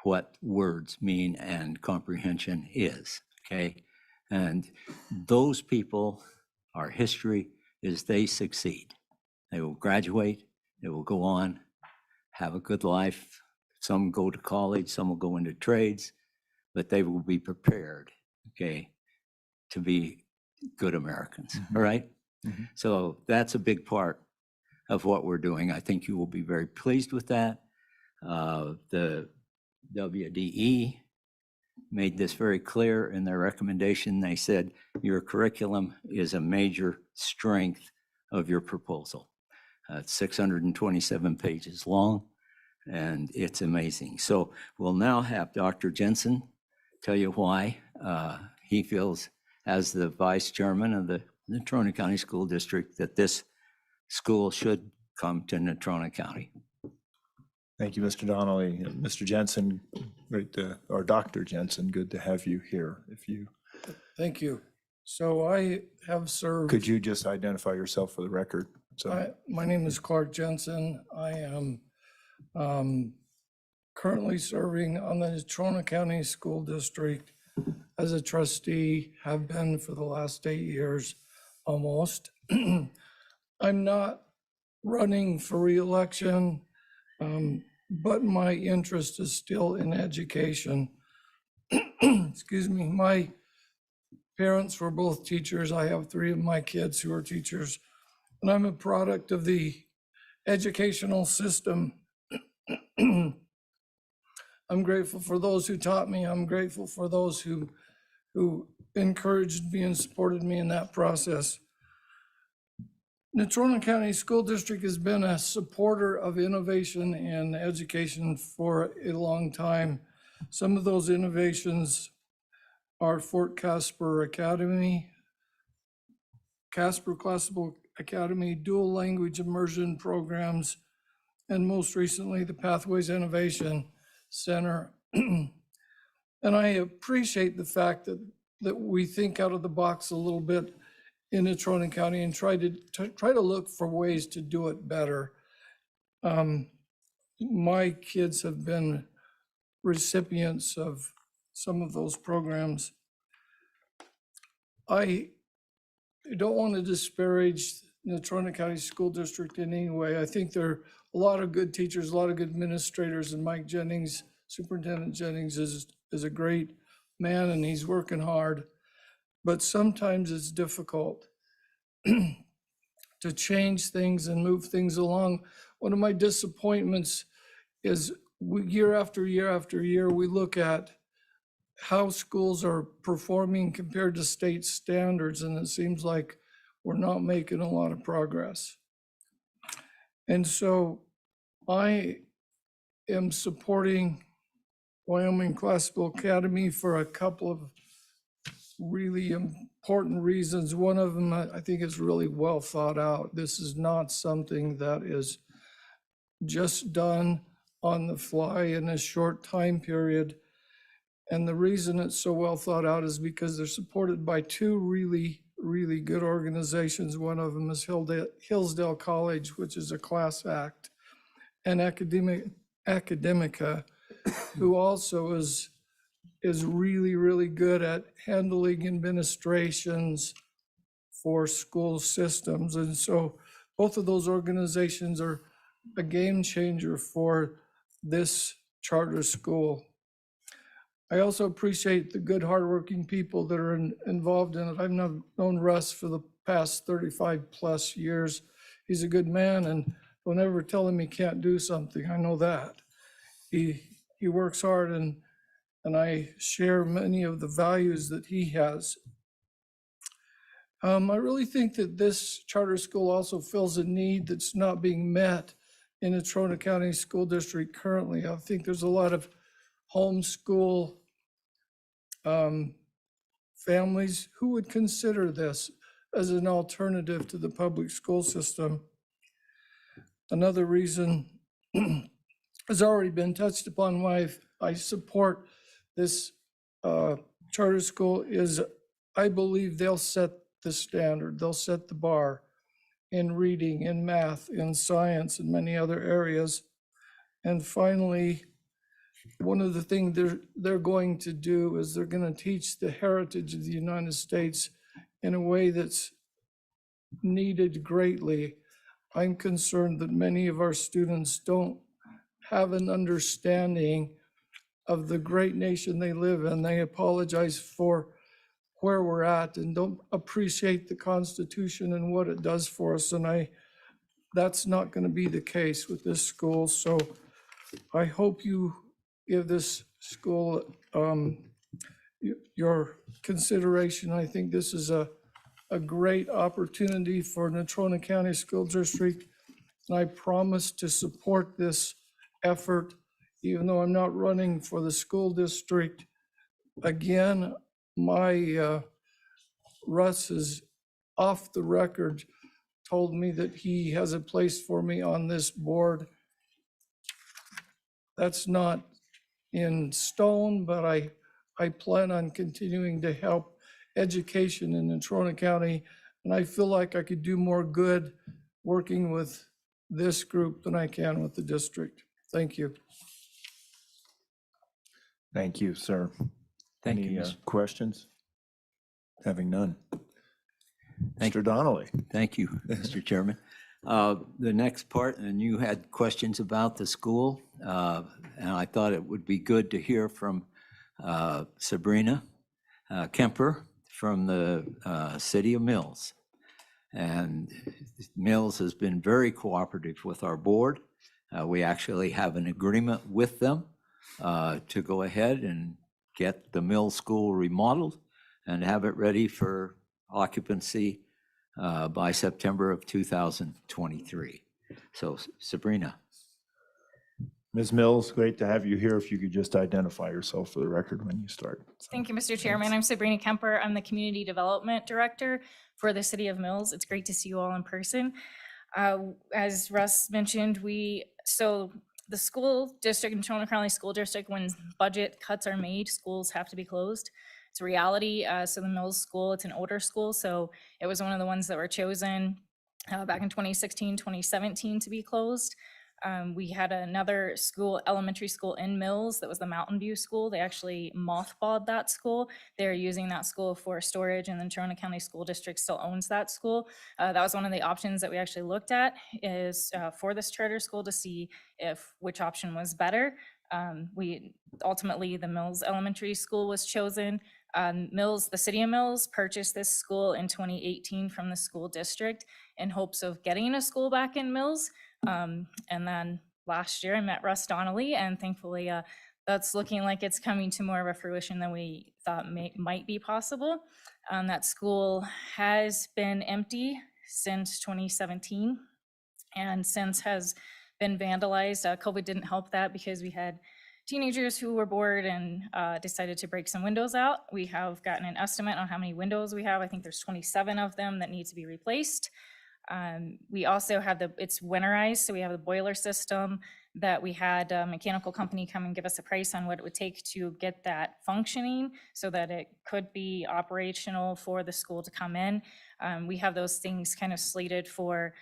what words mean and comprehension is, okay? And those people, our history is they succeed. They will graduate, they will go on, have a good life. Some go to college, some will go into trades, but they will be prepared, okay, to be good Americans, all right? So that's a big part of what we're doing. I think you will be very pleased with that. The WDE made this very clear in their recommendation. They said, your curriculum is a major strength of your proposal. It's 627 pages long, and it's amazing. So we'll now have Dr. Jensen tell you why he feels, as the vice chairman of the Natrona County School District, that this school should come to Natrona County. Thank you, Mr. Donnelly. Mr. Jensen, or Dr. Jensen, good to have you here. If you Thank you. So I have served. could you just identify yourself for the record? So My name is Clark Jensen. I am currently serving on the Natrona County School District as a trustee, have been for the last 8 years almost. I'm not running for reelection, but my interest is still in education. Excuse me, my parents were both teachers. I have 3 of my kids who are teachers, and I'm a product of the educational system. I'm grateful for those who taught me. I'm grateful for those who encouraged me and supported me in that process. Natrona County School District has been a supporter of innovation and education for a long time. Some of those innovations are Fort Casper Academy, Casper Classical Academy, dual language immersion programs, and most recently, the Pathways Innovation Center. And I appreciate the fact that we think out of the box a little bit in Natrona County and try to look for ways to do it better. My kids have been recipients of some of those programs. I don't want to disparage Natrona County School District in any way. I think there are a lot of good teachers, a lot of good administrators, and Mike Jennings, Superintendent Jennings is a great man and he's working hard. But sometimes it's difficult to change things and move things along. One of my disappointments is year after year after year, we look at how schools are performing compared to state standards, and it seems like we're not making a lot of progress. And so I am supporting Wyoming Classical Academy for a couple of really important reasons. One of them, I think, is really well thought out. This is not something that is just done on the fly in a short time period. And the reason it's so well thought out is because they're supported by 2 really, really good organizations. One of them is Hillsdale College, which is a class act, and Academica, who also is really, really good at handling administrations for school systems. And so both of those organizations are a game changer for this charter school. I also appreciate the good, hardworking people that are involved in it. I've known Russ for the past 35 plus years. He's a good man, and don't ever tell him he can't do something. I know that. He works hard, and I share many of the values that he has. I really think that this charter school also fills a need that's not being met in the Natrona County School District currently. I think there's a lot of homeschool families who would consider this as an alternative to the public school system. Another reason has already been touched upon why I support this charter school is I believe they'll set the standard, they'll set the bar in reading, in math, in science, and many other areas. And finally, one of the things they're going to do is they're going to teach the heritage of the United States in a way that's needed greatly. I'm concerned that many of our students don't have an understanding of the great nation they live in. They apologize for where we're at and don't appreciate the Constitution and what it does for us. And that's not going to be the case with this school. So I hope you give this school your consideration. I think this is a great opportunity for Natrona County School District. And I promise to support this effort, even though I'm not running for the school district. Again, my Russ is off the record, told me that he has a place for me on this board. That's not in stone, but I plan on continuing to help education in Natrona County. And I feel like I could do more good working with this group than I can with the district. Thank you. Thank you, sir. Thank you, Any Mr. questions? Having none. Thank Mr. Donnelly. Thank you, Mr. Chairman. The next part, and you had questions about the school, and I thought it would be good to hear from Sabrina Kemper from the City of Mills. And Mills has been very cooperative with our board. We actually have an agreement with them to go ahead and get the Mills School remodeled and have it ready for occupancy by September of 2023. So Sabrina. Ms. Mills, great to have you here. If you could just identify yourself for the record when you start. Thank you, Mr. Chairman. I'm Sabrina Kemper. I'm the Community Development Director for the City of Mills. It's great to see you all in person. As Russ mentioned, so the school district, Natrona County School District, when budget cuts are made, schools have to be closed. It's a reality. So the Mills School, it's an older school, so it was one of the ones that were chosen back in 2016, 2017 to be closed. We had another school, elementary school in Mills, that was the Mountain View School. They actually mothballed that school. They're using that school for storage, and the Natrona County School District still owns that school. That was one of the options that we actually looked at, is for this charter school, to see which option was better. Ultimately, the Mills Elementary School was chosen. The City of Mills purchased this school in 2018 from the school district in hopes of getting a school back in Mills. And then last year I met Russ Donnelly, and thankfully that's looking like it's coming to more of a fruition than we thought might be possible. That school has been empty since 2017 and since has been vandalized. COVID didn't help that because we had teenagers who were bored and decided to break some windows out. We have gotten an estimate on how many windows we have. I think there's 27 of them that need to be replaced. We also have it's winterized, so we have the boiler system that we had a mechanical company come and give us a price on what it would take to get that functioning so that it could be operational for the school to come in. We have those things kind of slated for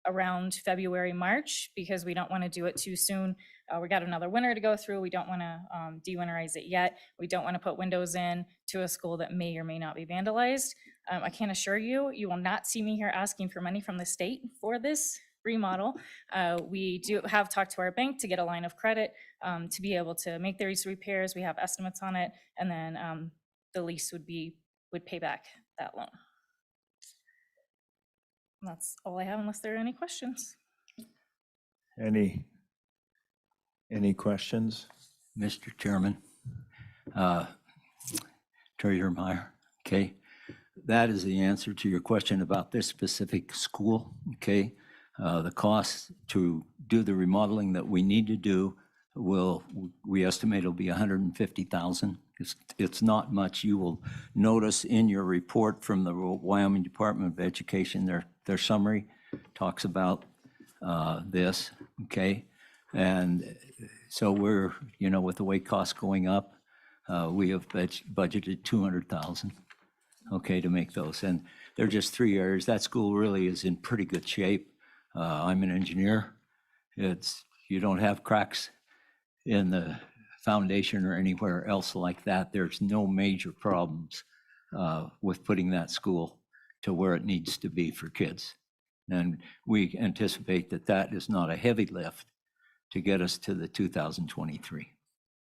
around February, March, because we don't want to do it too soon. We got another winter to go through. We don't want to de-winterize it yet. We don't want to put windows in to a school that may or may not be vandalized. I can assure you, you will not see me here asking for money from the state for this remodel. We have talked to our bank to get a line of credit to be able to make these repairs. We have estimates on it, and then the lease would pay back that loan. And that's all I have, unless there are any questions. Any questions? Mr. Chairman, Treasurer Meyer, okay? That is the answer to your question about this specific school, okay? The cost to do the remodeling that we need to do we estimate it'll be $150,000, It's not much. You will notice in your report from the Wyoming Department of Education, their summary talks about this, okay? And so we're, with the way costs going up, we have budgeted 200,000, okay, to make those. And they're just 3 areas. That school really is in pretty good shape. I'm an engineer. You don't have cracks in the foundation or anywhere else like that. There's no major problems with putting that school to where it needs to be for kids. And we anticipate that that is not a heavy lift to get us to the 2023,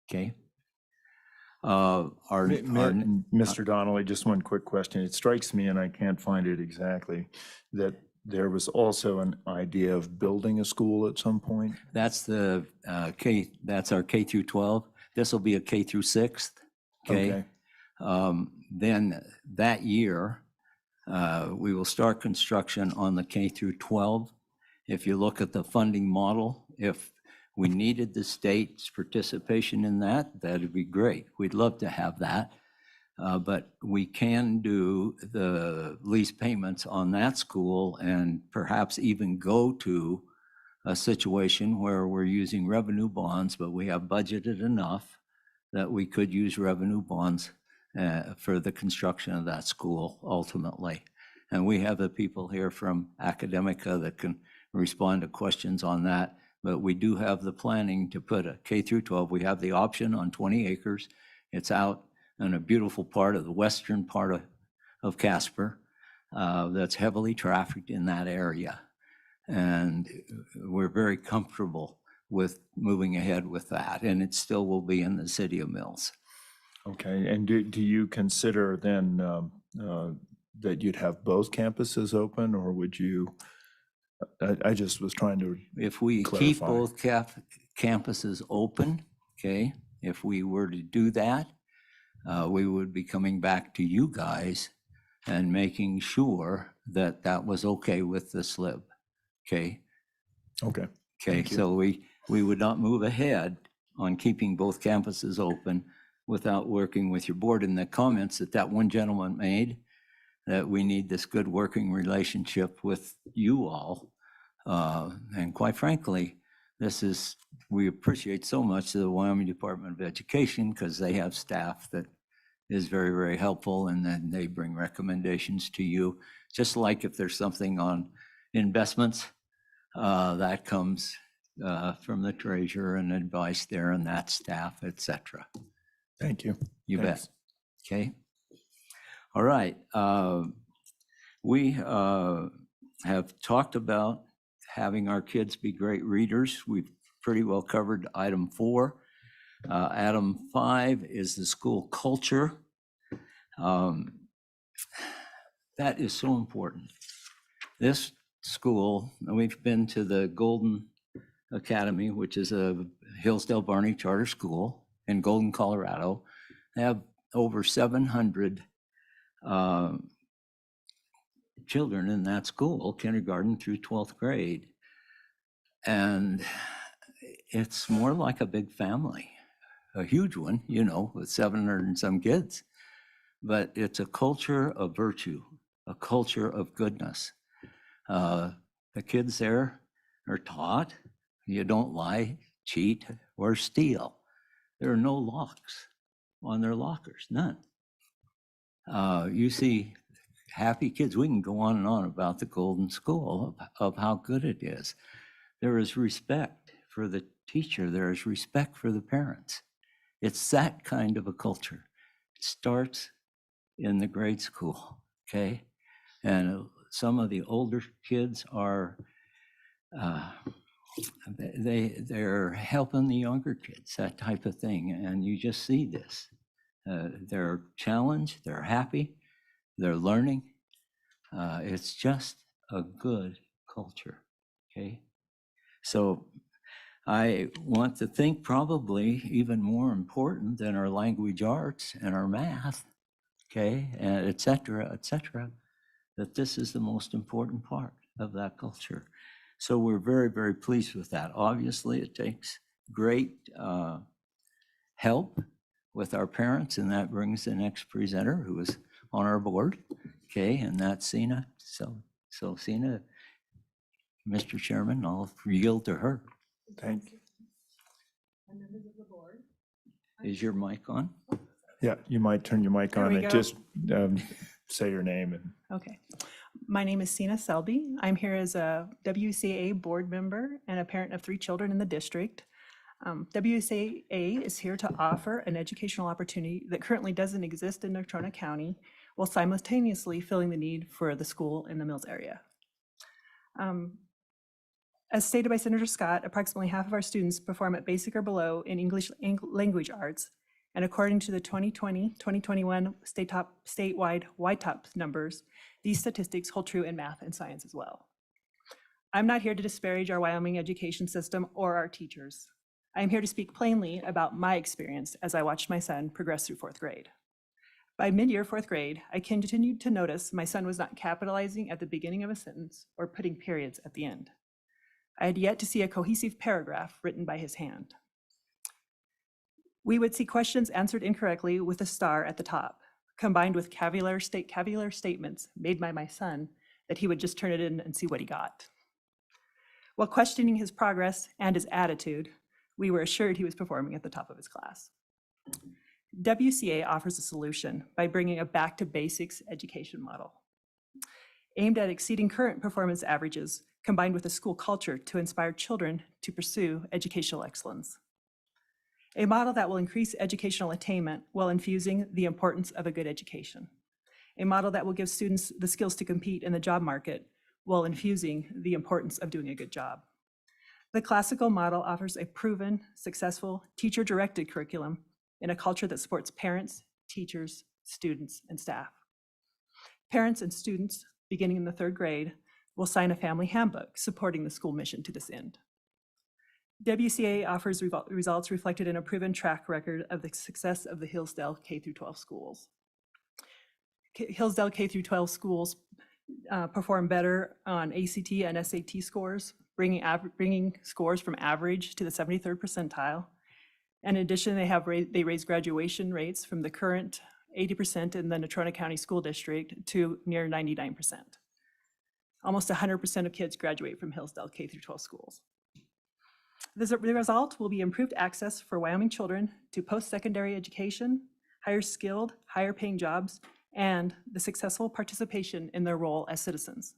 okay? Mr. Donnelly, just one quick question. It strikes me, and I can't find it exactly, that there was also an idea of building a school at some point. That's that's our K through 12. This will be a K through 6th, okay? Then that year, we will start construction on the K through 12. If you look at the funding model, if we needed the state's participation in that, that'd be great. We'd love to have that. But we can do the lease payments on that school and perhaps even go to a situation where we're using revenue bonds, but we have budgeted enough that we could use revenue bonds for the construction of that school ultimately. And we have the people here from Academica that can respond to questions on that. But we do have the planning to put a K through 12. We have the option on 20 acres. It's out in a beautiful part of the western part of Casper that's heavily trafficked in that area. And we're very comfortable with moving ahead with that. And it still will be in the city of Mills. Okay, and do you consider then that you'd have both campuses open, or would you, I just was trying to If we keep both campuses open, okay, if we were to do that, we would be coming back to you guys and making sure that that was okay with the Slib, okay? Okay. Okay, so we would not move ahead on keeping both campuses open without working with your board. And the comments that one gentleman made, that we need this good working relationship with you all. And quite frankly, we appreciate so much the Wyoming Department of Education because they have staff that is very, very helpful, and then they bring recommendations to you. Just like if there's something on investments, that comes from the treasurer and advice there and that staff, et cetera. Thank you. You Thanks. bet. Okay. All right. We have talked about having our kids be great readers. We've pretty well covered item 4. Item 5 is the school culture. That is so important. This school, we've been to the Golden Academy, which is a Hillsdale Barney charter school in Golden, Colorado. They have over 700 children in that school, kindergarten through 12th grade. And it's more like a big family, a huge one, with 700 and some kids. But it's a culture of virtue, a culture of goodness. The kids there are taught you don't lie, cheat, or steal. There are no locks on their lockers, none. You see happy kids. We can go on and on about the Golden School, of how good it is. There is respect for the teacher. There is respect for the parents. It's that kind of a culture. It starts in the grade school, okay? And some of the older kids are, they're helping the younger kids, that type of thing. And you just see this. They're challenged, they're happy, they're learning. It's just a good culture, okay? So I want to think probably even more important than our language arts and our math, okay, and et cetera, that this is the most important part of that culture. So we're very, very pleased with that. Obviously, it takes great help with our parents, and that brings the next presenter who is on our board. Okay, and that's Sina. So Sina, Mr. Chairman, I'll yield to her. Thank you. And members of the board. Is your mic on? Yeah, you might turn your mic There on we and go. just say your name and Okay. My name is Sina Selby. I'm here as a WCA board member and a parent of 3 children in the district. WCA is here to offer an educational opportunity that currently doesn't exist in Natrona County, while simultaneously filling the need for the school in the Mills area. As stated by Senator Scott, approximately half of our students perform at basic or below in English language arts. And according to the 2020-2021 statewide YTOP numbers, these statistics hold true in math and science as well. I'm not here to disparage our Wyoming education system or our teachers. I am here to speak plainly about my experience as I watched my son progress through 4th grade. By mid-year 4th grade, I continued to notice my son was not capitalizing at the beginning of a sentence or putting periods at the end. I had yet to see a cohesive paragraph written by his hand. We would see questions answered incorrectly with a star at the top, combined with cavillar statements made by my son that he would just turn it in and see what he got. While questioning his progress and his attitude, we were assured he was performing at the top of his class. WCA offers a solution by bringing a back to basics education model, aimed at exceeding current performance averages, combined with a school culture to inspire children to pursue educational excellence. A model that will increase educational attainment while infusing the importance of a good education. A model that will give students the skills to compete in the job market while infusing the importance of doing a good job. The classical model offers a proven, successful, teacher-directed curriculum in a culture that supports parents, teachers, students, and staff. Parents and students, beginning in the 3rd grade, will sign a family handbook supporting the school mission to this end. WCA offers results reflected in a proven track record of the success of the Hillsdale K-12 schools. Hillsdale K-12 schools perform better on ACT and SAT scores, bringing scores from average to the 73rd percentile. In addition, they raise graduation rates from the current 80% in the Natrona County School District to near 99%. Almost 100% of kids graduate from Hillsdale K-12 schools. The result will be improved access for Wyoming children to post-secondary education, higher skilled, higher paying jobs, and the successful participation in their role as citizens.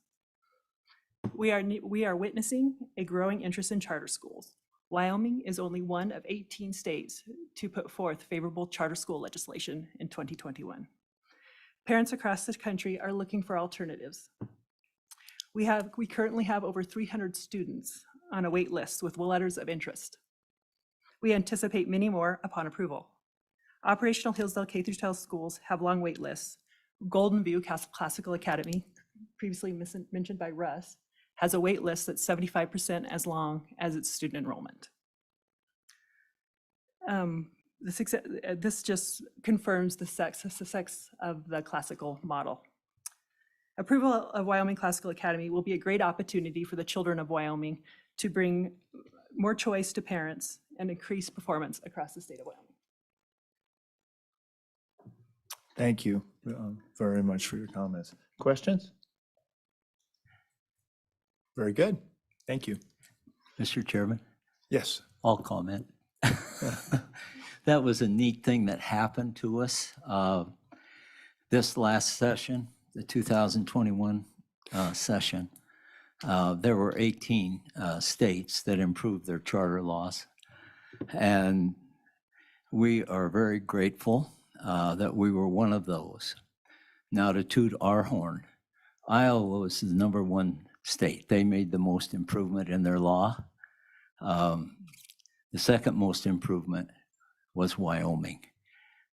We are witnessing a growing interest in charter schools. Wyoming is only one of 18 states to put forth favorable charter school legislation in 2021. Parents across the country are looking for alternatives. We currently have over 300 students on a wait list with letters of interest. We anticipate many more upon approval. Operational Hillsdale K-12 schools have long wait lists. Golden View Classical Academy, previously mentioned by Russ, has a wait list that's 75% as long as its student enrollment. This just confirms the success of the classical model. Approval of Wyoming Classical Academy will be a great opportunity for the children of Wyoming to bring more choice to parents and increase performance across the state of Wyoming. thank you very much for your comments. Questions? Very good. Thank you. Mr. Chairman, Yes. I'll comment. That was a neat thing that happened to us this last session, the 2021 session. There were 18 states that improved their charter laws. And we are very grateful that we were one of those. Now to toot our horn, Iowa was the #1 state. They made the most improvement in their law. The second most improvement was Wyoming.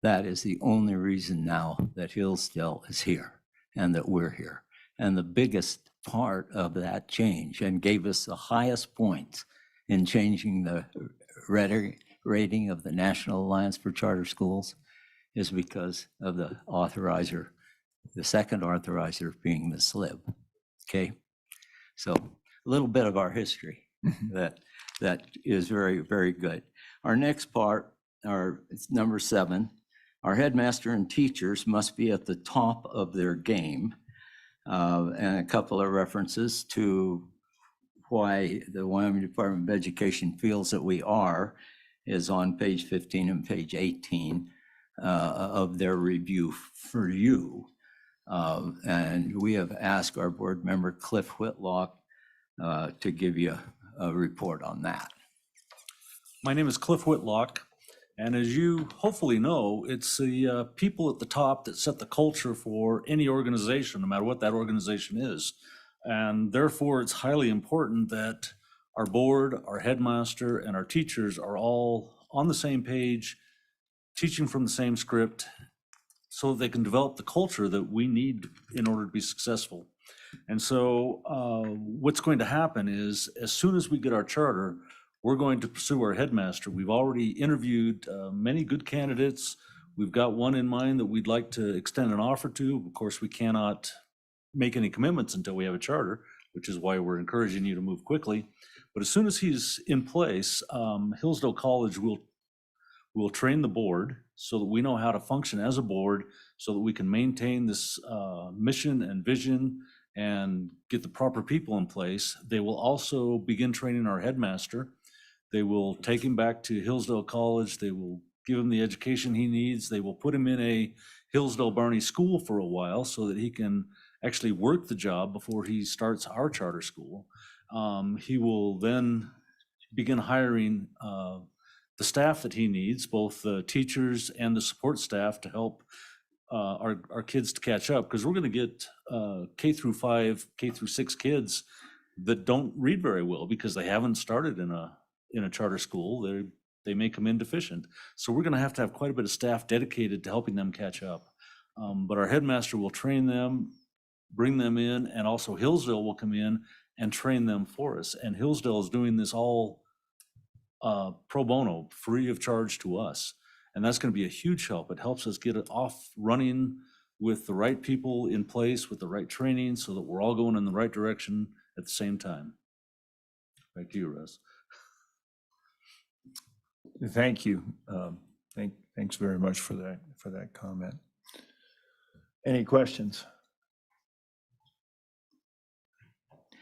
That is the only reason now that Hillsdale is here and that we're here. And the biggest part of that change and gave us the highest points in changing the rating of the National Alliance for Charter Schools is because of the authorizer, the second authorizer being the Slib. Okay, so a little bit of our history that is very, very good. Our next part it's number 7, our headmaster and teachers must be at the top of their game. And a couple of references to why the Wyoming Department of Education feels that we are is on page 15 and page 18 of their review for you. And we have asked our board member, Cliff Whitlock, to give you a report on that. My name is Cliff Whitlock, and as you hopefully know, it's the people at the top that set the culture for any organization, no matter what that organization is. And therefore, it's highly important that our board, our headmaster, and our teachers are all on the same page, teaching from the same script, so that they can develop the culture that we need in order to be successful. And so what's going to happen is, as soon as we get our charter, we're going to pursue our headmaster. We've already interviewed many good candidates. We've got one in mind that we'd like to extend an offer to. Of course, we cannot make any commitments until we have a charter, which is why we're encouraging you to move quickly. But as soon as he's in place, Hillsdale College will train the board so that we know how to function as a board, so that we can maintain this mission and vision and get the proper people in place. They will also begin training our headmaster. They will take him back to Hillsdale College. They will give him the education he needs. They will put him in a Hillsdale Barney school for a while so that he can actually work the job before he starts our charter school. He will then begin hiring the staff that he needs, both the teachers and the support staff, to help our kids to catch up, because we're going to get K through 5, K through 6 kids that don't read very well because they haven't started in a charter school. They may come in deficient. So we're going to have quite a bit of staff dedicated to helping them catch up. But our headmaster will train them, bring them in, and also Hillsdale will come in and train them for us. And Hillsdale is doing this all pro bono, free of charge to us. And that's going to be a huge help. It helps us get it off running with the right people in place, with the right training, so that we're all going in the right direction at the same time. Back to you, Russ. Thank you. Thanks very much for that comment. Any questions?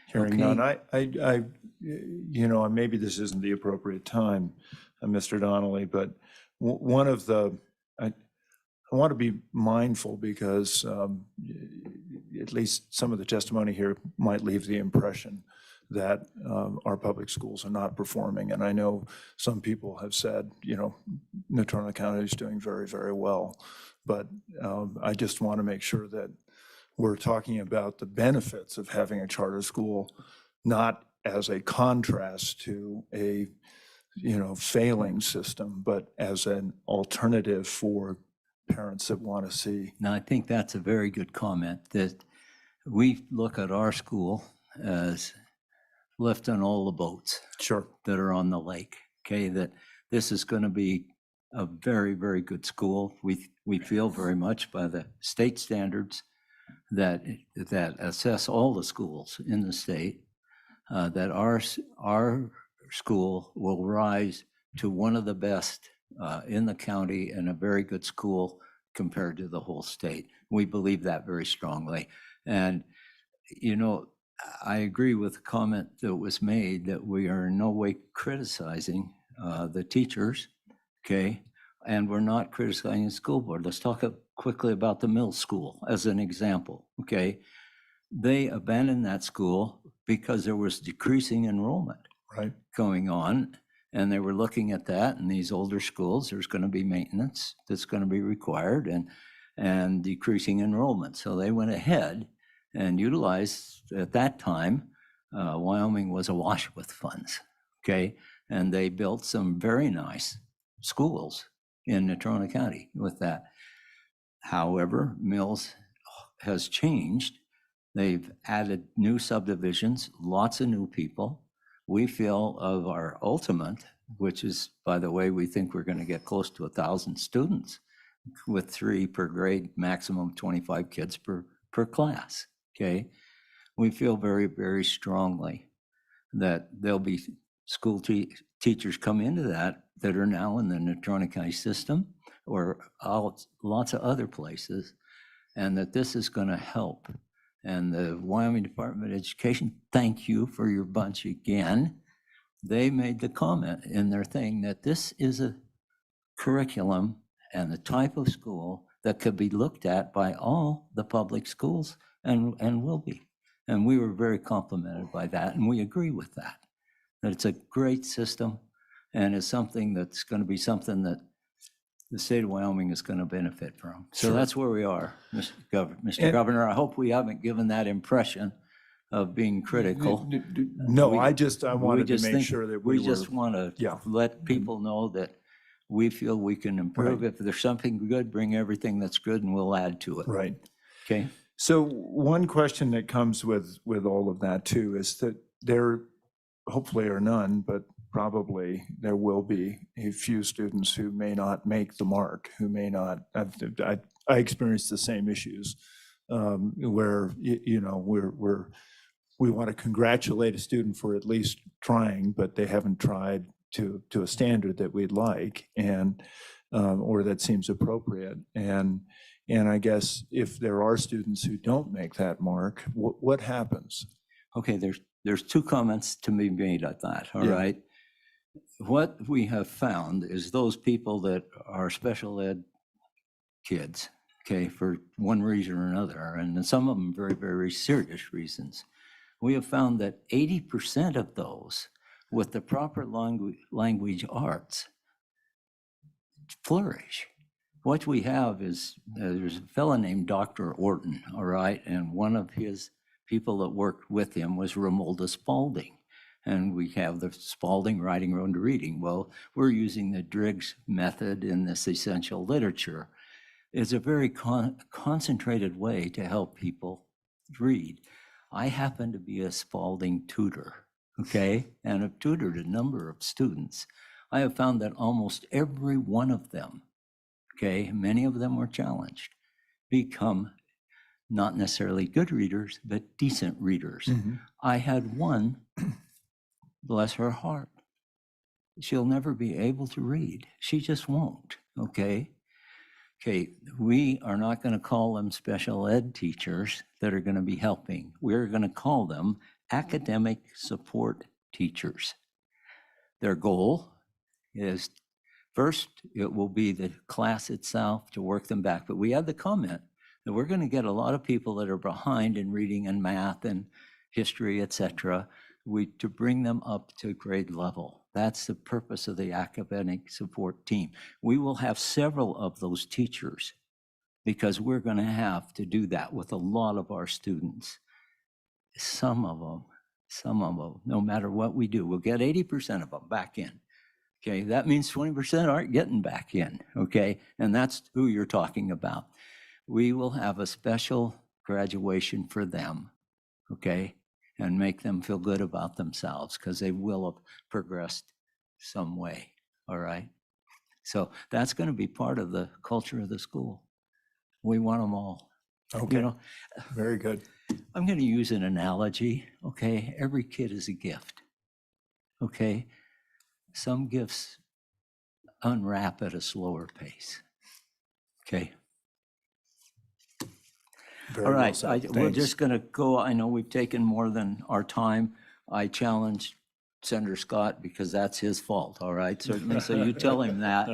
Hearing none, maybe this isn't the appropriate time, Mr. Donnelly, but one of the, I want to be mindful because at least some of the testimony here might leave the impression that our public schools are not performing. And I know some people have said, Natrona County is doing very, very well. But I just want to make sure that we're talking about the benefits of having a charter school, not as a contrast to a failing system, but as an alternative for parents that want to see. Now, I think that's a very good comment, that we look at our school as lifting all the boats that are on the lake, okay? That this is going to be a very, very good school. We feel very much by the state standards that assess all the schools in the state, that our school will rise to one of the best in the county and a very good school compared to the whole state. We believe that very strongly. And, I agree with the comment that was made that we are in no way criticizing the teachers, okay? And we're not criticizing the school board. Let's talk quickly about the middle school as an example, okay? They abandoned that school because there was decreasing enrollment going on, and they were looking at that. In these older schools, there's going to be maintenance that's going to be required and decreasing enrollment. So they went ahead and utilized, at that time, Wyoming was awash with funds, okay? And they built some very nice schools in Natrona County with that. However, Mills has changed. They've added new subdivisions, lots of new people. We feel of our ultimate, which is, by the way, we think we're going to get close to 1,000 students with 3 per grade, maximum 25 kids per class, okay? We feel very, very strongly that there'll be teachers come into that are now in the Natrona system or lots of other places, and that this is going to help. And the Wyoming Department of Education, thank you for your bunch again. They made the comment in their thing that this is a curriculum and the type of school that could be looked at by all the public schools and will be. And we were very complimented by that, and we agree with that. That it's a great system and it's something that's going to be something that the state of Wyoming is going to benefit from. So Sure. that's where we are, Mr. Governor. I hope we haven't given that impression of being critical. No, I We wanted to just make think- sure that we We just were, want to yeah. let people know that we feel we can improve. If there's something good, bring everything that's good and we'll add to it. right. Okay? So one question that comes with all of that too is that there hopefully are none, but probably there will be a few students who may not make the mark, who may not. I experienced the same issues where we want to congratulate a student for at least trying, but they haven't tried to a standard that we'd like, and or that seems appropriate. And I guess if there are students who don't make that mark, what happens? Okay, there's two comments to be made at that, all Yeah. right? What we have found is those people that are special ed kids, okay, for one reason or another, and some of them very, very serious reasons. We have found that 80% of those with the proper language arts flourish. What we have is, there's a fellow named Dr. Orton, all right, and one of his people that worked with him was Romilda Spalding. And we have the Spalding Writing Road to Reading. Well, we're using the Driggs method in this essential literature. It's a very concentrated way to help people read. I happen to be a Spalding tutor, okay? And I've tutored a number of students. I have found that almost every one of them, okay, many of them were challenged, become not necessarily good readers, but decent readers. I had one, bless her heart, she'll never be able to read. She just won't, okay? Okay, we are not going to call them special ed teachers that are going to be helping. We're going to call them academic support teachers. Their goal is, first, it will be the class itself to work them back. But we had the comment that we're going to get a lot of people that are behind in reading and math and history, et cetera, to bring them up to grade level. That's the purpose of the academic support team. We will have several of those teachers because we're going to have to do that with a lot of our students. Some of them, no matter what we do, we'll get 80% of them back in. Okay, that means 20% aren't getting back in, okay? And that's who you're talking about. We will have a special graduation for them, okay? And make them feel good about themselves because they will have progressed some way, all right? So that's going to be part of the culture of the school. We want them all. Okay, You know, very good. I'm going to use an analogy, okay? Every kid is a gift, okay? Some gifts unwrap at a slower pace, okay? Very All well right, said. we're Thanks. just going to go. I know we've taken more than our time. I challenge Senator Scott because that's his fault, all right? Certainly, so you tell him that,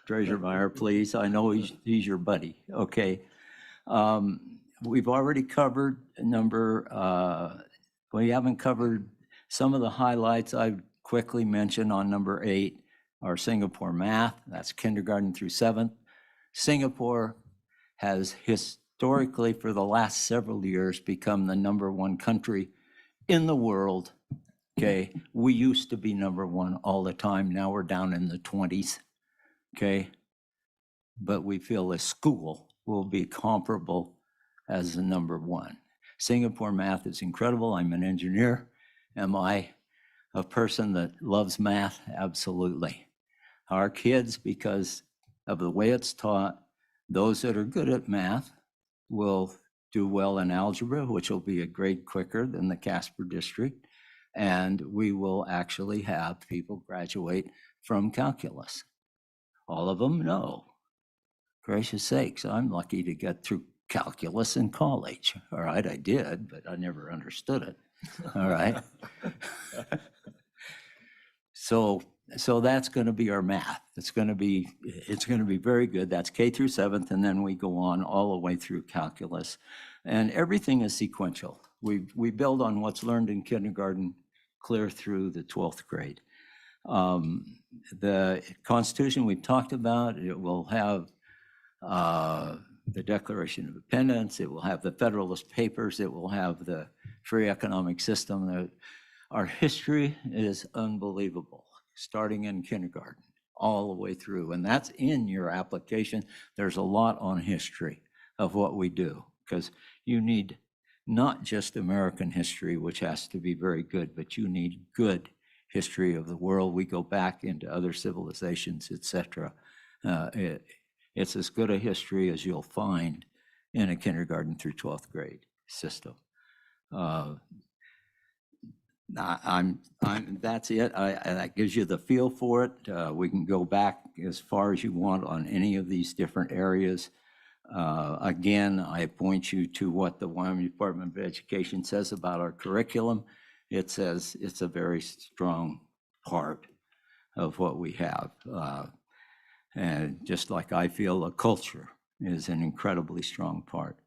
Treasurer Meyer, please. I know he's your buddy, okay? We've already covered we haven't covered some of the highlights I quickly mentioned on number 8, our Singapore math, that's kindergarten through 7th. Singapore has historically, for the last several years, become the #1 country in the world, okay? We used to be #1 all the time. Now we're down in the 20s, okay? But we feel a school will be comparable as the #1. Singapore math is incredible. I'm an engineer. Am I a person that loves math? Absolutely. Our kids, because of the way it's taught, those that are good at math will do well in algebra, which will be a grade quicker than the Casper district. And we will actually have people graduate from calculus. All of them? No. Gracious sakes, I'm lucky to get through calculus in college. All right, I did, but I never understood it. All right. So that's going to be our math. It's going to be very good. That's K through 7th, and then we go on all the way through calculus. And everything is sequential. We build on what's learned in kindergarten clear through the 12th grade. The Constitution we've talked about, it will have the Declaration of Independence, it will have the Federalist Papers, it will have the free economic system. Our history is unbelievable, starting in kindergarten, all the way through. And that's in your application. There's a lot on history of what we do, because you need not just American history, which has to be very good, but you need good history of the world. We go back into other civilizations, etc. It's as good a history as you'll find in a kindergarten through 12th grade system. That's it. That gives you the feel for it. We can go back as far as you want on any of these different areas. Again, I point you to what the Wyoming Department of Education says about our curriculum. It says it's a very strong part of what we have. And just like I feel, a culture is an incredibly strong part.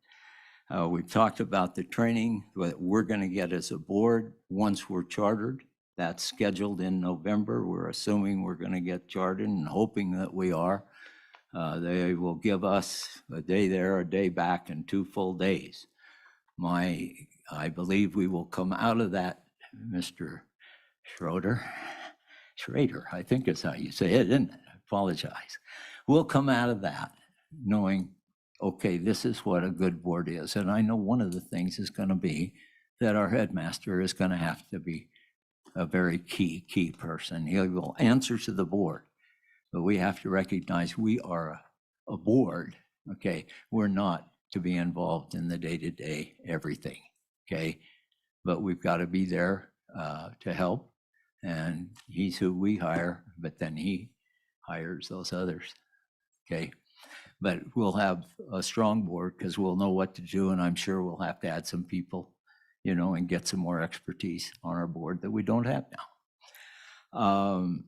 We've talked about the training that we're going to get as a board once we're chartered. That's scheduled in November. We're assuming we're going to get chartered and hoping that we are. They will give us a day there, a day back, and 2 full days. I believe we will come out of that, Mr. Schrader, I think is how you say it, isn't it? I apologize. We'll come out of that knowing, okay, this is what a good board is. And I know one of the things is going to be that our headmaster is going to have to be a very key person. He will answer to the board, but we have to recognize we are a board, okay? We're not to be involved in the day-to-day everything, okay? But we've got to be there to help, and he's who we hire, but then he hires those others, okay? But we'll have a strong board because we'll know what to do, and I'm sure we'll have to add some people, you know, and get some more expertise on our board that we don't have now.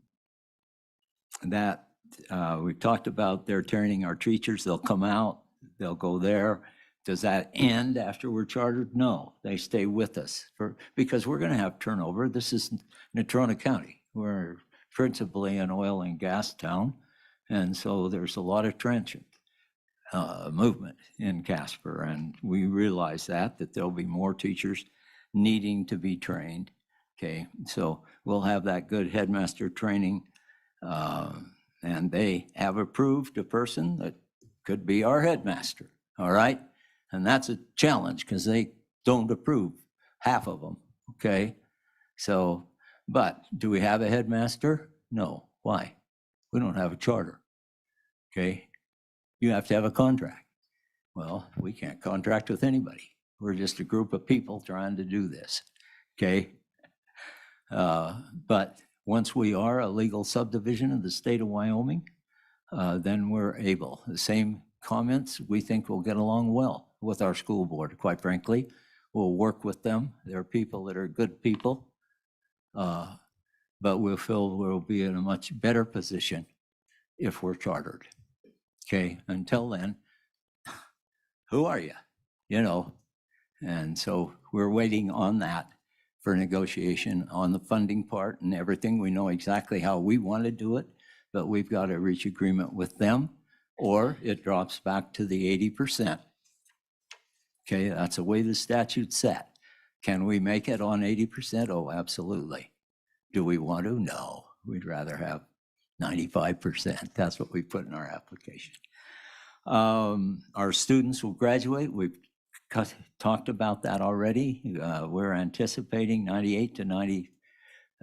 We've talked about their training our teachers. They'll come out, they'll go there. Does that end after we're chartered? No, they stay with us because we're going to have turnover. This is Natrona County. We're principally an oil and gas town, and so there's a lot of transient movement in Casper, and we realize that there'll be more teachers needing to be trained. Okay, so we'll have that good headmaster training, and they have approved a person that could be our headmaster. All right, and that's a challenge because they don't approve half of them. Okay, so but do we have a headmaster? No. Why? We don't have a charter. Okay. You have to have a contract. Well, we can't contract with anybody. We're just a group of people trying to do this, okay? But once we are a legal subdivision of the state of Wyoming, then we're able. The same comments, we think we'll get along well with our school board, quite frankly. We'll work with them. They're people that are good people, but we'll feel we'll be in a much better position if we're chartered. Okay, until then, who are you? You know, and so we're waiting on that for negotiation on the funding part and everything. We know exactly how we want to do it, but we've got to reach agreement with them or it drops back to the 80%. Okay, that's the way the statute's set. Can we make it on 80%? Oh, absolutely. Do we want to? No, we'd rather have 95%. That's what we put in our application. Our students will graduate. We've talked about that already. We're anticipating 98 to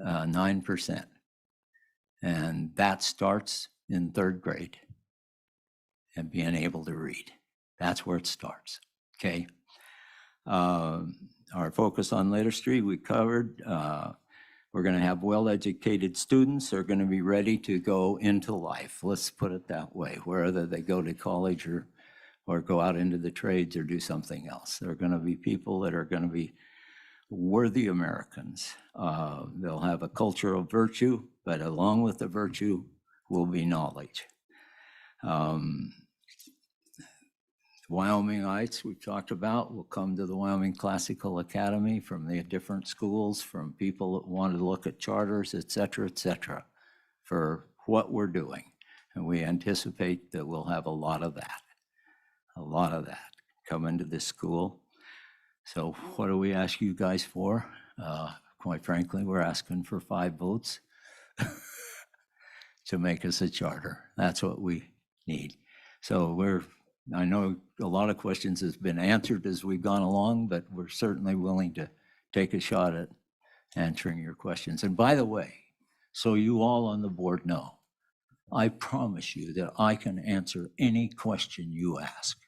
99%. And that starts in 3rd grade and being able to read. That's where it starts, okay? Our focus on literacy, we covered. We're going to have well-educated students. They're going to be ready to go into life. Let's put it that way, whether they go to college or go out into the trades or do something else. They're going to be people that are going to be worthy Americans. They'll have a culture of virtue, but along with the virtue will be knowledge. Wyomingites, we've talked about, will come to the Wyoming Classical Academy from the different schools, from people that want to look at charters, et cetera, for what we're doing. And we anticipate that we'll have a lot of that come into this school. So what do we ask you guys for? Quite frankly, we're asking for 5 votes to make us a charter. That's what we need. So I know a lot of questions has been answered as we've gone along, but we're certainly willing to take a shot at answering your questions. And by the way, so you all on the board know, I promise you that I can answer any question you ask.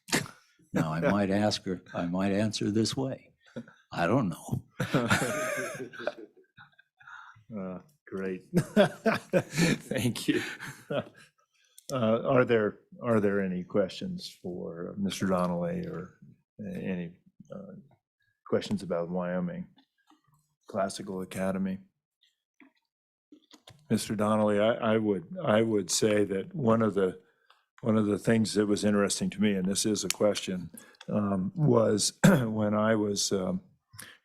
Now, I might answer this way. I don't know. Great. Thank you. Are there any questions for Mr. Donnelly or any questions about Wyoming Classical Academy? Mr. Donnelly, I would say that one of the things that was interesting to me, and this is a question, was when I was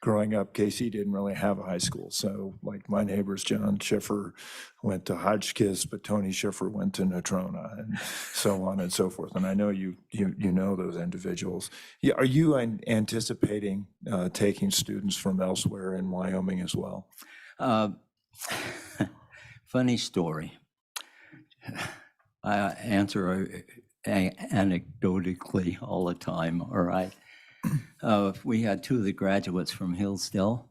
growing up, Casey didn't really have a high school. So like my neighbors, John Schiffer went to Hotchkiss, but Tony Schiffer went to Natrona, and so on and so forth. And I know you know those individuals. Yeah, are you anticipating taking students from elsewhere in Wyoming as well? Funny story. I answer anecdotically all the time, all right? We had 2 of the graduates from Hillsdale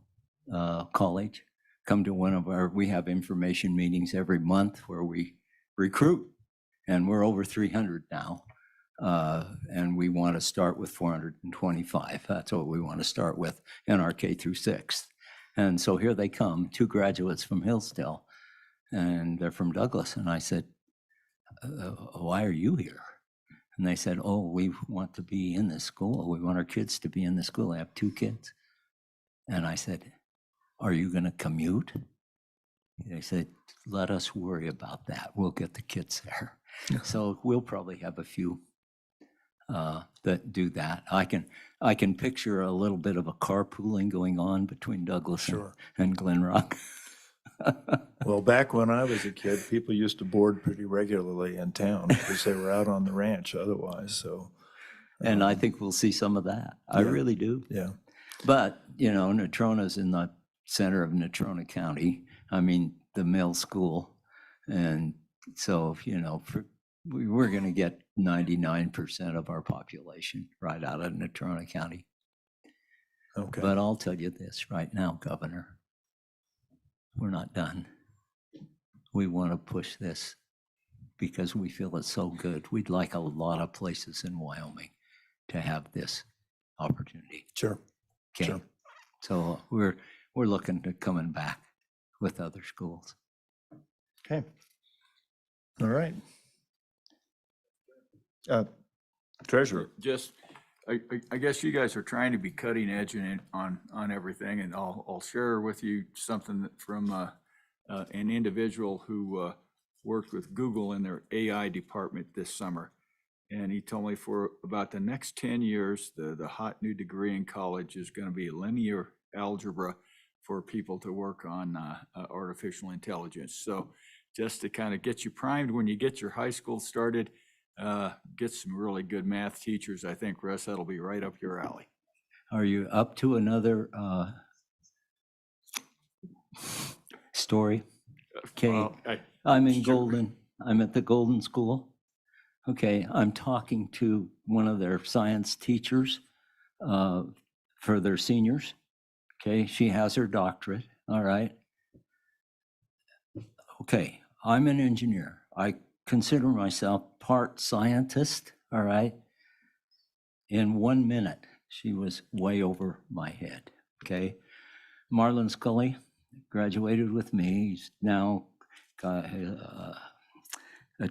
College come to we have information meetings every month where we recruit, and we're over 300 now. And we want to start with 425. That's what we want to start with in our K through 6th. And so here they come, 2 graduates from Hillsdale, and they're from Douglas. And I said, why are you here? And they said, oh, we want to be in this school. We want our kids to be in this school. I have 2 kids. And I said, are you going to commute? They said, let us worry about that. We'll get the kids there. So we'll probably have a few that do that. I can picture a little bit of a carpooling going on between Douglas and Glen Rock. Well, back when I was a kid, people used to board pretty regularly in town because they were out on the ranch otherwise. So, and I think we'll see some of that. I really do. Yeah. But, Natrona's in the center of Natrona County. I mean, the middle school. And so, we're going to get 99% of our population right out of Natrona County. Okay. But I'll tell you this right now, Governor. We're not done. We want to push this because we feel it's so good. We'd like a lot of places in Wyoming to have this opportunity. Sure. Okay. Sure. So we're looking to coming back with other schools. Okay. All right. Treasurer. Just, I guess you guys are trying to be cutting edge on everything, and I'll share with you something from an individual who worked with Google in their AI department this summer. And he told me for about the next 10 years, the hot new degree in college is going to be linear algebra for people to work on artificial intelligence. So just to kind of get you primed when you get your high school started, get some really good math teachers. I think, Russ, that'll be right up your alley. Are you up to another story? Okay, Well, I'm in Golden. I'm at the Golden School. Okay, I'm talking to one of their science teachers for their seniors. Okay, she has her doctorate. All right. Okay, I'm an engineer. I consider myself part scientist. All right. In 1 minute, she was way over my head. Okay. Marlon Scully, graduated with me. He's now a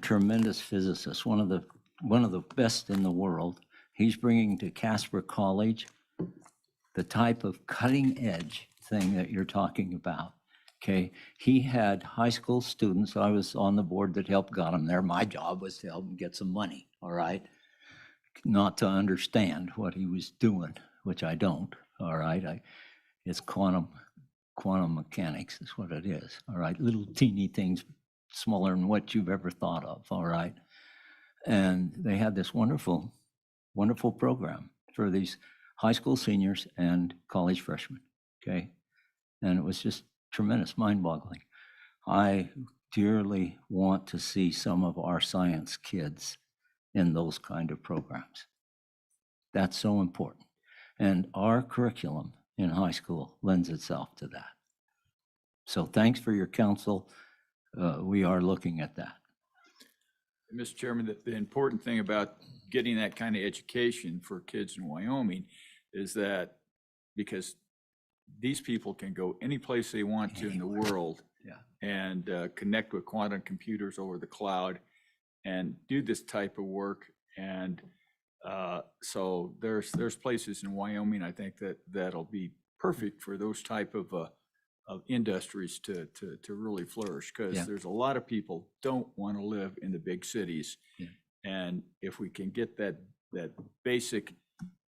tremendous physicist, one of the best in the world. He's bringing to Casper College the type of cutting edge thing that you're talking about. Okay, he had high school students. I was on the board that helped got him there. My job was to help him get some money. All right, not to understand what he was doing, which I don't. All right, it's quantum mechanics is what it is. All right, little teeny things, smaller than what you've ever thought of. All right, and they had this wonderful program for these high school seniors and college freshmen. Okay, and it was just tremendous, mind-boggling. I dearly want to see some of our science kids in those kind of programs. That's so important. And our curriculum in high school lends itself to that. So thanks for your counsel. We are looking at that. Mr. Chairman, the important thing about getting that kind of education for kids in Wyoming is that because these people can go any place they want to in the world and connect with quantum computers over the cloud and do this type of work. And so there's places in Wyoming, I think that'll be perfect for those type of industries to really flourish, because there's a lot of people don't want to live in the big cities. And if we can get that basic,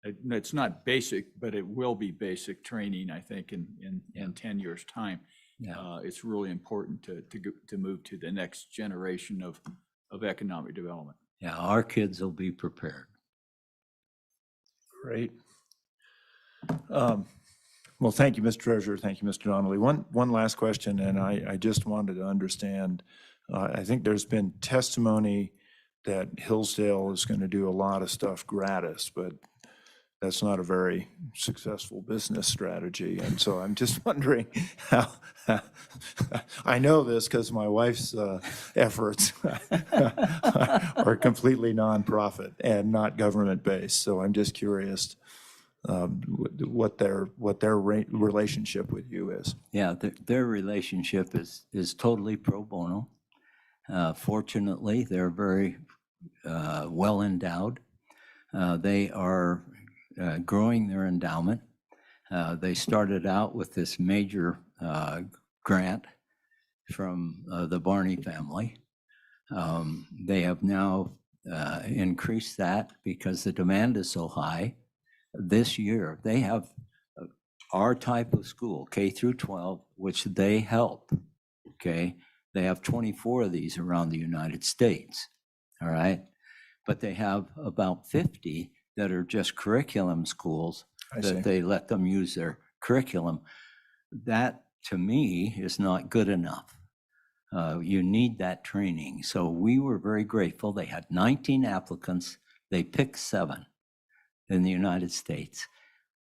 it's not basic, but it will be basic training, I think, in 10 years' time. It's really important to move to the next generation of economic development. Yeah, our kids will be prepared. Great. Well, thank you, Mr. Treasurer. Thank you, Mr. Donnelly. One last question, and I just wanted to understand. I think there's been testimony that Hillsdale is going to do a lot of stuff gratis, but that's not a very successful business strategy. And so I'm just wondering how, I know this because my wife's efforts are completely nonprofit and not government-based. So I'm just curious what their relationship with you is. Yeah, their relationship is totally pro bono. Fortunately, they're very well endowed. They are growing their endowment. They started out with this major grant from the Barney family. They have now increased that because the demand is so high. This year, they have our type of school, K through 12, which they help, okay? They have 24 of these around the United States, all right? But they have about 50 that are just curriculum schools that they let them use their curriculum. That, to me, is not good enough. You need that training. So we were very grateful. They had 19 applicants. They picked 7 in the United States.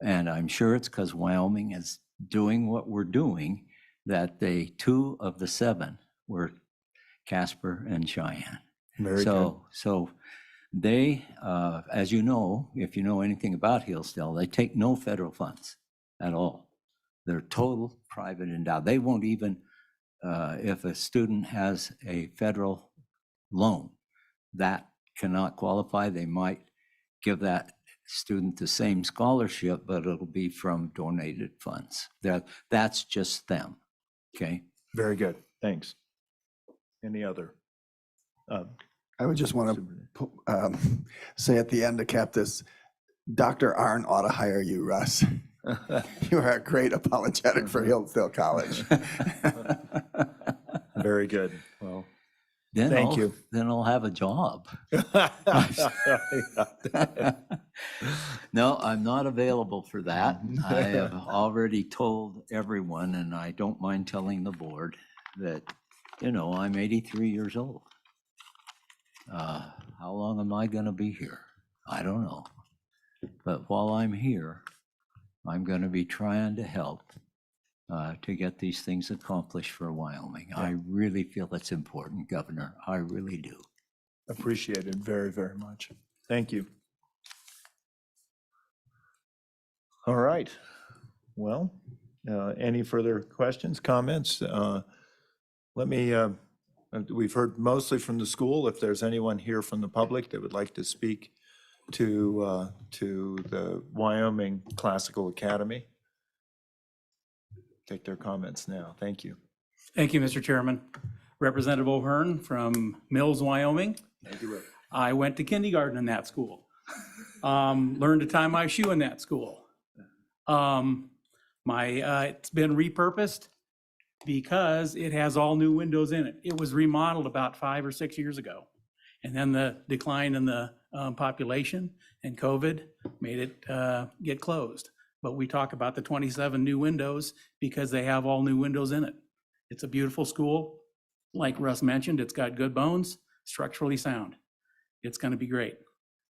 And I'm sure it's because Wyoming is doing what we're doing, that 2 of the 7 were Casper and Cheyenne. Very good. So they, as you know, if you know anything about Hillsdale, they take no federal funds at all. They're total private endowed. They won't even, if a student has a federal loan, that cannot qualify. They might give that student the same scholarship, but it'll be from donated funds. That's just them, okay? Very good, thanks. Any other? I would just want to say at the end to cap this, Dr. Arnn ought to hire you, Russ. You are a great apologetic for Hillsdale College. Very good. Well, then thank you. Then I'll have a job. No, I'm not available for that. I have already told everyone, and I don't mind telling the board, that, I'm 83 years old. How long am I going to be here? I don't know. But while I'm here, I'm going to be trying to help to get these things accomplished for Wyoming. Yeah. I really feel it's important, Governor. I really do. Appreciate it very, very much. Thank you. All right. Well, Any further questions, comments? Let me, we've heard mostly from the school. If there's anyone here from the public that would like to speak to the Wyoming Classical Academy, take their comments now. Thank you. Thank you, Mr. Chairman. Representative O'Hearn from Mills, Wyoming. Thank you, Rick. I went to kindergarten in that school. Learned to tie my shoe in that school. It's been repurposed because it has all new windows in it. It was remodeled about 5 or 6 years ago. And then the decline in the population and COVID made it get closed. But we talk about the 27 new windows because they have all new windows in it. It's a beautiful school. Like Russ mentioned, it's got good bones, structurally sound. It's going to be great.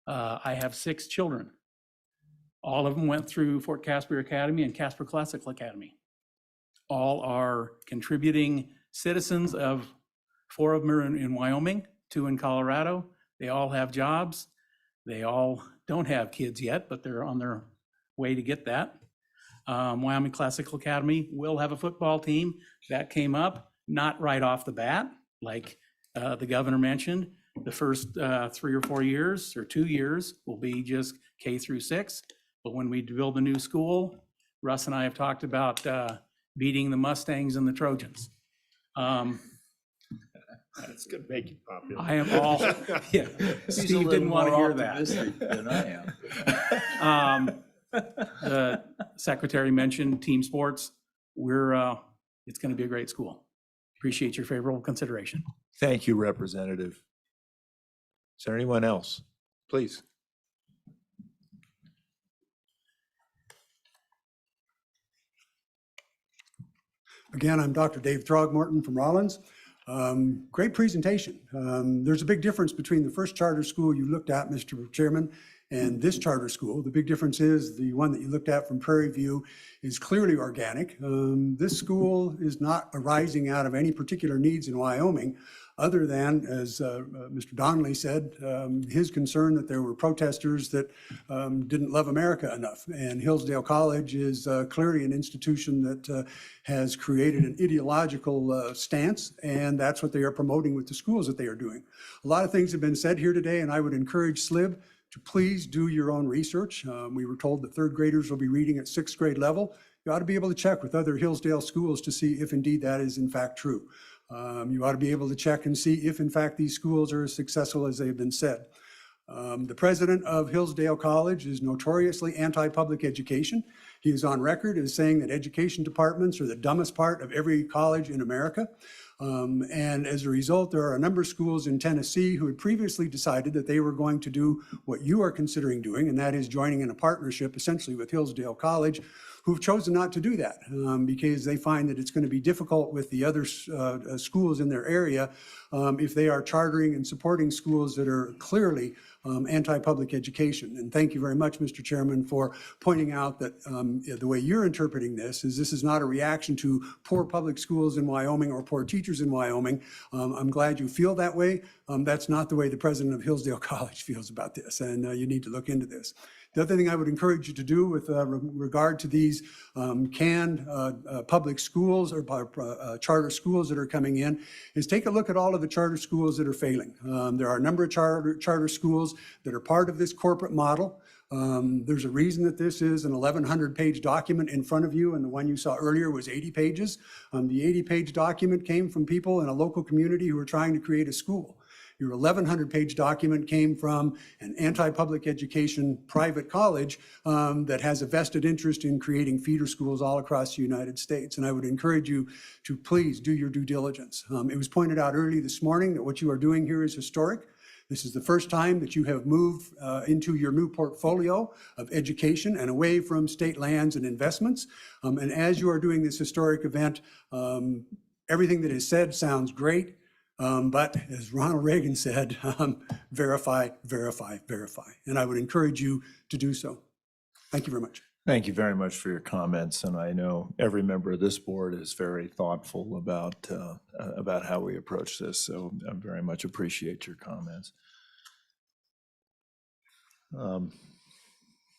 I have 6 children. All of them went through Fort Casper Academy and Casper Classical Academy. All are contributing citizens of 4 of them are in Wyoming, 2 in Colorado. They all have jobs. They all don't have kids yet, but they're on their way to get that. Wyoming Classical Academy will have a football team. That came up, not right off the bat, like the governor mentioned. The first 3 or 4 years or 2 years will be just K through 6. But when we build a new school, Russ and I have talked about beating the Mustangs and the Trojans. That's gonna make you popular. I am all, yeah, Steve didn't want to hear that. Than I am. The secretary mentioned team sports. It's going to be a great school. Appreciate your favorable consideration. Thank you, Representative. Is there anyone else? Please. Again, I'm Dr. Dave Throgmorton from Rollins. Great presentation. There's a big difference between the first charter school you looked at, Mr. Chairman, and this charter school. The big difference is the one that you looked at from Prairie View is clearly organic. This school is not arising out of any particular needs in Wyoming, other than, as Mr. Donnelly said, his concern that there were protesters that didn't love America enough. And Hillsdale College is clearly an institution that has created an ideological stance, and that's what they are promoting with the schools that they are doing. A lot of things have been said here today, and I would encourage Slib to please do your own research. We were told that 3rd graders will be reading at 6th grade level. You ought to be able to check with other Hillsdale schools to see if indeed that is in fact true. You ought to be able to check and see if in fact these schools are as successful as they've been said. The president of Hillsdale College is notoriously anti-public education. He is on record as saying that education departments are the dumbest part of every college in America. And as a result, there are a number of schools in Tennessee who had previously decided that they were going to do what you are considering doing, and that is joining in a partnership essentially with Hillsdale College, who've chosen not to do that because they find that it's going to be difficult with the other schools in their area if they are chartering and supporting schools that are clearly anti-public education. And thank you very much, Mr. Chairman, for pointing out that the way you're interpreting this is not a reaction to poor public schools in Wyoming or poor teachers in Wyoming. I'm glad you feel that way. That's not the way the president of Hillsdale College feels about this, and you need to look into this. The other thing I would encourage you to do with regard to these canned public schools or charter schools that are coming in is take a look at all of the charter schools that are failing. There are a number of charter schools that are part of this corporate model. There's a reason that this is an 1,100-page document in front of you, and the one you saw earlier was 80 pages. The 80-page document came from people in a local community who were trying to create a school. Your 1,100-page document came from an anti-public education private college that has a vested interest in creating feeder schools all across the United States. And I would encourage you to please do your due diligence. It was pointed out early this morning that what you are doing here is historic. This is the first time that you have moved into your new portfolio of education and away from state lands and investments. And as you are doing this historic event, everything that is said sounds great. But as Ronald Reagan said, verify, verify, verify. And I would encourage you to do so. Thank you very much. Thank you very much for your comments. And I know every member of this board is very thoughtful about how we approach this. So I very much appreciate your comments.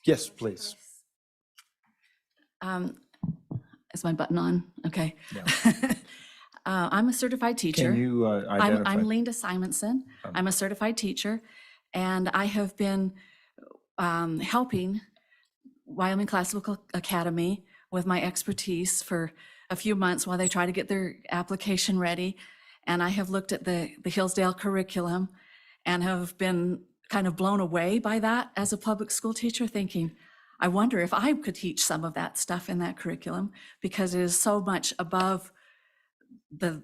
Yes, please. Is my button on? Okay. Yeah. I'm a certified teacher. Can you identify? I'm Linda Simonson. I'm a certified teacher, and I have been helping Wyoming Classical Academy with my expertise for a few months while they try to get their application ready. And I have looked at the Hillsdale curriculum and have been kind of blown away by that as a public school teacher, thinking, I wonder if I could teach some of that stuff in that curriculum, because it is so much above the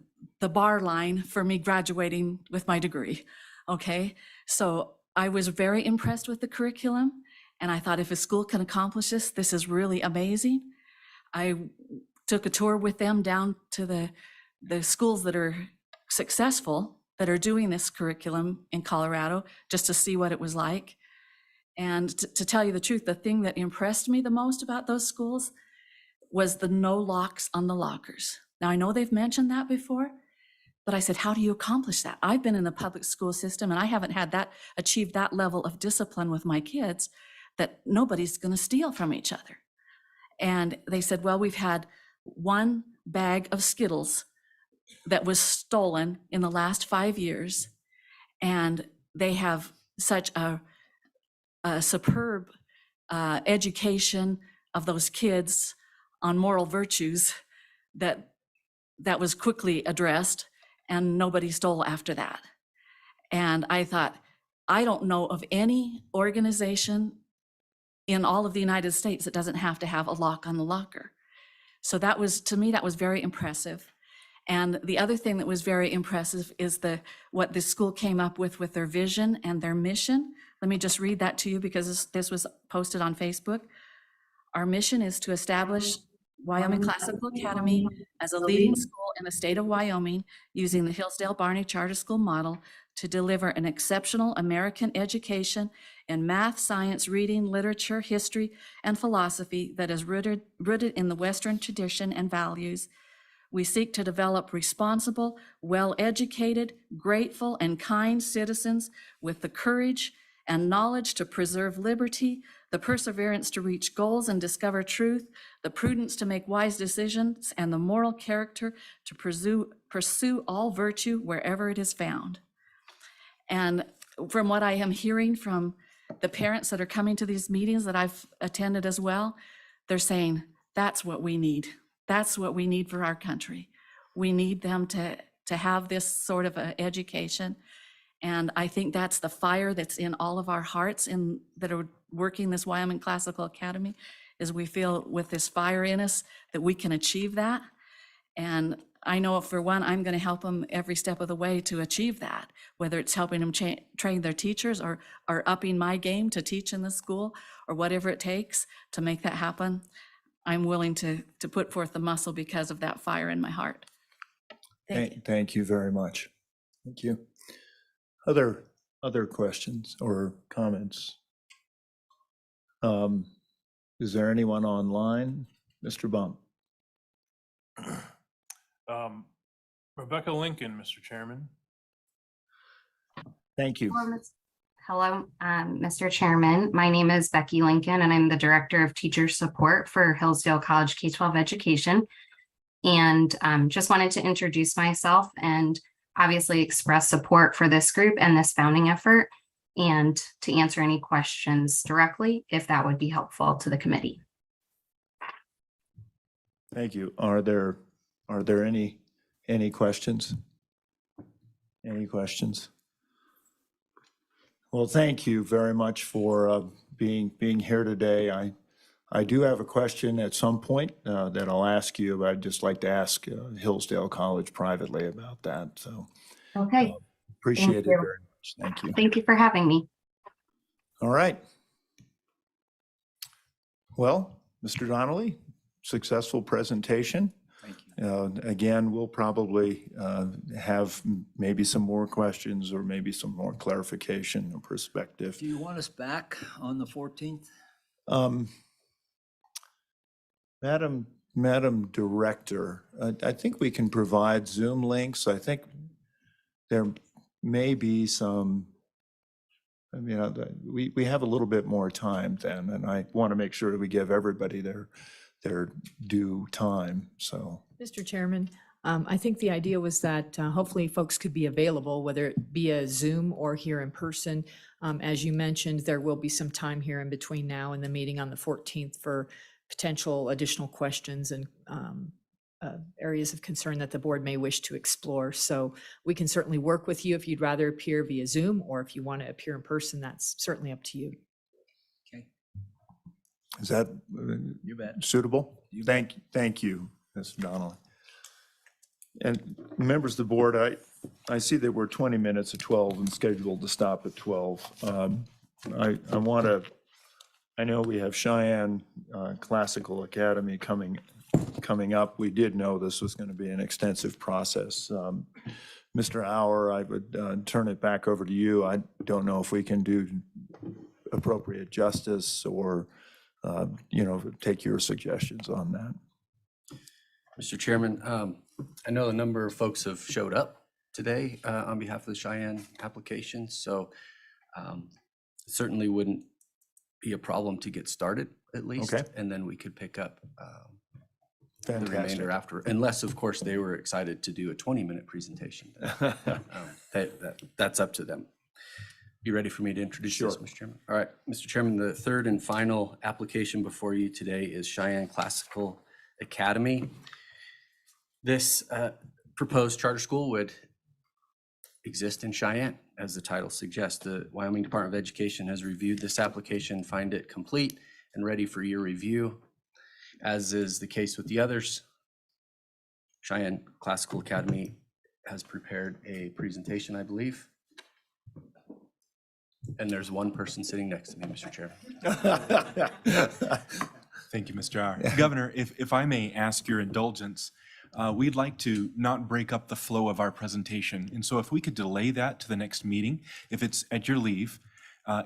bar line for me graduating with my degree. Okay, so I was very impressed with the curriculum, and I thought, if a school can accomplish this, this is really amazing. I took a tour with them down to the schools that are successful, that are doing this curriculum in Colorado, just to see what it was like. And to tell you the truth, the thing that impressed me the most about those schools was the no locks on the lockers. Now, I know they've mentioned that before, but I said, how do you accomplish that? I've been in the public school system, and I haven't had that, achieved that level of discipline with my kids, that nobody's going to steal from each other. And they said, well, we've had one bag of Skittles that was stolen in the last 5 years, and they have such a superb education of those kids on moral virtues that was quickly addressed, and nobody stole after that. And I thought, I don't know of any organization in all of the United States that doesn't have to have a lock on the locker. So that was, to me, that was very impressive. And the other thing that was very impressive is what the school came up with their vision and their mission. Let me just read that to you, because this was posted on Facebook. Our mission is to establish Wyoming Classical Academy as a leading school in the state of Wyoming, using the Hillsdale Barney Charter School model to deliver an exceptional American education in math, science, reading, literature, history, and philosophy that is rooted in the Western tradition and values. We seek to develop responsible, well-educated, grateful, and kind citizens with the courage and knowledge to preserve liberty, the perseverance to reach goals and discover truth, the prudence to make wise decisions, and the moral character to pursue all virtue wherever it is found. And from what I am hearing from the parents that are coming to these meetings that I've attended as well, they're saying, that's what we need. That's what we need for our country. We need them to have this sort of an education. And I think that's the fire that's in all of our hearts that are working this Wyoming Classical Academy, is we feel with this fire in us that we can achieve that. And I know, for one, I'm going to help them every step of the way to achieve that, whether it's helping them train their teachers or upping my game to teach in the school, or whatever it takes to make that happen. I'm willing to put forth the muscle because of that fire in my heart. Thank you very much. Thank you. Other questions or comments? Is there anyone online? Mr. Bump. Rebecca Lincoln, Mr. Chairman. Thank you. Hello, Mr. Chairman. My name is Becky Lincoln, and I'm the Director of Teacher Support for Hillsdale College K-12 Education. And just wanted to introduce myself and obviously express support for this group and this founding effort, and to answer any questions directly, if that would be helpful to the committee. Thank you. Are there any questions? Any questions? Well, thank you very much for being here today. I do have a question at some point that I'll ask you, but I'd just like to ask Hillsdale College privately about that. So okay, appreciate it very much. Thank you. Thank you for having me. All right. Well, Mr. Donnelly, successful presentation. Thank you. Again, we'll probably have maybe some more questions or maybe some more clarification or perspective. Do you want us back on the 14th? Madam Director, I think we can provide Zoom links. I think there may be some, we have a little bit more time then, and I want to make sure that we give everybody their due time, so. Mr. Chairman, I think the idea was that hopefully folks could be available, whether it be a Zoom or here in person. As you mentioned, there will be some time here in between now and the meeting on the 14th for potential additional questions and areas of concern that the board may wish to explore. So we can certainly work with you if you'd rather appear via Zoom, or if you want to appear in person, that's certainly up to you. Is that You bet. suitable? You Thank you, Mr. Donnelly. And members of the board, I see that we're 20 minutes of 12 and scheduled to stop at 12. I know we have Cheyenne Classical Academy coming up. We did know this was going to be an extensive process. Mr. Auer, I would turn it back over to you. I don't know if we can do appropriate justice or take your suggestions on that. Mr. Chairman, I know a number of folks have showed up today on behalf of the Cheyenne application, so certainly wouldn't be a problem to get started at least. Okay. And then we could pick up the Fantastic. remainder after, unless of course they were excited to do a 20-minute presentation. That's up to them. You ready for me to introduce this, Mr. Chairman? All right, Mr. Chairman, the third and final application before you today is Cheyenne Classical Academy. This proposed charter school would exist in Cheyenne, as the title suggests. The Wyoming Department of Education has reviewed this application, find it complete and ready for your review. As is the case with the others, Cheyenne Classical Academy has prepared a presentation, I believe. And there's one person sitting next to me, Mr. Chair. Thank you, Mr. Auer. Governor, if I may ask your indulgence, we'd like to not break up the flow of our presentation. And so if we could delay that to the next meeting, if it's at your leave,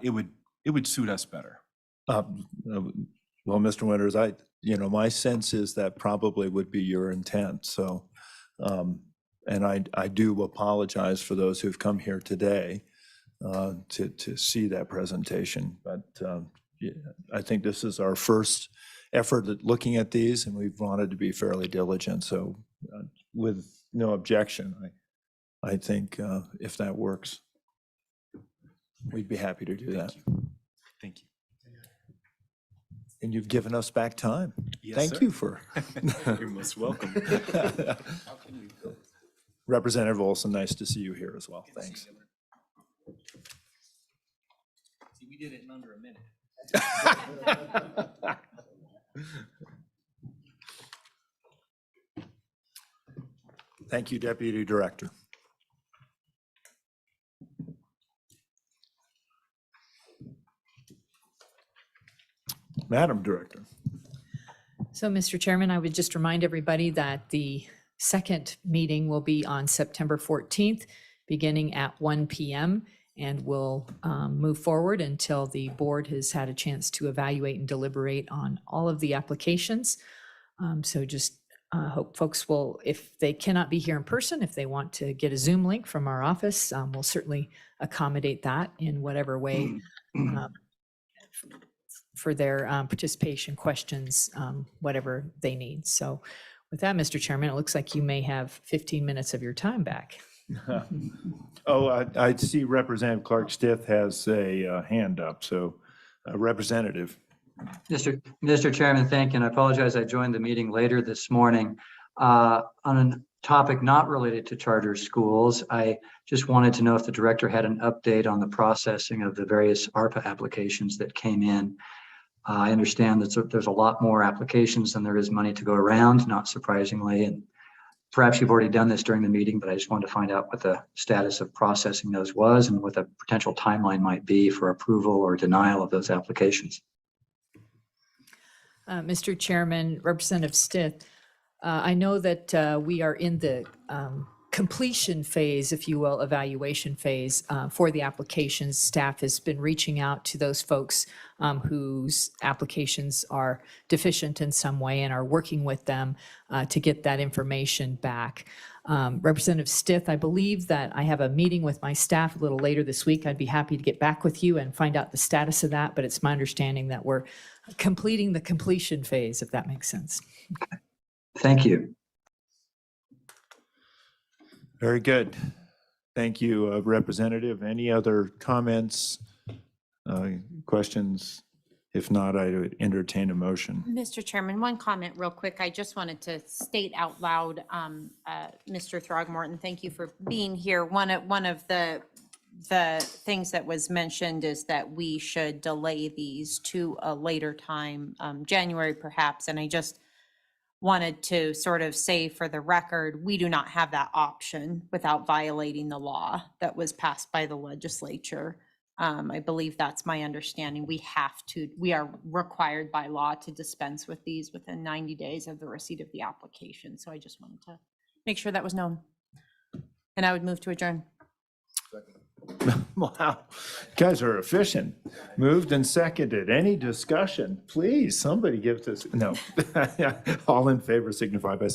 it would suit us better. Well, Mr. Winters, my sense is that probably would be your intent. So, and I do apologize for those who've come here today to see that presentation. But yeah, I think this is our first effort at looking at these, and we've wanted to be fairly diligent. So with no objection, I think if that works, we'd be happy to do that. Thank you. And you've given us back time. Yes, Thank sir. you for. You're most welcome. Representative Olson, nice to see you here as well. Thanks. See, we did it in under a minute. Thank you, Deputy Director. Madam Director. So, Mr. Chairman, I would just remind everybody that the second meeting will be on September 14th, beginning at 1 p.m. And we'll move forward until the board has had a chance to evaluate and deliberate on all of the applications. So just hope folks will, if they cannot be here in person, if they want to get a Zoom link from our office, we'll certainly accommodate that in whatever way for their participation, questions, whatever they need. So with that, Mr. Chairman, it looks like you may have 15 minutes of your time back. Oh, I see Representative Clark Stith has a hand up, so Representative. Mr. Chairman, thank you, and I apologize, I joined the meeting later this morning. On a topic not related to charter schools, I just wanted to know if the director had an update on the processing of the various ARPA applications that came in. I understand that there's a lot more applications than there is money to go around, not surprisingly, and perhaps you've already done this during the meeting, but I just wanted to find out what the status of processing those was and what the potential timeline might be for approval or denial of those applications. Mr. Chairman, Representative Stith, I know that we are in the completion phase, if you will, evaluation phase for the applications. Staff has been reaching out to those folks whose applications are deficient in some way and are working with them to get that information back. Representative Stith, I believe that I have a meeting with my staff a little later this week. I'd be happy to get back with you and find out the status of that, but it's my understanding that we're completing the completion phase, if that makes sense. Thank you. Very good. Thank you, Representative. Any other comments, questions? If not, I would entertain a motion. Mr. Chairman, one comment real quick. I just wanted to state out loud, Mr. Throgmorton, thank you for being here. One of the things that was mentioned is that we should delay these to a later time, January perhaps, and I just wanted to sort of say for the record, we do not have that option without violating the law that was passed by the legislature. I believe that's my understanding. We are required by law to dispense with these within 90 days of the receipt of the application. So I just wanted to make sure that was known. And I would move to adjourn. Wow, you guys are efficient. Moved and seconded. Any discussion? Please, somebody give this, no. All in favor signify by